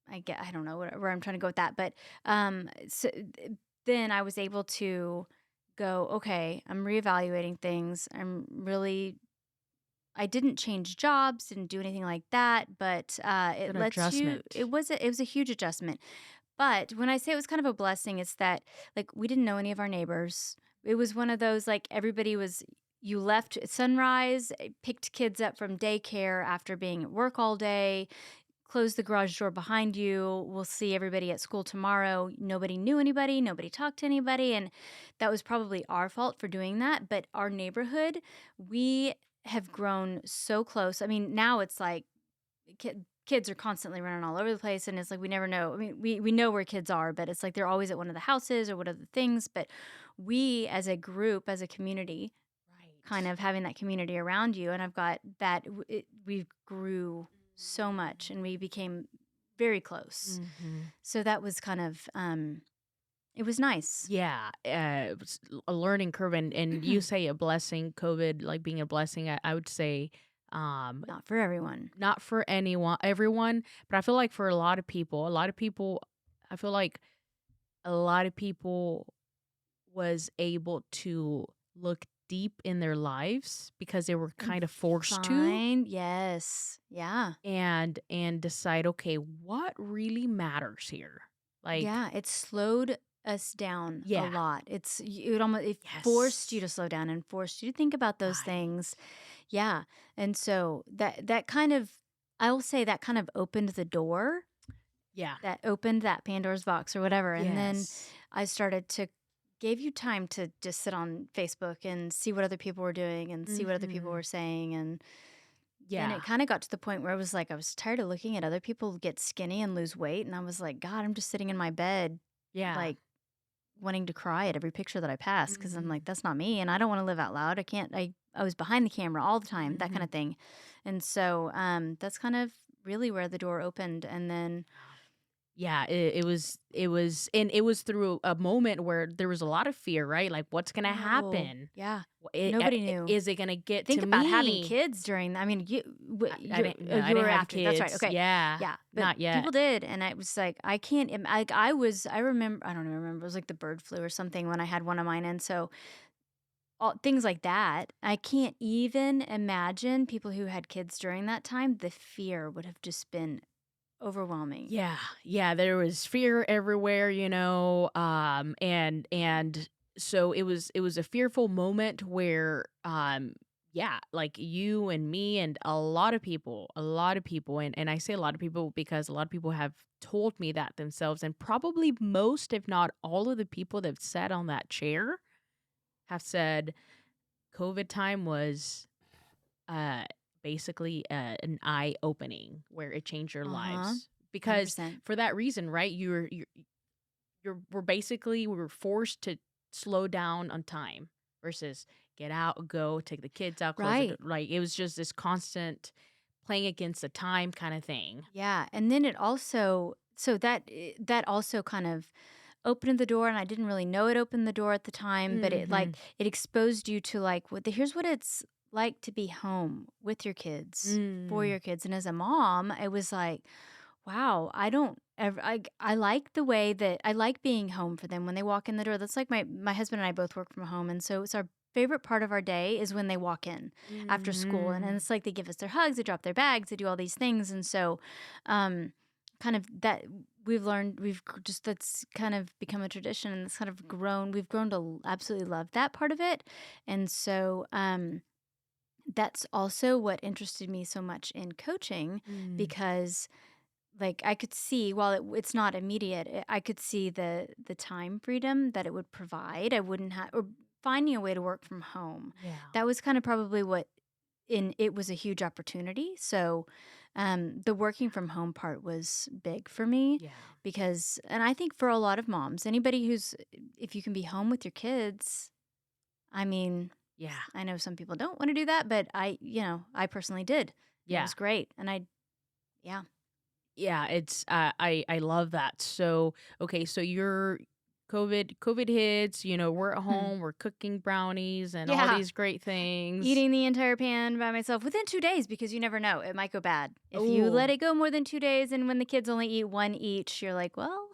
I don't know where I'm trying to go with that, but then I was able to go, okay, I'm reevaluating things. I didn't change jobs, didn't do anything like that, but It's it an lets you. adjustment. It was a huge adjustment. But when I say it was kind of a blessing, it's that like we didn't know any of our neighbors. It was one of those like everybody was. You left at sunrise, picked kids up from daycare after being at work all day, closed the garage door behind you. We'll see everybody at school tomorrow. Nobody knew anybody, nobody talked to anybody. And that was probably our fault for doing that. But our neighborhood, we have grown so close. I mean, now it's like kids are constantly running all over the place. And it's like we never know. I mean, we know where kids are, but it's like they're always at one of the houses or one of the things. But we as a group, as a community, kind Right. of having that community around you. And I've got that we grew so much and we became very close. Mhm. So that was kind of it was nice. Yeah, it was a learning curve, and you say a blessing, COVID, like, being a blessing, I would say, um, Not for everyone. not for everyone, but I feel like for a lot of people, I feel like a lot of people was able to look deep in their lives because they were And kind of forced to find, yes. Yeah. and decide, okay, what really matters here? Like, Yeah, it slowed us down a yeah, lot. It forced you yes, to slow down and forced you to think about those right. things. Yeah. And so that kind of, I will say that kind of opened the door, Yeah. that opened that Pandora's box or whatever. And then Yes. I started to gave you time to just sit on Facebook and see what other people were doing and see what other people Mhm. were saying. And then Yeah. it kind of got to the point where I was like, I was tired of looking at other people get skinny and lose weight. And I was like, God, I'm just sitting in my bed, Yeah. like wanting to cry at every picture that I pass because I'm like, Mhm. that's not me. And I don't want to live out loud. I can't, I was behind the camera all the time, that kind Mhm. of thing. And so that's kind of really where the door opened. And then, Yeah, and it was through a moment where there was a lot of fear, right? Like, what's gonna oh, happen? yeah, nobody knew. Is it gonna get to Think about having me? kids during I mean, I didn't know. I you didn't were have after. That's right. kids. Okay. Yeah, Yeah, but not yet. people did, and I was like, I can't like I remember I don't even remember. It was like the bird flu or something when I had one of mine, and so all things like that. I can't even imagine people who had kids during that time. The fear would have just been overwhelming. Yeah, yeah, there was fear everywhere, and so it was a fearful moment where, yeah, like you and me and a lot of people, and I say a lot of people because a lot of people have told me that themselves, and probably most, if not all of the people that have sat on that chair have said COVID time was uh, basically, an eye opening where it changed your Uh huh. lives because 100%. for that reason, right? We were forced to slow down on time versus get out, go, take the kids out, close it. Right. Like it was just this constant playing against the time kind of thing. Yeah, and then it also that also kind of opened the door, and I didn't really know it opened the door at the time, but it Mm-hmm. like it exposed you to like here's what it's like to be home with your kids, for Mm. your kids. And as a mom, it was like, wow, I don't ever I like the way that I like being home for them when they walk in the door. That's like my husband and I both work from home, and so it's our favorite part of our day is when they walk in after school, and Mm-hmm. it's like they give us their hugs, they drop their bags, they do all these things. And so um kind of that just that's kind of become a tradition, and it's kind of we've grown to absolutely love that part of it. And so that's also what interested me so much in coaching, Mm. because like I could see, while it's not immediate, I could see the time freedom that it would provide. I wouldn't have, or finding a way to work from home. Yeah. That was kind of probably what in it was a huge opportunity. So the working from home part was big for me, Yeah. because, and I think for a lot of moms, anybody who's, if you can be home with your kids, I mean, Yeah. I know some people don't want to do that, but I personally did, and it Yeah. was great. And yeah. Yeah, it's I love that. So, okay, so you're COVID hits, we're at home, we're cooking brownies and all Yeah. these great things. Eating the entire pan by myself within 2 days, because you never know. It might go bad. If you let Oh, it go more than 2 days, and when the kids only eat one each, you're like, well,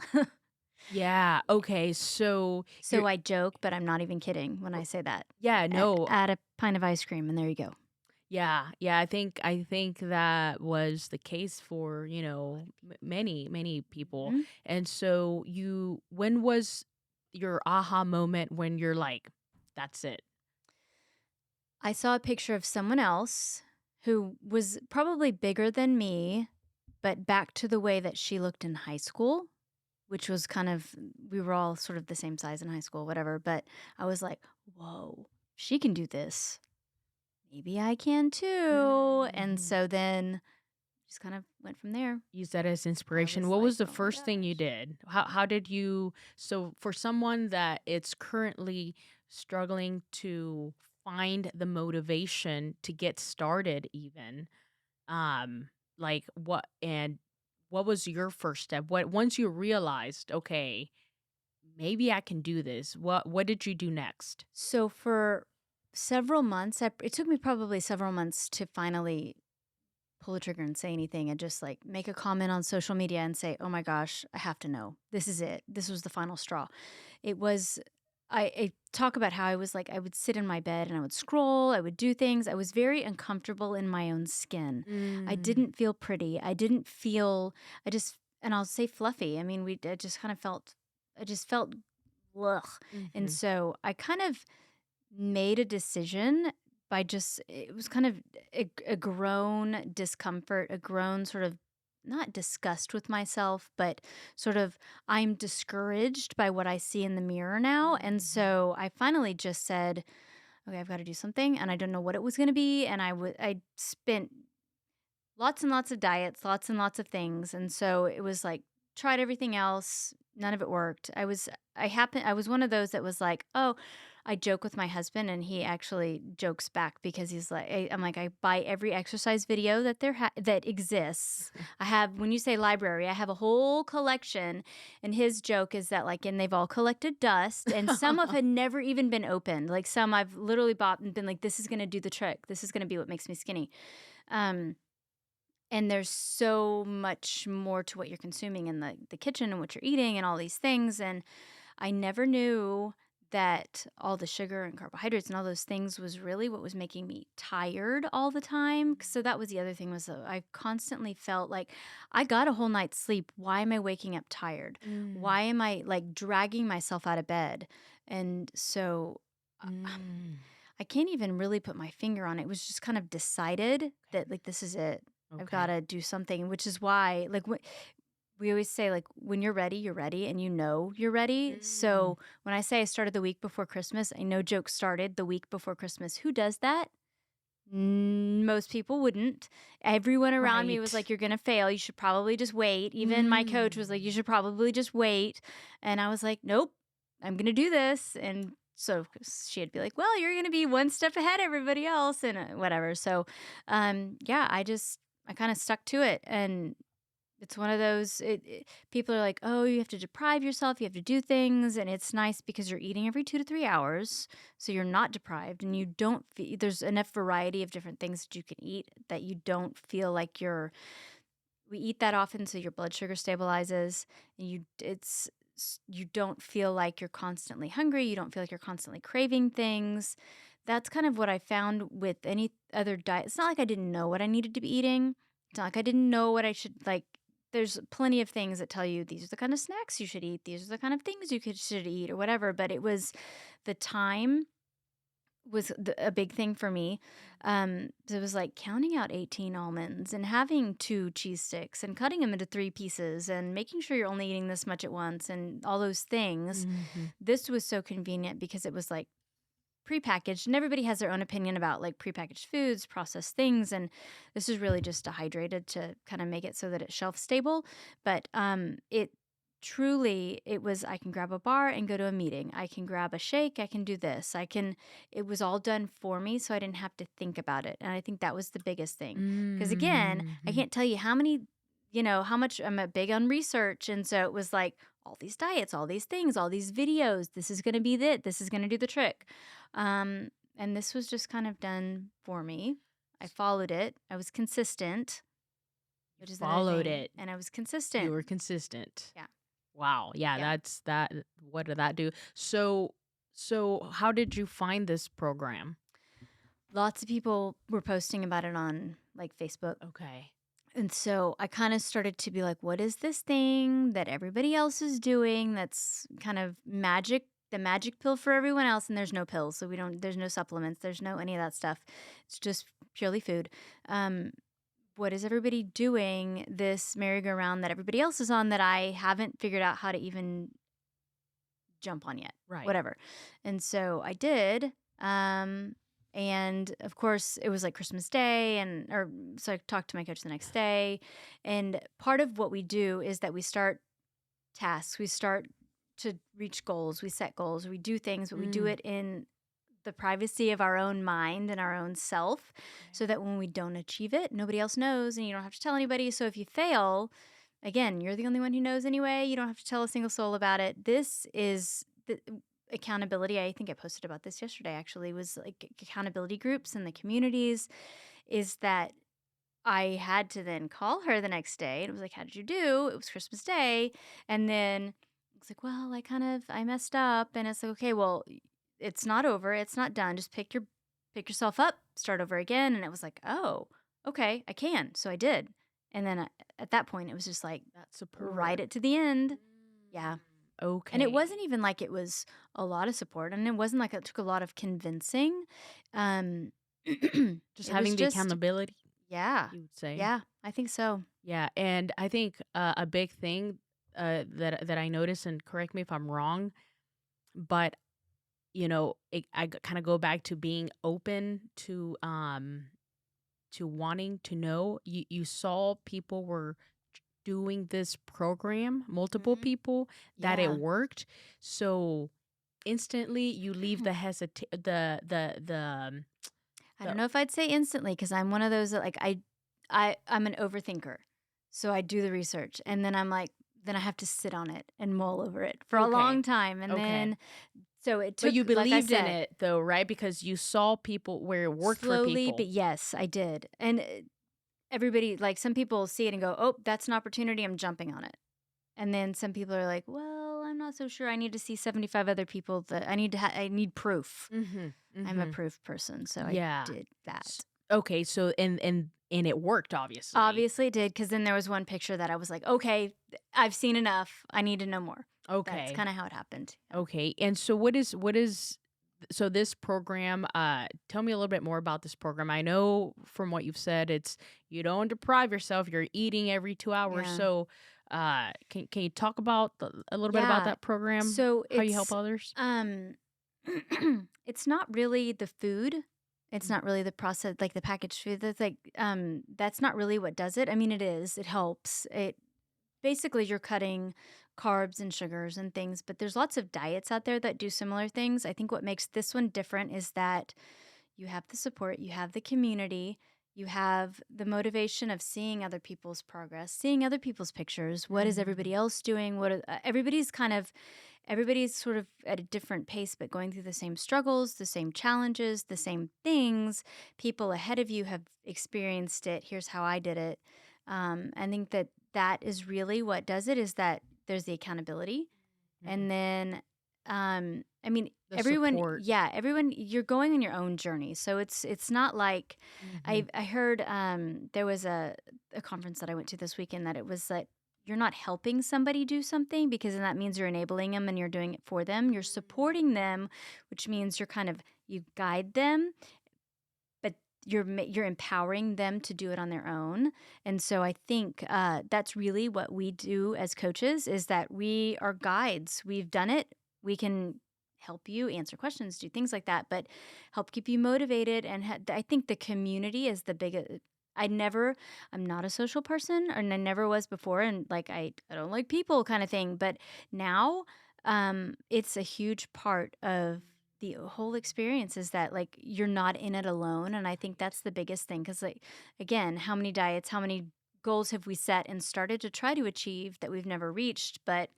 yeah. Okay, so you're so I joke, but I'm not even kidding when I say that. yeah, no. Add a pint of ice cream, and there you go. Yeah. Yeah, I think that was the case for, many people. Mhm. And so when was your aha moment when you're like that's it? I saw a picture of someone else who was probably bigger than me, but back to the way that she looked in high school, which was kind of, we were all sort of the same size in high school, whatever. But I was like, whoa, she can do this. Maybe I can too. And Mhm. so then just kind of went from there. Use that as I inspiration. was What was like, the oh my first thing you gosh. did? How did you so for someone that it's currently struggling to find the motivation to get started even, um, like what was your first step? What once you realized, okay, maybe I can do this. What did you do next? So for several months, it took me probably several months to finally pull the trigger and say anything and just like make a comment on social media and say, "Oh my gosh, I have to know. This is it. This was the final straw." It was I talk about how I was like I would sit in my bed and I would scroll, I would do things. I was very uncomfortable in my own skin. I Mm. didn't feel pretty. I didn't feel I just and I'll say fluffy. I mean, we I just kind of felt I just felt ugh. And Mhm. so I kind of made a decision by just it was kind of a grown discomfort, a grown sort of not disgust with myself, but sort of I'm discouraged by what I see in the mirror now. And Mhm. so I finally just said, okay, I've got to do something. And I don't know what it was going to be. And I spent lots and lots of diets, lots and lots of things. And so it was like, tried everything else. None of it worked. I was one of those that was like, oh, I joke with my husband and he actually jokes back because he's like, I'm like, I buy every exercise video that that exists. I have, when you say library, I have a whole collection. And his joke is that like, and they've all collected dust and some of had never even been opened. Like some I've literally bought and been like, this is going to do the trick. This is going to be what makes me skinny. Um, and there's so much more to what you're consuming in the kitchen and what you're eating and all these things. And I never knew that all the sugar and carbohydrates and all those things was really what was making me tired all the time. So that was the other thing was I constantly felt like I got a whole night's sleep. Why am I waking up tired? Mm. Why am I like dragging myself out of bed? And so Mm. I can't even really put my finger on it. It was just kind of decided that like this is it. I've got Okay. to do something, which is why like we always say like when you're ready and you know you're ready. Mm. So when I say I started the week before Christmas, I know joke started the week before Christmas. Who does that? Most people wouldn't. Everyone around me was Right. like, "You're gonna fail. You should probably just wait." Even my coach was like, "You Mm. should probably just wait." And I was like, "Nope, I'm gonna do this." And so she'd be like, "Well, you're gonna be one step ahead of everybody else," and whatever. So, yeah, I kind of stuck to it, and it's one of those people are like, "Oh, you have to deprive yourself, you have to do things," and it's nice because you're eating every 2 to 3 hours, so you're not deprived and you don't there's enough variety of different things that you can eat that you don't feel like you're we eat that often so your blood sugar stabilizes and you don't feel like you're constantly hungry, you don't feel like you're constantly craving things. That's kind of what I found with any other diet. It's not like I didn't know what I needed to be eating. It's not like I didn't know what I should like. There's plenty of things that tell you these are the kind of snacks you should eat. These are the kind of things should eat or whatever. But it was the time was a big thing for me. It was like counting out 18 almonds and having 2 cheese sticks and cutting them into 3 pieces and making sure you're only eating this much at once and all those things. Mhm. This was so convenient because it was like prepackaged and everybody has their own opinion about like prepackaged foods, processed things, and this is really just dehydrated to kind of make it so that it's shelf stable. But it truly it was I can grab a bar and go to a meeting. I can grab a shake, I can do this. I can it was all done for me so I didn't have to think about it. And I think that was the biggest thing. Cuz again, I Mhm. can't tell you how many how much I'm a big on research and so it was like all these diets, all these things, all these videos. This is going to be it. This is going to do the trick. And this was just kind of done for me. I followed it. I was consistent, You which is another followed thing. it. And I was You consistent. were consistent. Yeah. Wow. Yeah, Yeah. that's that what did that do? So how did you find this program? Lots of people were posting about it on like Facebook. Okay. And so I kind of started to be like, what is this thing that everybody else is doing that's kind of the magic pill for everyone else? And there's no pills. So there's no supplements, there's no any of that stuff. It's just purely food. Um, what is everybody doing this merry-go-round that everybody else is on that I haven't figured out how to even jump on yet? Right. Whatever. And so I did. And of course, it was like Christmas Day, so I talked to my coach the next day. And part of what we do is that we start tasks, we start to reach goals, we set goals, we do things, but we do Mm. it in the privacy of our own mind and our own self Okay. so that when we don't achieve it, nobody else knows and you don't have to tell anybody. So if you fail, again, you're the only one who knows anyway. You don't have to tell a single soul about it. This is the accountability. I think I posted about this yesterday actually was like accountability groups and the communities is that I had to then call her the next day, and it was like, "How did you do?" It was Christmas Day, and then it's like, "Well, I messed up," and it's like, "Okay, well, it's not over, it's not done. Just pick yourself up, start over again." And it was like, "Oh, okay, I can." So I did, and then at that point, it was just like, That ride support. it to the end. Yeah, Mm, and it okay. wasn't even like it was a lot of support, and it wasn't like it took a lot of convincing. Um, Just it was having the just accountability, yeah. you would say. Yeah, I think so. Yeah, and I think, a big thing, that I noticed, and correct me if I'm wrong, but, I kinda go back to being open to wanting to know. You saw people were doing this program, multiple Mhm. people, that it Yeah. worked, so instantly you leave the hesita I the don't know if I'd say instantly because 'cause I'm one of those that, like, I'm an overthinker. So I do the research, and then I'm like then I have to sit on it and mull over it for a okay, long time, and okay. then so it But took you like I believed in said, it though, right? Because you saw people where it worked for slowly, but people. yes, I did, and, everybody like, some people see it and go, "Oh, that's an opportunity, I'm jumping on it." And then some people are like, "Well, I'm not so sure. I need to see 75 other people that I need proof." Mhm, I'm a mhm. proof person, so I Yeah. did S that. Okay, so and it worked, obviously. Obviously it did, because then there was one picture that I was like, "Okay, I've seen enough. I need to know more." That's Okay, kinda how it happened. Yeah. okay, and so what is so this program, tell me a little bit more about this program. I know from what you've said, it's you don't deprive yourself, you're eating every 2 hours, Yeah. so, can you talk about a little bit about Yeah. that program? So How you help it's, others? um it's not really the food. It's Mhm. not really the process like, the packaged food that's, like, that's not really what does it. I mean, it is, it helps. It basically, you're cutting carbs and sugars and things, but there's lots of diets out there that do similar things. I think what makes this one different is that you have the support, you have the community, you have the motivation of seeing other people's progress, seeing other people's pictures. What is everybody Mm. else doing? Everybody's sort of at a different pace, but going through the same struggles, the same challenges, the same things. People ahead of you have experienced it. Here's how I did it. I think that that is really what does it is that there's the accountability. Mhm. And then, I mean, The support. everyone, you're going on your own journey. So it's not like Mhm. I heard there was a conference that I went to this weekend that it was that you're not helping somebody do something because then that means you're enabling them and you're doing it for them. You're supporting them, which means you guide them, but you're empowering them to do it on their own. And so I think that's really what we do as coaches is that we are guides. We've done it. We can help you answer questions, do things like that, but help keep you motivated. And I think the community is the biggest. I'm not a social person, and I never was before. And like, I don't like people kind of thing. But now, it's a huge part of the whole experience is that like you're not in it alone. And I think Right. that's the biggest thing. Cause like, again, how many diets, how many goals have we set and started to try to achieve that we've never reached? But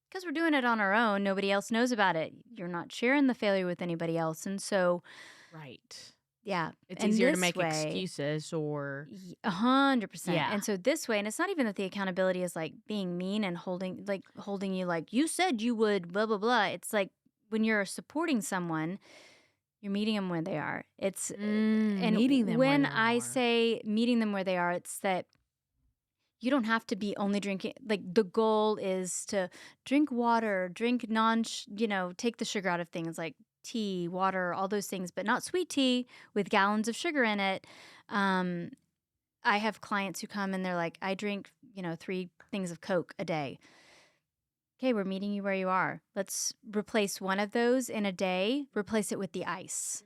because we're doing it on our own, nobody else knows about it. You're not sharing the failure with anybody else. And so, Right. yeah. It's And easier to this make way, excuses or 100%. yeah. And so this way, and it's not even that the accountability is like being mean and holding you like you said you would, blah, blah, blah. It's like when you're supporting someone, you're meeting them where they are. And Meeting them where when they I are. say meeting them where they are, it's that you don't have to be only drinking. Like the goal is to drink water, drink take the sugar out of things like tea, water, all those things, but not sweet tea with gallons of sugar in it. Um, I have clients who come and they're like, I drink, 3 things of Coke a day. Okay, we're meeting you where you are. Let's replace one of those in a day, replace it with the ice.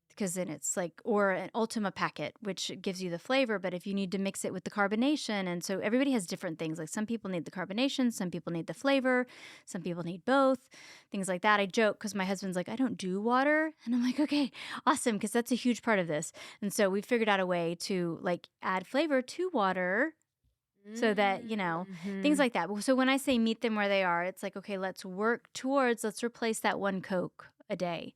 Because then it's like, or an Ultima packet, which gives you the flavor. But if you need to mix it with the carbonation, and so everybody has different things. Like some people need the carbonation, some people need the flavor, some people need both, things like that. I joke because my husband's like, I don't do water. And I'm like, okay, awesome. Because that's a huge part of this. And so we figured out a way to like add flavor to water so that, things Mhm. like that. So when I say meet them where they are, it's like, okay, let's replace that one Coke a day.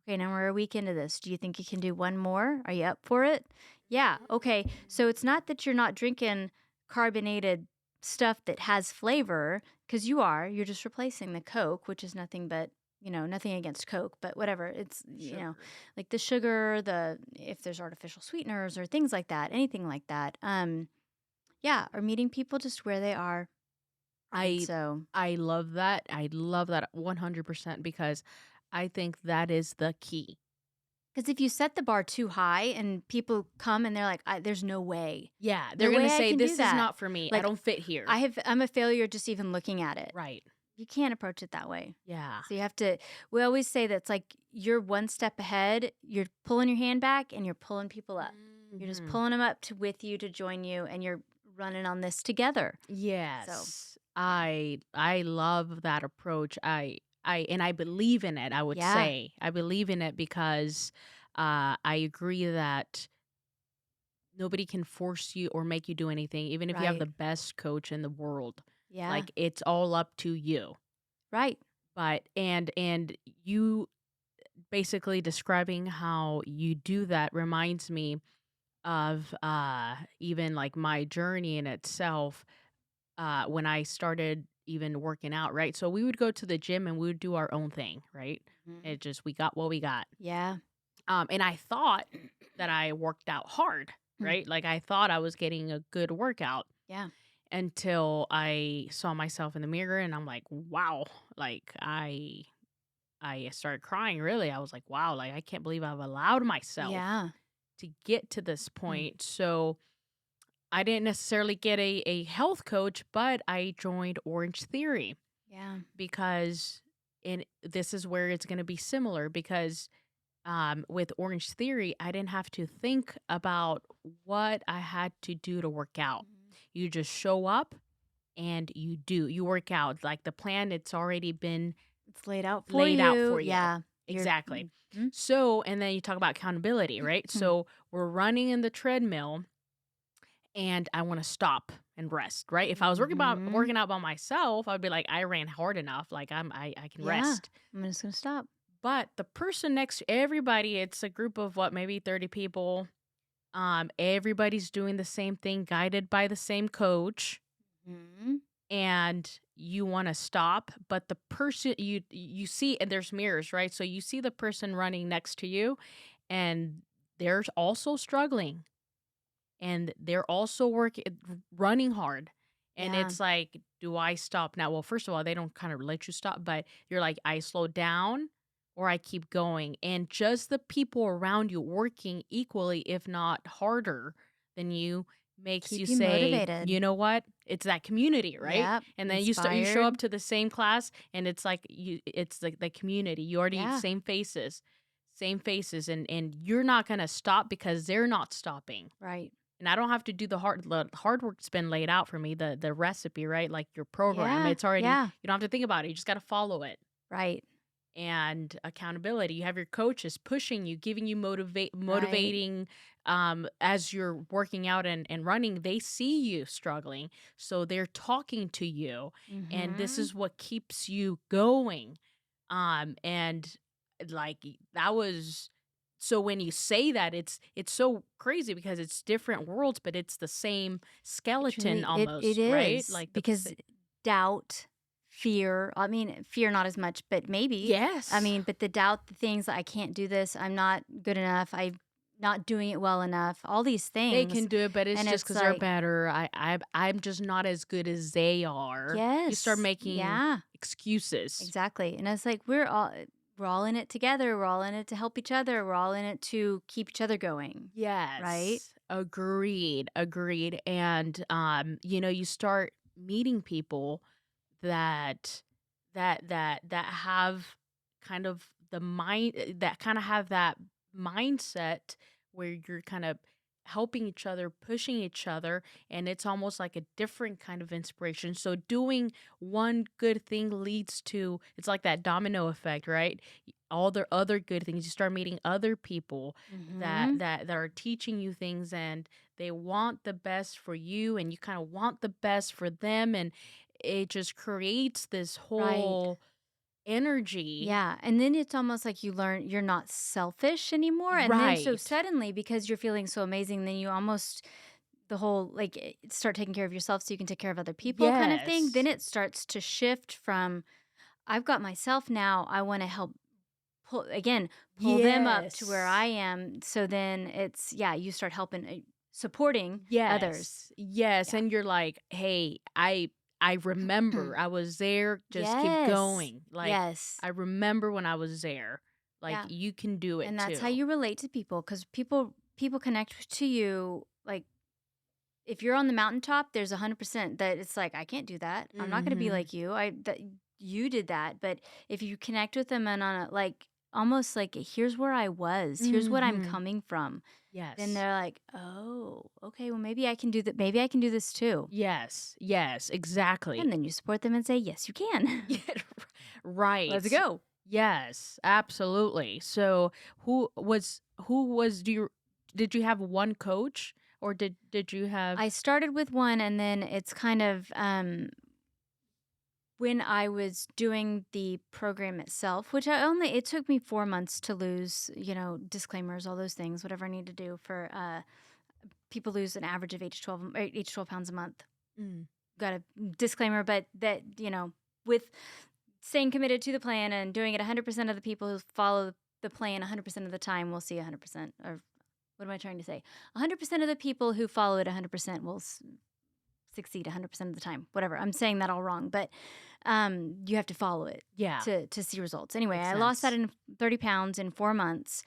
Okay, now we're a week into this. Do you think you can do one more? Are you up for it? Yeah, okay. So it's not that you're not drinking carbonated stuff that has flavor, because you are. You're just replacing the Coke, which is nothing but, nothing against Coke, but whatever. It's, Sugar. like the sugar, if there's artificial sweeteners or things like that, anything like that. Yeah, or meeting people just where they are. And I so, I love that. I love that 100% because I think that is the key. because if you set the bar too high and people come and they're like, there's no way, Yeah, they're no gonna way I say, can do "This is that. not for me. I Like, don't fit here." I'm a failure just even looking at it. Right. You can't approach it that way. Yeah. So you have to we always say that's like you're one step ahead, you're pulling your hand back and you're pulling people up. You're just Mhm. pulling them up to with you to join you and you're running on this together. So, Yes. I love that approach. I believe in it, I would yeah, say. I believe in it because I agree that nobody can force you or make you do anything, even if you have the right. best coach in the world. Yeah, Like it's all up to you. right. But and you basically describing how you do that reminds me of even like my journey in itself when I started even working out, right? So we would go to the gym and we would do our own thing, right? Mhm. It just we got what we got. Yeah. And I thought that I worked out hard, Mm. right? Like I thought I was getting a good workout Yeah. until I saw myself in the mirror and I'm like, wow, like I started crying really. I was like, wow, like I can't believe I've allowed myself Yeah. to get to this Mm. point. So I didn't necessarily get a health coach, but I joined Orange Theory Yeah. because and this is where it's going to be similar because with Orange Theory, I didn't have to think about what I had to do to work out. Mhm. You just show up and you work out. Like the plan, it's already been It's laid out for laid out you. for you. Yeah. Exactly. Mhm. So, and then you talk about accountability, right? So we're running in the treadmill and I want to stop and rest, right? If I was Mhm. working out by myself, I'd be like, I ran hard enough, like I can Yeah. rest. I'm just gonna stop. But the person next to everybody, it's a group of what, maybe 30 people. Everybody's doing the same thing, guided by the same coach, Mhm. and you want to stop, but the person you see, and there's mirrors, right? So you see the person running next to you, and they're also struggling and they're also working running hard. And Yeah. it's like, do I stop now? Well, first of all, they don't kind of let you stop, but you're like, I slow down or I keep going. And just the people around you working equally, if not harder than you, makes you Keep you say, motivated. you know what? It's that community, right? Yep. And then you show up Inspired. to the same class and it's like it's like the community. You already Yeah. same faces, and you're not gonna stop because they're not stopping, Right. and I don't have to do the hard work's been laid out for me, the recipe, right? Like your program, Yeah. it's already Yeah. you don't have to think about it, you just gotta follow it. Right. And accountability, you have your coaches pushing you, giving you Right. motivating, as you're working out and running, they see you struggling, so they're talking to you, and this Mhm. is what keeps you going. And like that was so when you say that it's so crazy because it's different worlds, but it's the same It skeleton truly it almost, right? is Like because doubt, fear, I mean, fear not as much, but maybe. I yes. mean, but the doubt, the things I can't do this, I'm not good enough, I'm not doing it well enough, all these They things. can do it, but it's And just it's because 'cause they're like, better. I'm just not as good as they are. You start yes, making yeah, excuses. exactly. And it's like we're all in it together. We're all in it to help each other. We're all in it to keep each other going, right? Yes. Agreed, agreed, and, you start meeting people that that have kind of the mind that kinda have that mindset where you're kind of helping each other, pushing each other, and it's almost like a different kind of inspiration. So doing one good thing leads to it's like that domino effect, right? All the other good things, you start meeting other people Mhm. that are teaching you things and they want the best for you and you kind of want the best for them and it just creates this Right. whole energy. Yeah, and then it's almost like you learn you're not selfish anymore, and then so Right. suddenly, because you're feeling so amazing, then you almost the whole, like, start taking care of yourself so you can take care of other people kind of thing. Then Yes. it starts to shift from, "I've got myself now, I wanna help pull them up to where I Yes. am." So then it's yeah, you start helping, supporting others. Yes. Yes, Yeah. and you're like, "Hey, I remember I was there, just keep Yes. going." Like, Yes. "I remember when I was there." Like, Yeah. you can do it And that's how too. you relate to people, because people connect to you, like, if you're on the mountaintop, there's 100% that it's like, "I can't do that. I'm not gonna be Mhm. like you. I that you did that." But if you connect with them and on a, like, almost like, "Here's where I was. Here's what I'm Mhm. coming from." Then Yes. they're like, "Oh, okay, well, maybe I can do that. Maybe I can do this too." Yes. Yes, exactly. And then you support them and say, "Yes, you can. Yeah, right. Let's go." Yes, absolutely. So, who was do you did you have one coach or did you have I started with one, and then it's kind of, when I was doing the program itself, which it took me 4 months to lose, disclaimers, all those things, whatever I need to do for, people lose an average of 8 to 12 pounds a month. Mm, Got a disclaimer, but that, with staying committed to the plan and doing it 100% of the people who follow the plan 100% of the time will see 100%. Or what am I trying to say? 100% of the people who follow it 100% will succeed 100% of the time. Whatever. I'm saying that all wrong, but you have to follow it yeah, to see results. Anyway, makes I lost that sense. in 30 pounds in 4 months.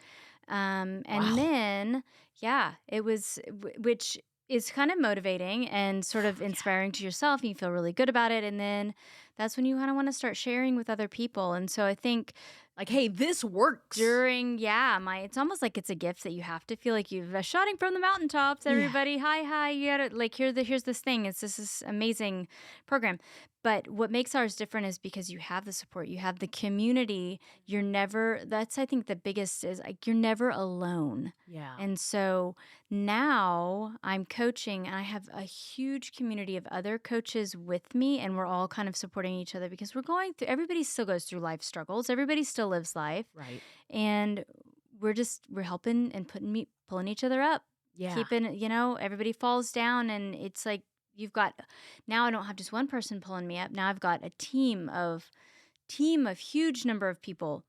And Wow. then, yeah, it was, which is kind of motivating and sort of Yeah. inspiring to yourself. And you feel really good about it. And then that's when you kind of want to start sharing with other people. And so I think Like, "Hey, this works." during, yeah, it's almost like it's a gift that you have to feel like you've shouting from the mountaintops, Yeah. everybody, hi, hi, you gotta, like, here's this thing. It's this amazing program. But what makes ours different is because you have the support, you have the community. You're never, that's, I think, the biggest is, like, you're never alone. Yeah. And so now I'm coaching, and I have a huge community of other coaches with me, and we're all kind of supporting each other because everybody still goes through life struggles. Everybody still lives life. Right. And we're helping and pulling each other up, Yeah. keeping, everybody falls down, and it's like you've got, now I don't have just one person pulling me up. Now I've got a team of huge number of people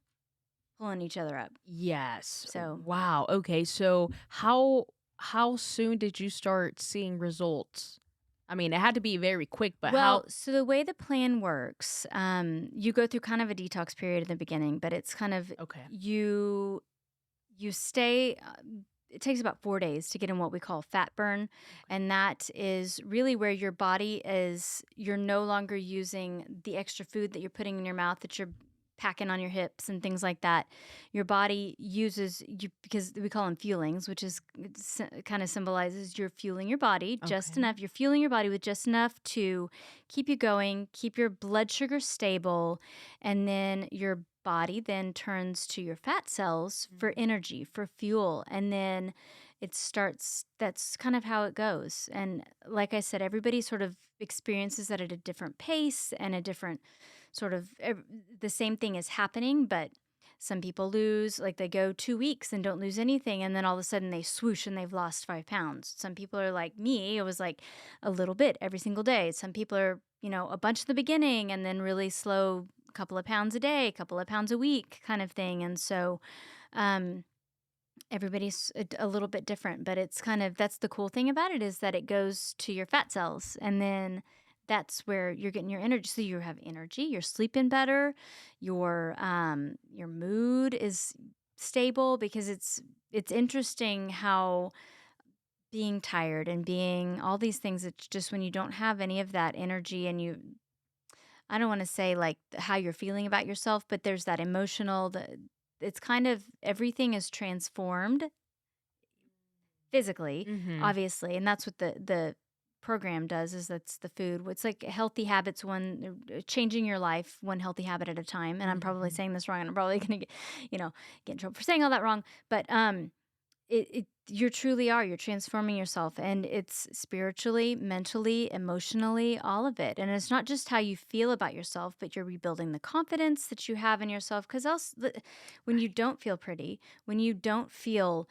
pulling each other up. Yes. So, Wow. Okay, so how soon did you start seeing results? I mean, it had to be very quick, but well, how so the way the plan works, you go through kind of a detox period in the beginning, but it's kind of, Okay. you stay, it takes about 4 days to get in what we call fat burn, Okay. and that is really where your body is, you're no longer using the extra food that you're putting in your mouth, that you're packing on your hips and things like that. Your body uses you, because we call them fuelings, which is kind of symbolizes you're fueling your body just Okay. enough. You're fueling your body with just enough to keep you going, keep your blood sugar stable, and then your body then turns to your fat cells for Mhm. energy, for fuel, and then it starts, that's kind of how it goes. And like I said, everybody sort of experiences that at a different pace and a different sort of, the same thing is happening, but some people lose, like, they go 2 weeks and don't lose anything, and then all of a sudden they swoosh and they've lost 5 pounds. Some people are like me, it was like a little bit every single day. Some people are, a bunch in the beginning and then really slow, a couple of pounds a day, a couple of pounds a week kind of thing. And so, um, everybody's a little bit different, but it's kind of, that's the cool thing about it, is that it goes to your fat cells, and then that's where you're getting your energy. So you have energy, you're sleeping better, your mood is stable, because it's interesting how being tired and being all these things, it's just when you don't have any of that energy, and I don't want to say like how you're feeling about yourself, but there's that emotional, it's kind of, everything is transformed physically, Mhm. obviously, and that's what the program does, is that's the food. It's like healthy habits, changing your life one healthy habit at a time. And I'm probably Mhm. saying this wrong, and I'm probably gonna get in trouble for saying all that wrong. But it You truly are. You're transforming yourself, and it's spiritually, mentally, emotionally, all of it. And it's not just how you feel about yourself, but you're rebuilding the confidence that you have in yourself. Because else, when you don't feel pretty, when you don't feel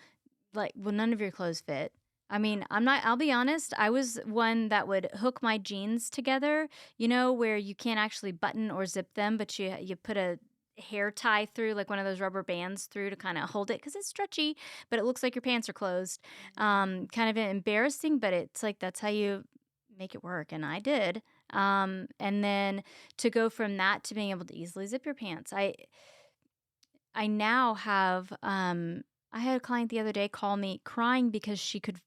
like, well, none of your clothes fit. I mean, I'll be honest, I was one that would hook my jeans together, where you can't actually button or zip them, but you put a hair tie through, like one of those rubber bands through to kind of hold it because it's stretchy, but it looks like your pants are closed. Kind of embarrassing, but it's like that's how you make it work. And I did. And then to go from that to being able to easily zip your pants. I now have I had a client the other day call me crying because she could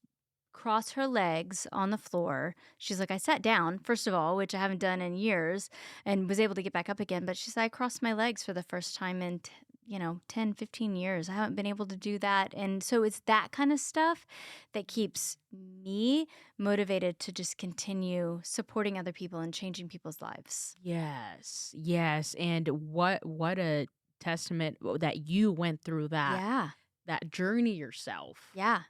cross her legs on the floor. She's like, I sat down, first of all, which I haven't done in years, and was able to get back up again. But she said, I crossed my legs for the first time in, 10, 15 years. I haven't been able to do that. And so it's that kind of stuff that keeps me motivated to just continue supporting other people and changing people's lives. Yes. Yes. And what a testament that you went through Yeah. that journey yourself. Yeah.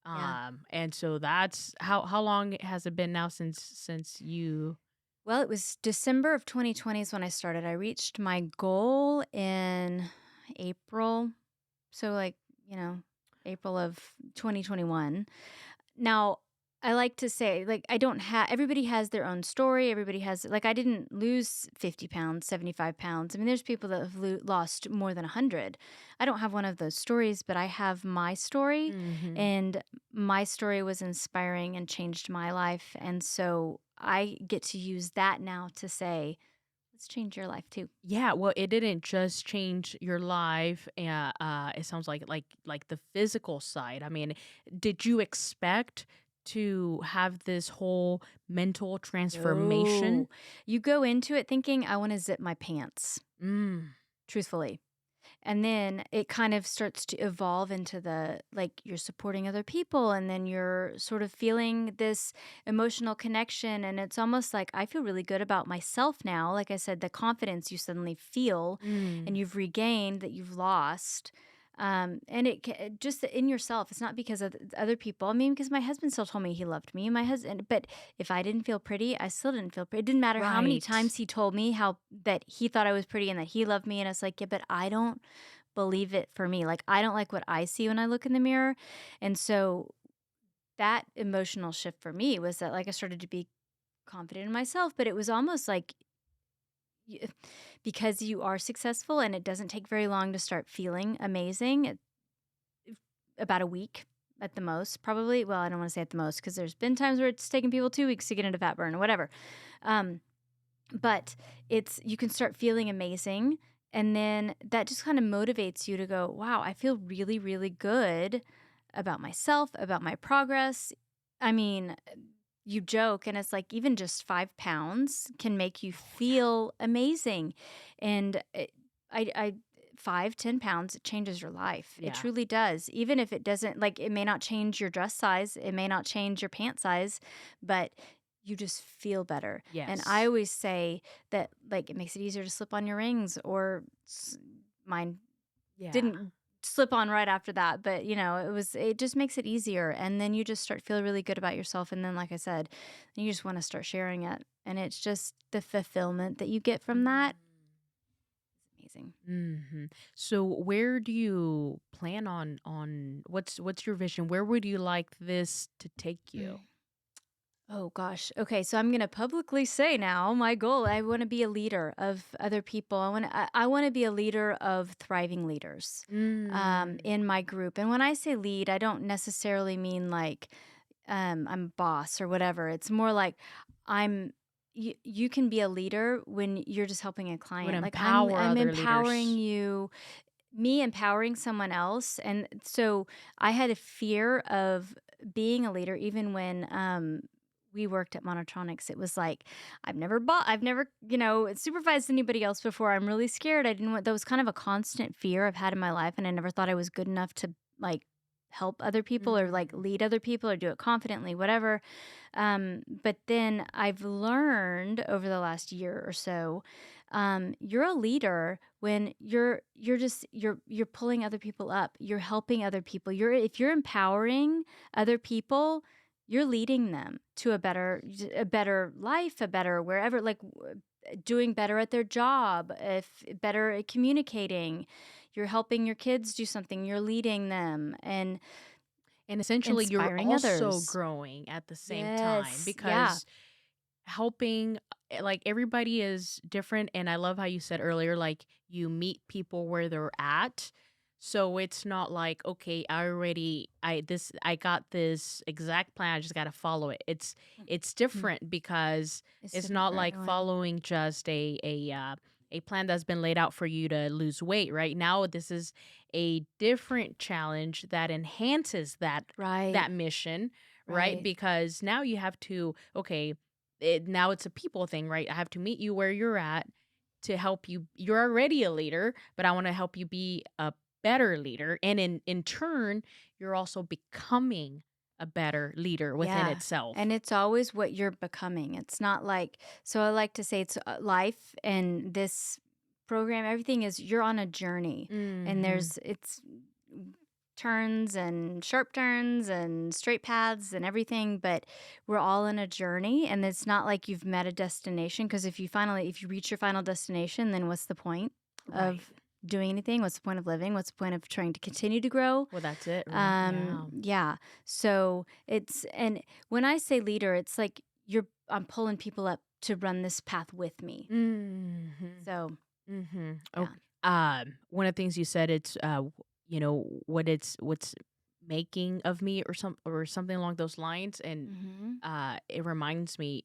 Yeah. And so that's how long has it been now since you Well, it was December of 2020 is when I started. I reached my goal in April. So, like, you know, April of 2021. Now, I like to say, like, I don't have, everybody has their own story. Everybody has, like, I didn't lose 50 pounds, 75 pounds. I mean, there's people that have lost more than 100. I don't have one of those stories, but I have my story. Mhm. And my story was inspiring and changed my life. And so I get to use that now to say, let's change your life too. Yeah, well, it didn't just change your life, it sounds like the physical side. I mean, did you expect to have this whole mental transformation? No, you go into it thinking, I want to zip my pants, Mm. truthfully. And then it kind of starts to evolve into the like you're supporting other people and then you're sort of feeling this emotional connection. And it's almost like I feel really good about myself now. Like I said, the confidence you suddenly feel and Mm. you've regained that you've lost. And just in yourself, it's not because of the other people. I mean, because my husband still told me he loved me, my husband, but if I didn't feel pretty, I still didn't feel pretty. It didn't matter how many Right. times he told me how that he thought I was pretty and that he loved me. And it's like, yeah, but I don't believe it for me. Like, I don't like what I see when I look in the mirror. And so that emotional shift for me was that, like, I started to be confident in myself, but it was almost like y- because you are successful and it doesn't take very long to start feeling amazing, about a week at the most, probably. Well, I don't want to say at the most because there's been times where it's taken people 2 weeks to get into fat burn or whatever. Um, but you can start feeling amazing. And then that just kind of motivates you to go, wow, I feel really, really good about myself, about my progress. I mean, you joke, and it's like even just 5 pounds can make you Oh, yeah. feel amazing. And I 5, 10 pounds, it changes your life. It Yeah. truly does. Even if it doesn't, like, it may not change your dress size, it may not change your pant size, but you just feel better. And I Yes. always say that, like, it makes it easier to slip on your rings, or mine Yeah. didn't slip on right after that, but it just makes it easier. And then you just start feeling really good about yourself. And then, like I said, you just want to start sharing it. And it's just the fulfillment that you get from that is amazing. Mhm. So where do you plan on what's your vision? Where would you like this to take you? Oh gosh. Okay, so I'm going to publicly say now my goal, I want to be a leader of other people. I want to be a leader of thriving leaders Mm. in my group. And when I say lead, I don't necessarily mean like I'm a boss or whatever. It's more like I'm you can be a leader when you're just helping a You would client. Like I'm empower I'm other empowering leaders. you, me empowering someone else. And so I had a fear of being a leader even when we worked at Monotronics. It was like I've never, supervised anybody else before. I'm really scared. I didn't want That was kind of a constant fear I've had in my life, and I never thought I was good enough to like help other people or like Mm. lead other people or do it confidently, whatever. But then I've learned over the last year or so, you're a leader when you're pulling other people up. You're helping other people. If you're empowering other people, you're leading them to a better life, a better wherever, like doing better at their job, if better at communicating. You're helping your kids do something, you're leading them and And essentially, you're inspiring also others. growing at the same time Yes. Yeah. because helping like everybody is different, and I love how you said earlier like you meet people where they're at. So it's not like, okay, I got this exact plan, I just got to follow it. It's Mhm. different because It's it's different not for like everyone. following just a plan that's been laid out for you to lose weight. Right now this is a different challenge that enhances Right. that mission, right? Right. Because now you have to, okay, now it's a people thing, right? I have to meet you where you're at to help you. You're already a leader, but I want to help you be a better leader. And in turn, you're also becoming a better leader within Yeah. itself. And it's always what you're becoming. It's not like, so I like to say it's life and this program, everything is you're on a journey and Mhm. it's turns and sharp turns and straight paths and everything, but we're all in a journey and it's not like you've met a destination because if you reach your final destination, then what's the point Right. of doing anything? What's the point of living? What's the point of trying to continue to grow? Well, that's it, right? Yeah. Yeah. So and when I say leader, it's like I'm pulling people up to run this path with me. Mhm. So, Mhm. yeah. Okay. One of the things you said, it's what's making of me or something along those lines, and Mhm. it reminds me,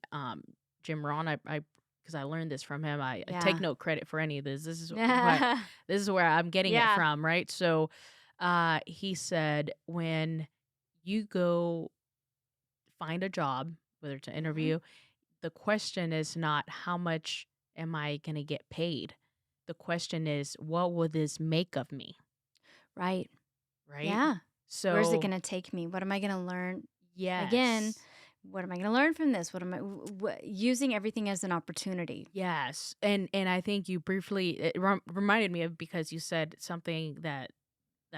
Jim Ron. I because I learned this from him. I take Yeah. no credit for any of this. This is where I'm getting it Yeah. from, right? So, he said when you go find a job, whether it's an Mhm. interview, the question is not how much am I going to get paid. The question is, what will this make of me, Right. right? Yeah. Where's it So, gonna take me? What am I gonna learn? Again, yes. what am I gonna learn from this? What am I using everything as an opportunity? Yes, and I think you briefly reminded me of, because you said something that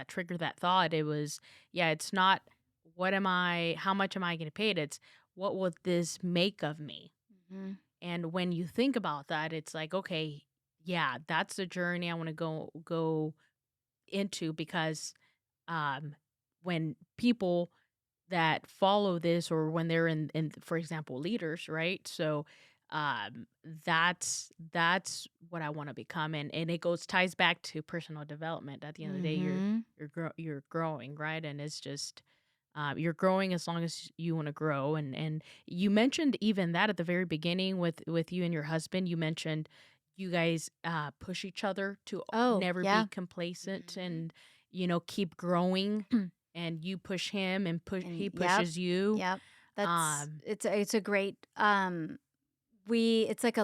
triggered that thought. It was, yeah, it's not how much am I getting paid? It's what will this make of me? Mhm. And when you think about that, it's like, okay, yeah, that's the journey I want to go into, because um when people that follow this, or when they're in for example leaders, right? So um that's what I want to become, and it goes ties back to personal development. At the end of the day, Mhm. you're growing, right? And it's just you're growing as long as you want to grow. And you mentioned even that at the very beginning with you and your husband. You mentioned you guys push each other to Oh, never be yeah. complacent, Mhm. and keep growing, and you push him and he And yep. pushes you. Yep. That's um it's a great we it's like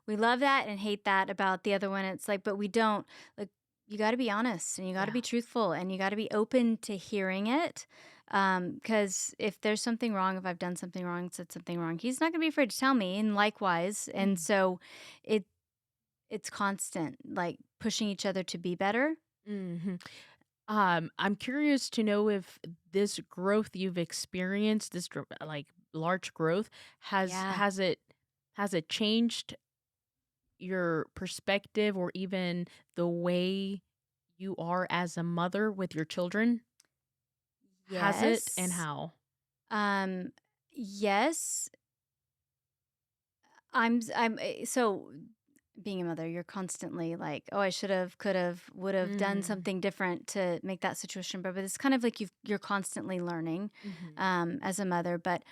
we love that and hate that about the other one. It's like, but we don't like, you got to be honest and you got to yeah. be truthful and you got to be open to hearing it. Because if there's something wrong, if I've done something wrong, said something wrong, he's not gonna be afraid to tell me, and likewise. And Mm. so it it's constant, like pushing each other to be better. Hmm. I'm curious to know if this growth you've experienced, this like large growth, has Yeah. has it has it changed your perspective, or even the way you are as a mother with your children? Has it, and Yes. how? Um, yes. So being a mother, you're constantly like, oh, I should have, could have, would have done Mm. something different to make that situation better. But it's kind of like you're constantly learning Mhm. as a mother. But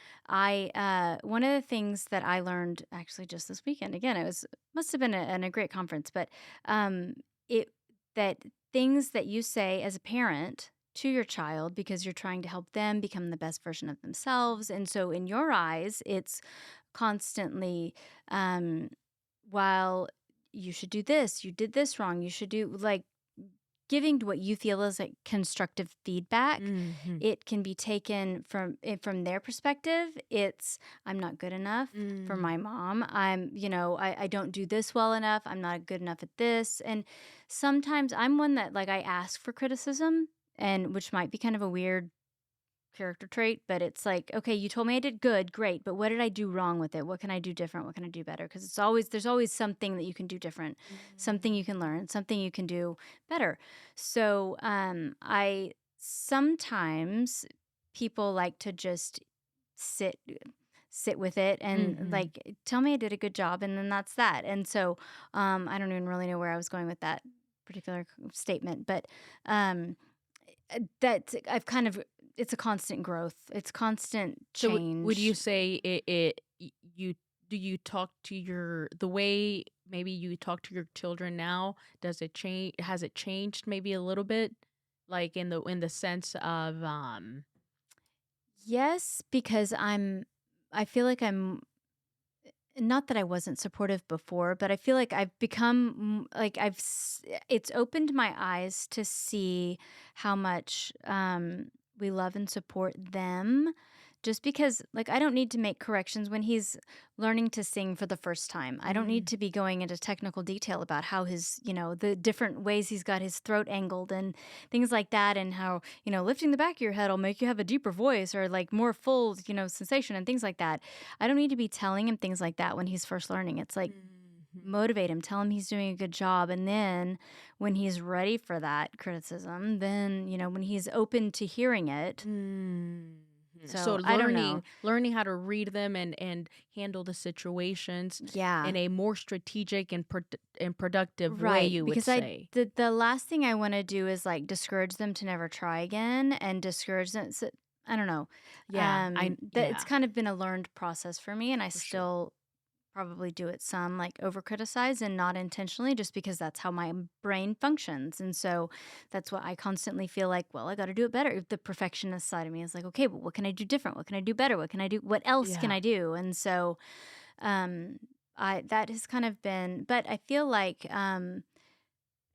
one of the things that I learned actually just this weekend, again, it was must have been a great conference, but um, it that things that you say as a parent to your child because you're trying to help them become the best version of themselves. And so in your eyes, it's constantly, um, while you should do this, you did this wrong, you should do like giving what you feel is like constructive feedback, Mhm. it can be taken from their perspective. It's I'm not good enough for Mm. my mom. I don't do this well enough. I'm not good enough at this. And sometimes I'm one that like I ask for criticism, and which might be kind of a weird character trait, but it's like, okay, you told me I did good, great, but what did I do wrong with it? What can I do different? What can I do better? Because there's always something that you can do different, something you can Mhm. learn, something you can do better. So, I sometimes people like to just sit sit with it and Mhm. like tell me I did a good job, and then that's that. And so, I don't even really know where I was going with that particular statement, but um that I've kind of it's a constant growth. It's constant So would you change. say you do you talk to your the way maybe you talk to your children now, does it change has it changed maybe a little bit? Like in the sense of Yes, because I feel like I'm not that I wasn't supportive before, but I feel like I've become like it's opened my eyes to see how much we love and support them. Just because, like, I don't need to make corrections when he's learning to sing for the first time. I don't need mm, to be going into technical detail about how the different ways he's got his throat angled and things like that, and how, lifting the back of your head will make you have a deeper voice or like more full, sensation and things like that. I don't need to be telling him things like that when he's first learning. It's like mhm, motivate him, tell him he's doing a good job. And then when he's ready for that criticism, then, when he's open to hearing it. mhm. So So I don't know. learning how to read them and handle the situations in Yeah. a more strategic and productive way, Right, you would because I say. the last thing I wanna do is, like, discourage them to never try again and discourage them I don't know. That it's Yeah, kind of been a learned process for me, and I for sure. still probably do it some, like, over criticize and not intentionally just because that's how my brain functions, and so that's why I constantly feel like, "Well, I gotta do it better." The perfectionist side of me is like, "Okay, but what can I do different? What can I do better? What else can Yeah. I do?" And so, um, I that has kind of been but I feel like,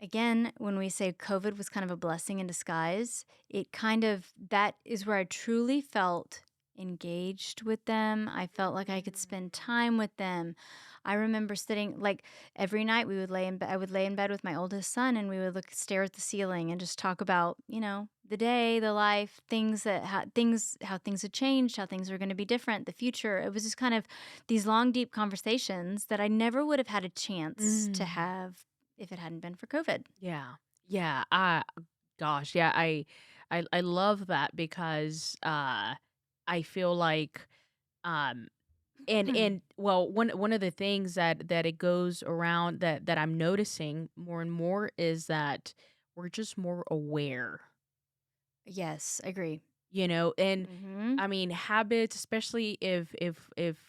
again, when we say COVID was kind of a blessing in disguise, it kind of that is where I truly felt engaged with them. I felt like I could spend Mm. time with them. I remember sitting like every night we would lay in bed. I would lay in bed with my oldest son, and we would stare at the ceiling and just talk about, the day, the life, how things had changed, how things are going to be different, the future. It was just kind of these long, deep conversations that I never would have had a chance to Mm. have if it hadn't been for COVID. Yeah. Yeah, gosh, yeah, I love that because, I feel like, um and well, one of the things that it goes around that I'm noticing more and more is that we're just more aware, Yes, I agree. and Mhm. I mean, habits, especially if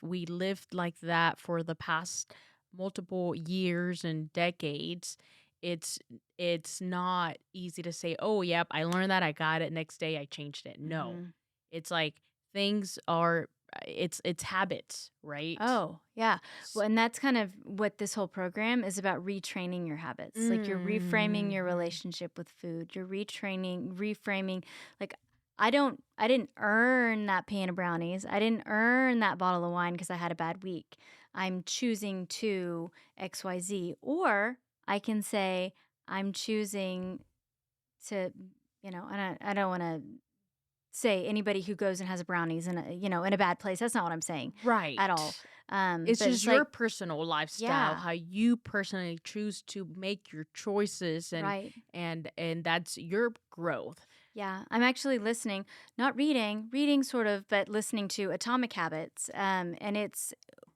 we lived like that for the past multiple years and decades, it's it's not easy to say, "Oh, yep, I learned that, I got it, next day I changed it." No. Mhm. It's like things are it's habits, right? Oh, yeah. S Well, and that's kind of what this whole program is about retraining your habits. Like you're reframing your Mhm. relationship with food. You're reframing like I didn't earn that pan of brownies. I didn't earn that bottle of wine because I had a bad week. I'm choosing to XYZ. Or I can say I'm choosing to, and I don't want to say anybody who goes and has brownies in a bad place. That's not what I'm saying at all. Right. It's But just it's your like, personal lifestyle, yeah, how you personally choose to make your choices right. and that's your growth. Yeah, I'm actually listening, not reading sort of, but listening to Atomic Habits. And it's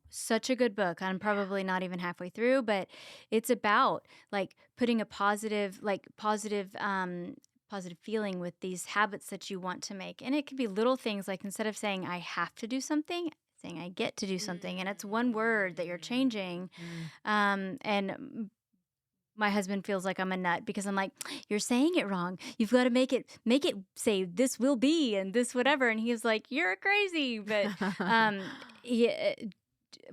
such a good book. I'm probably not even halfway through, but it's about like putting a positive feeling with these habits that you want to make. And it could be little things like instead of saying I have to do something, saying I get to do something. And it's one word that you're changing. Mhm. And my husband feels like I'm a nut because I'm like, "You're saying it wrong. You've got to make it say this will be and this whatever." And he's like, "You're crazy." But yeah,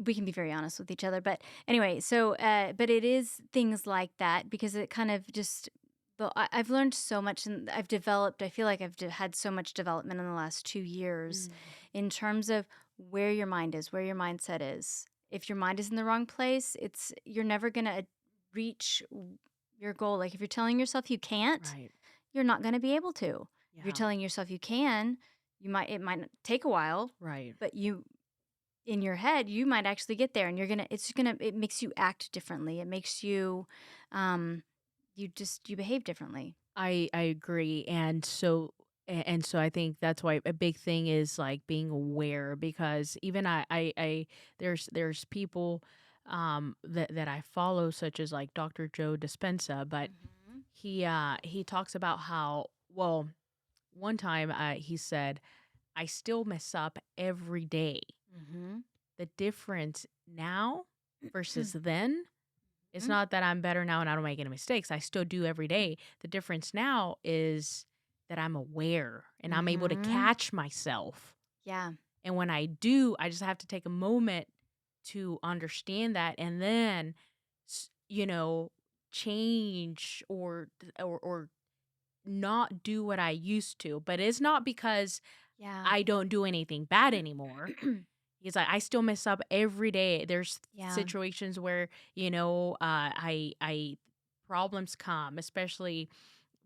we can be very honest with each other. But anyway, so but it is things like that because it kind of just I've learned so much, and I've developed. I feel like had so much development in the last 2 years, Mm. in terms of where your mind is, where your mindset is. If your mind is in the wrong place, you're never gonna reach your goal. Like if you're telling yourself you can't, Right. you're not gonna be able to. If you're Yeah. telling yourself you can, it might not take a while, Right. but in your head, you might actually get there, and it makes you act differently. It makes you, um, you behave differently. I agree, and so I think that's why a big thing is like being aware, because even I there's people that I follow, such as like Dr. Joe Dispenza, but Mhm. he talks about how, well, one time he said, I still mess up every day. Mhm. The difference now versus Mhm. then, it's not that I'm better now and I don't make any mistakes. I still do every day. The difference now is that I'm aware and I'm able to Mhm. catch myself. Yeah. And when I do, I just have to take a moment to understand that, and then, you know, change or not do what I used to. But it's not because Yeah. I don't do anything bad anymore. Because I still mess up every day. There's Yeah. situations where, I problems come, especially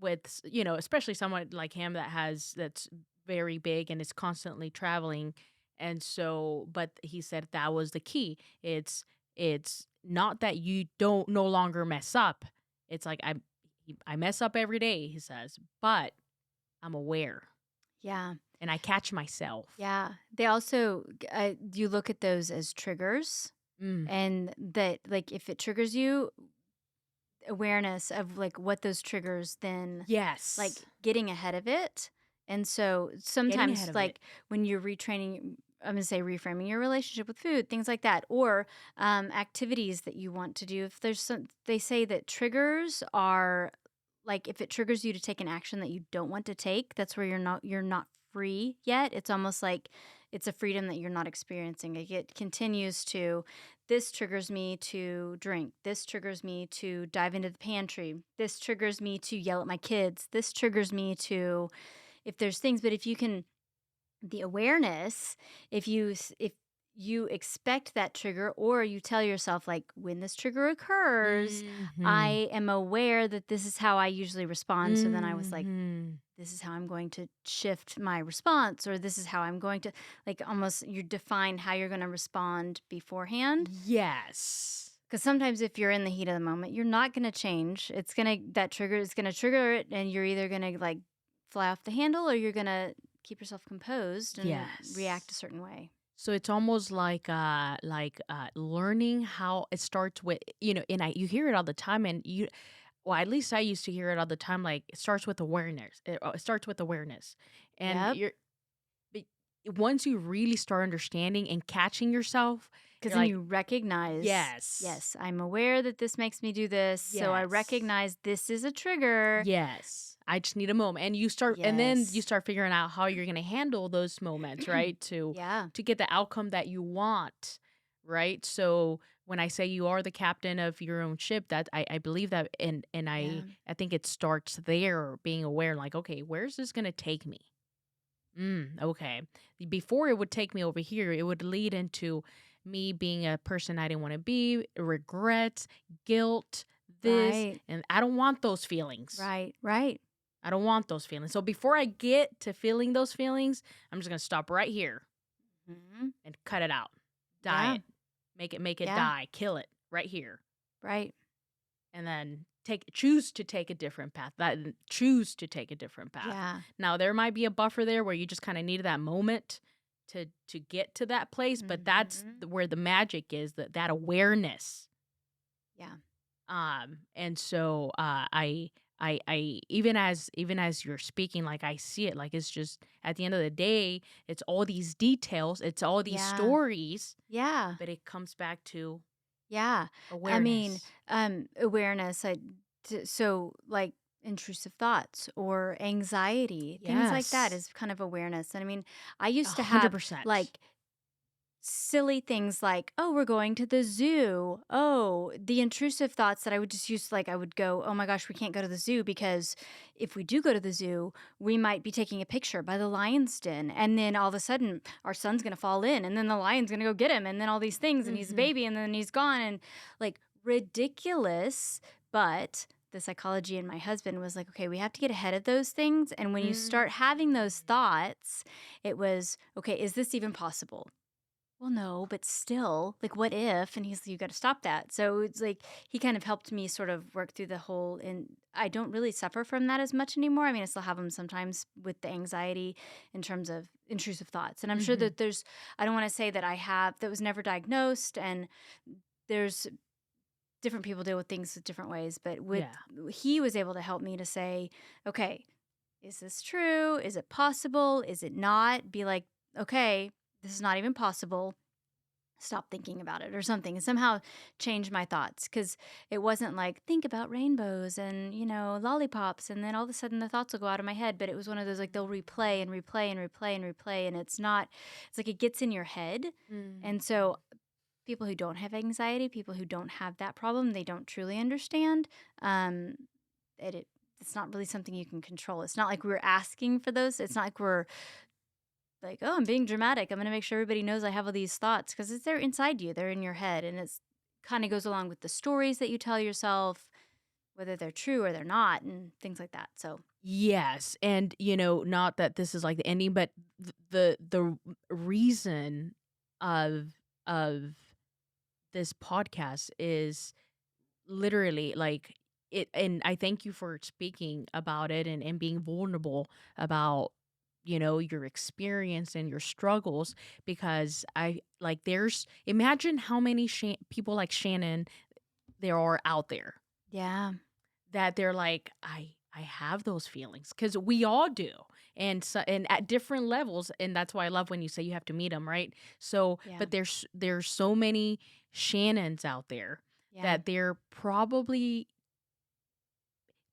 with, especially someone like him that's very big and is constantly traveling. And so, but he said that was the key. It's not that you don't no longer mess up. It's like I mess up every day, he says, but I'm aware Yeah. and I catch myself. Yeah. They also, you look at those as triggers, Mm. and that, like, if it triggers you, awareness of like what those triggers, then Yes. like getting ahead of it. And so Getting ahead sometimes, of it. like when you're retraining, I'm gonna say reframing your relationship with food, things like that, or activities that you want to do. If there's some, they say that triggers are like, if it triggers you to take an action that you don't want to take, that's where you're not free yet. It's almost like it's a freedom that you're not experiencing. Like it continues to, this triggers me to drink. This triggers me to dive into the pantry. This triggers me to yell at my kids. This triggers me to, if there's things, but if you can, the awareness, if you expect that trigger, or you tell yourself like, when this trigger occurs, Mhm. I am aware that this is how I usually respond. So then I was like, Mhm. this is how I'm going to shift my response, or this is how I'm going to, like, almost you define how you're going to respond beforehand. Yes. Because sometimes if you're in the heat of the moment, you're not going to change. That trigger is going to trigger it, and you're either going to like fly off the handle, or you're going to keep yourself composed and react a Yes. certain way. So it's almost learning how it starts with, and you hear it all the time, and well, at least I used to hear it all the time, like it starts with awareness. It starts with awareness. And Yep. but once you really start understanding and catching yourself, Because you're then like, you recognize, yes. yes, I'm aware that this makes me do this. So I Yes. recognize this is a trigger. Yes. I just need a moment. And then you Yes. start figuring out how you're going to handle those moments, right? Yeah. To get the outcome that you want, right? So when I say you are the captain of your own ship, that I believe that, and Yeah. I think it starts there, being aware, like, okay, where's this going to take me? Okay. Before it would take me over here, it would lead into me being a person I didn't want to be, regrets, guilt, this, Right. and I don't want those feelings. Right. Right. I don't want those feelings. So before I get to feeling those feelings, I'm just gonna stop right here Mhm. and cut it out. Die Yeah. it. Make it Yeah. die. Kill it right here. Right. And then choose to take a different path. Choose to take a different path. Yeah. Now there might be a buffer there where you just kind of need that moment to get to that place, but that's Mhm. where the magic is, that awareness. Yeah. And so I even as you're speaking, like I see it, like it's just at the end of the day, it's all these details, it's all these Yeah. stories, Yeah. but it comes back to Yeah. I mean, awareness. awareness. So like intrusive thoughts or anxiety, things like that Yes. is kind of awareness. And I mean, I A used to hundred have percent. like silly things like, "Oh, we're going to the zoo." Oh, the intrusive thoughts that I would just use, like, I would go, "Oh my gosh, we can't go to the zoo because if we do go to the zoo, we might be taking a picture by the lion's den, and then all of a sudden, our son's gonna fall in, and then the lion's gonna go get him, and then all these things, and he's a Mhm. baby, and then he's gone," and, like, ridiculous, but the psychology in my husband was like, "Okay, we have to get ahead of those things," and when you start having those Mm. thoughts, it was, "Okay, is this even possible?" Well, no, but still, like, what if? And he's, you got to stop that. So it's like he kind of helped me sort of work through the whole, and I don't really suffer from that as much anymore. I mean, I still have them sometimes with the anxiety in terms of intrusive thoughts. And I'm sure Mhm. that I don't want to say that I have, that was never diagnosed. And there's different people deal with things with different ways. But Yeah. he was able to help me to say, okay, is this true? Is it possible? Is it not? Be like, okay, this is not even possible, stop thinking about it or something, and somehow change my thoughts, because it wasn't like think about rainbows and lollipops, and then all of a sudden the thoughts will go out of my head, but it was one of those, like, they'll replay and replay and replay and replay, and it's like it gets in your head. And so Mhm. people who don't have anxiety, people who don't have that problem, they don't truly understand. um it's not really something you can control. It's not like we're asking for those. It's not like we're like, "Oh, I'm being dramatic. I'm gonna make sure everybody knows I have all these thoughts," because they're inside you. They're in your head, and it's kind of goes along with the stories that you tell yourself, whether they're true or they're not, and things like that. So, Yes, and, not that this is, like, the ending, but the reason of this podcast is literally, like, it and I thank you for speaking about it and being vulnerable about, your experience and your struggles because there's imagine how many people like Shannon there are out there. yeah, That they're like, I have those feelings because we all do, and at different levels, and that's why I love when you say you have to meet them, right? So, yeah, but there's so many Shannons out there yeah, that they're probably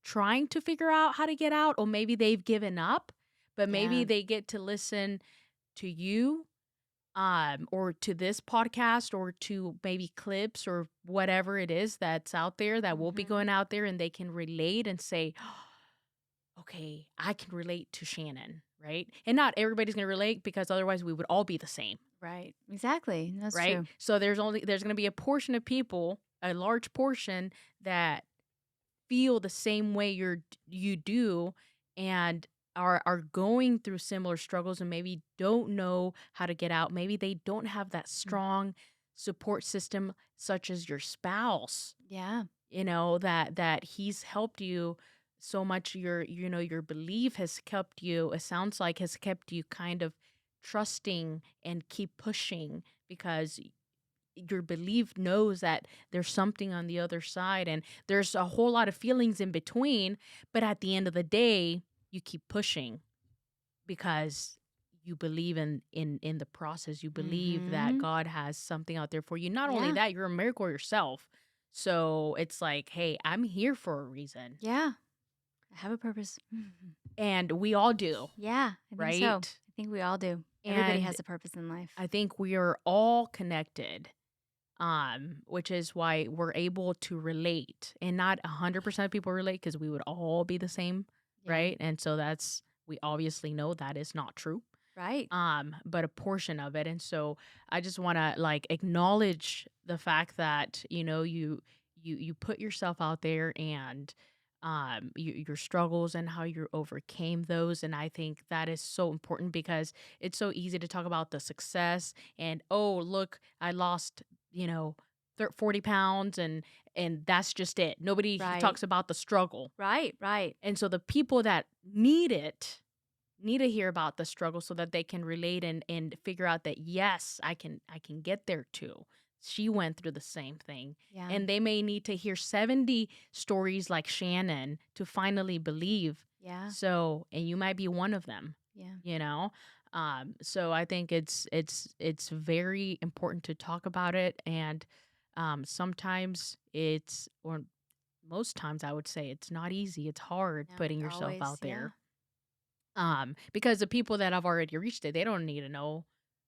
trying to figure out how to get out, or maybe they've given up, but maybe yeah, they get to listen to you or to this podcast or to maybe clips or whatever it is that's out there that will be hmm, going out there and they can relate and say, okay, I can relate to Shannon, right? And not everybody's going to relate because otherwise we would all be the same, right, exactly. That's right? true. So there's going to be a portion of people, a large portion that feel the same way you do and are going through similar struggles and maybe don't know how to get out. Maybe they don't have that Mm. strong support system such as your spouse, Yeah, that he's helped you so much. Your belief has kept you, it sounds like has kept you kind of trusting and keep pushing because your belief knows that there's something on the other side and there's a whole lot of feelings in between, but at the end of the day you keep pushing because you believe in the process. You believe that hmm, God has something out there for you. Not only yeah, that, you're a miracle yourself. So it's like, hey, I'm here for a reason. yeah. I have a purpose. Mhm. And we all do, Yeah, I think so. right? I think we all do. Everybody And has a purpose in life. I think we are all connected, which is why we're able to relate, and not 100% of people relate because we would all be the same, Yeah, right? And so we obviously know that is not true. right. But a portion of it. And so I just want to like acknowledge the fact that, you put yourself out there and your struggles and how you overcame those. And I think that is so important because it's so easy to talk about the success and, oh, look, I lost, you know 40 pounds and that's just it. Nobody Right. talks about the struggle. Right, right. And so the people that need to hear about the struggle so that they can relate and figure out that yes, I can get there too. She went through the same thing. Yeah, And they may need to hear 70 stories like Shannon to finally believe. yeah, So, and you might be one of them, yeah. you know? So I think it's very important to talk about it. And sometimes or most times I would say it's not easy. It's hard No, putting yourself always, out yeah. there because the people that have already reached it, they don't need to know,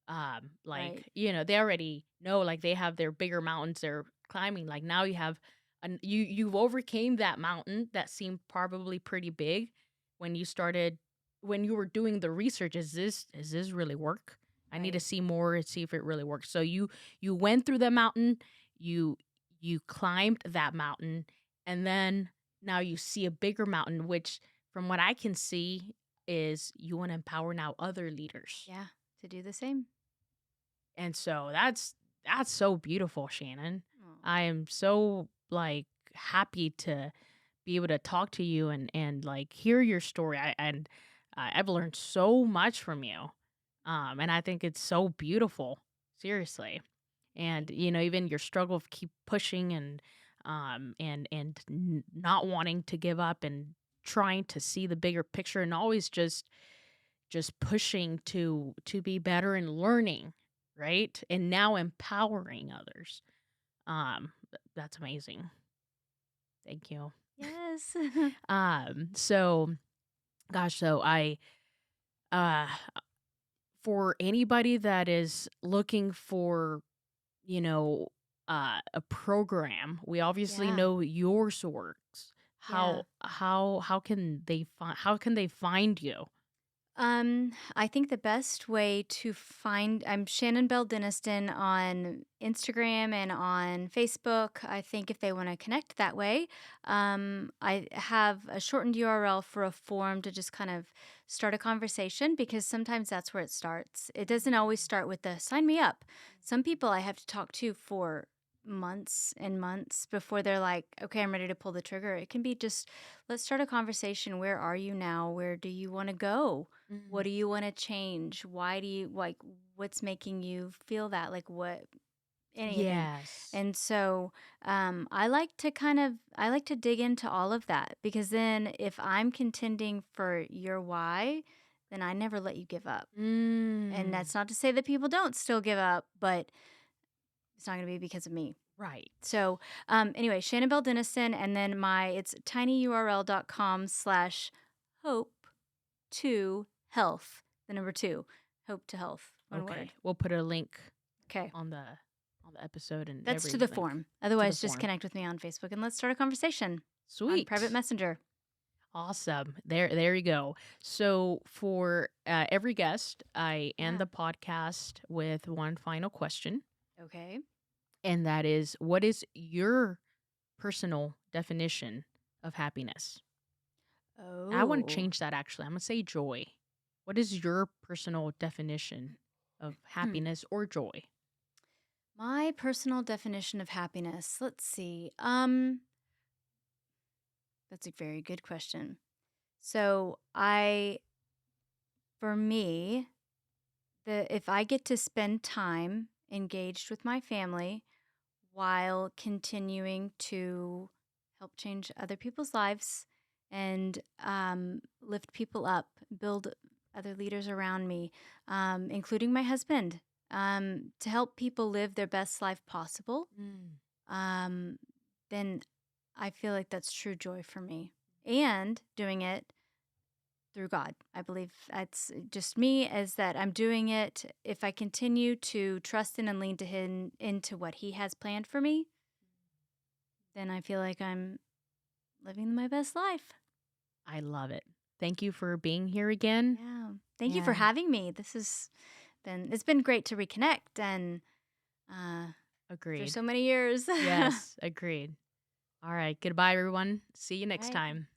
Right. Like, they already know, like, they have their bigger mountains they're climbing. Like, now you have you've overcame that mountain that seemed probably pretty big when you started when you were doing the research. Is this really work? I need to Right. see more and see if it really works. So you went through the mountain, you you climbed that mountain, and then now you see a bigger mountain, which from what I can see is you want to empower now other leaders. Yeah. To do the same. And so that's so beautiful, Shannon. Oh, I am so like happy to be able to talk to you and like hear your story. I've learned so much from you. And I think it's so beautiful. Seriously. And thank you. even your struggle of keep pushing and not wanting to give up and trying to see the bigger picture and always just pushing to be better and learning, right? And now empowering others. That's amazing. Thank you. Yes. So gosh, so I uh for anybody that is looking for, you know, a program, we obviously Yeah. know yours works. Yeah. How can they find you? I think the best way to find I'm Shannon Bell Denniston on Instagram and on Facebook. I think if they want to connect that way, I have a shortened URL for a form to just kind of start a conversation because sometimes that's where it starts. It doesn't always start with the sign me up. Some people I have to talk to for months and months before they're like, okay, I'm ready to pull the trigger. It can be just, let's start a conversation. Where are you now? Where do you want to go? What Mm. do you want to change? Why do you like what's making you feel that? Like what anything. Yes. And so I like to dig into all of that because then if I'm contending for your why, then I never let you give up. And Mm. that's not to say that people don't still give up, but it's not going to be because of me. Right. So, anyway, Shannon Bell Denniston, and then it's tinyurl.com/hope to health. The number two, hope to health. One Okay. word. We'll put a link Okay. on the episode and That's to every the link form. to the Otherwise, just form. connect with me on Facebook and let's start a conversation on private Sweet. messenger. Awesome. There you go. So for every guest, I end Yeah. the podcast with one final question, Okay. and that is, what is your personal definition of happiness? I want to Oh. change that actually. I'm gonna say joy. What is your personal definition of happiness or joy? My personal definition of happiness. Let's see. That's a very good question. So, for me, if I get to spend time engaged with my family while continuing to help change other people's lives and lift people up, build other leaders around me, including my husband, to help people live their best life possible, Mm. um, then I feel like that's true joy for me. And doing it through God. I believe that's just me, is that I'm doing it. If I continue to trust in and lean to Him into what He has planned for me, then I feel like I'm living my best life. I love it. Thank you for being here again. Yeah. Thank you for And having me. It's been great to reconnect and uh, after agreed. so many years. Yes, agreed. All right. Goodbye, everyone. See you next Right. time.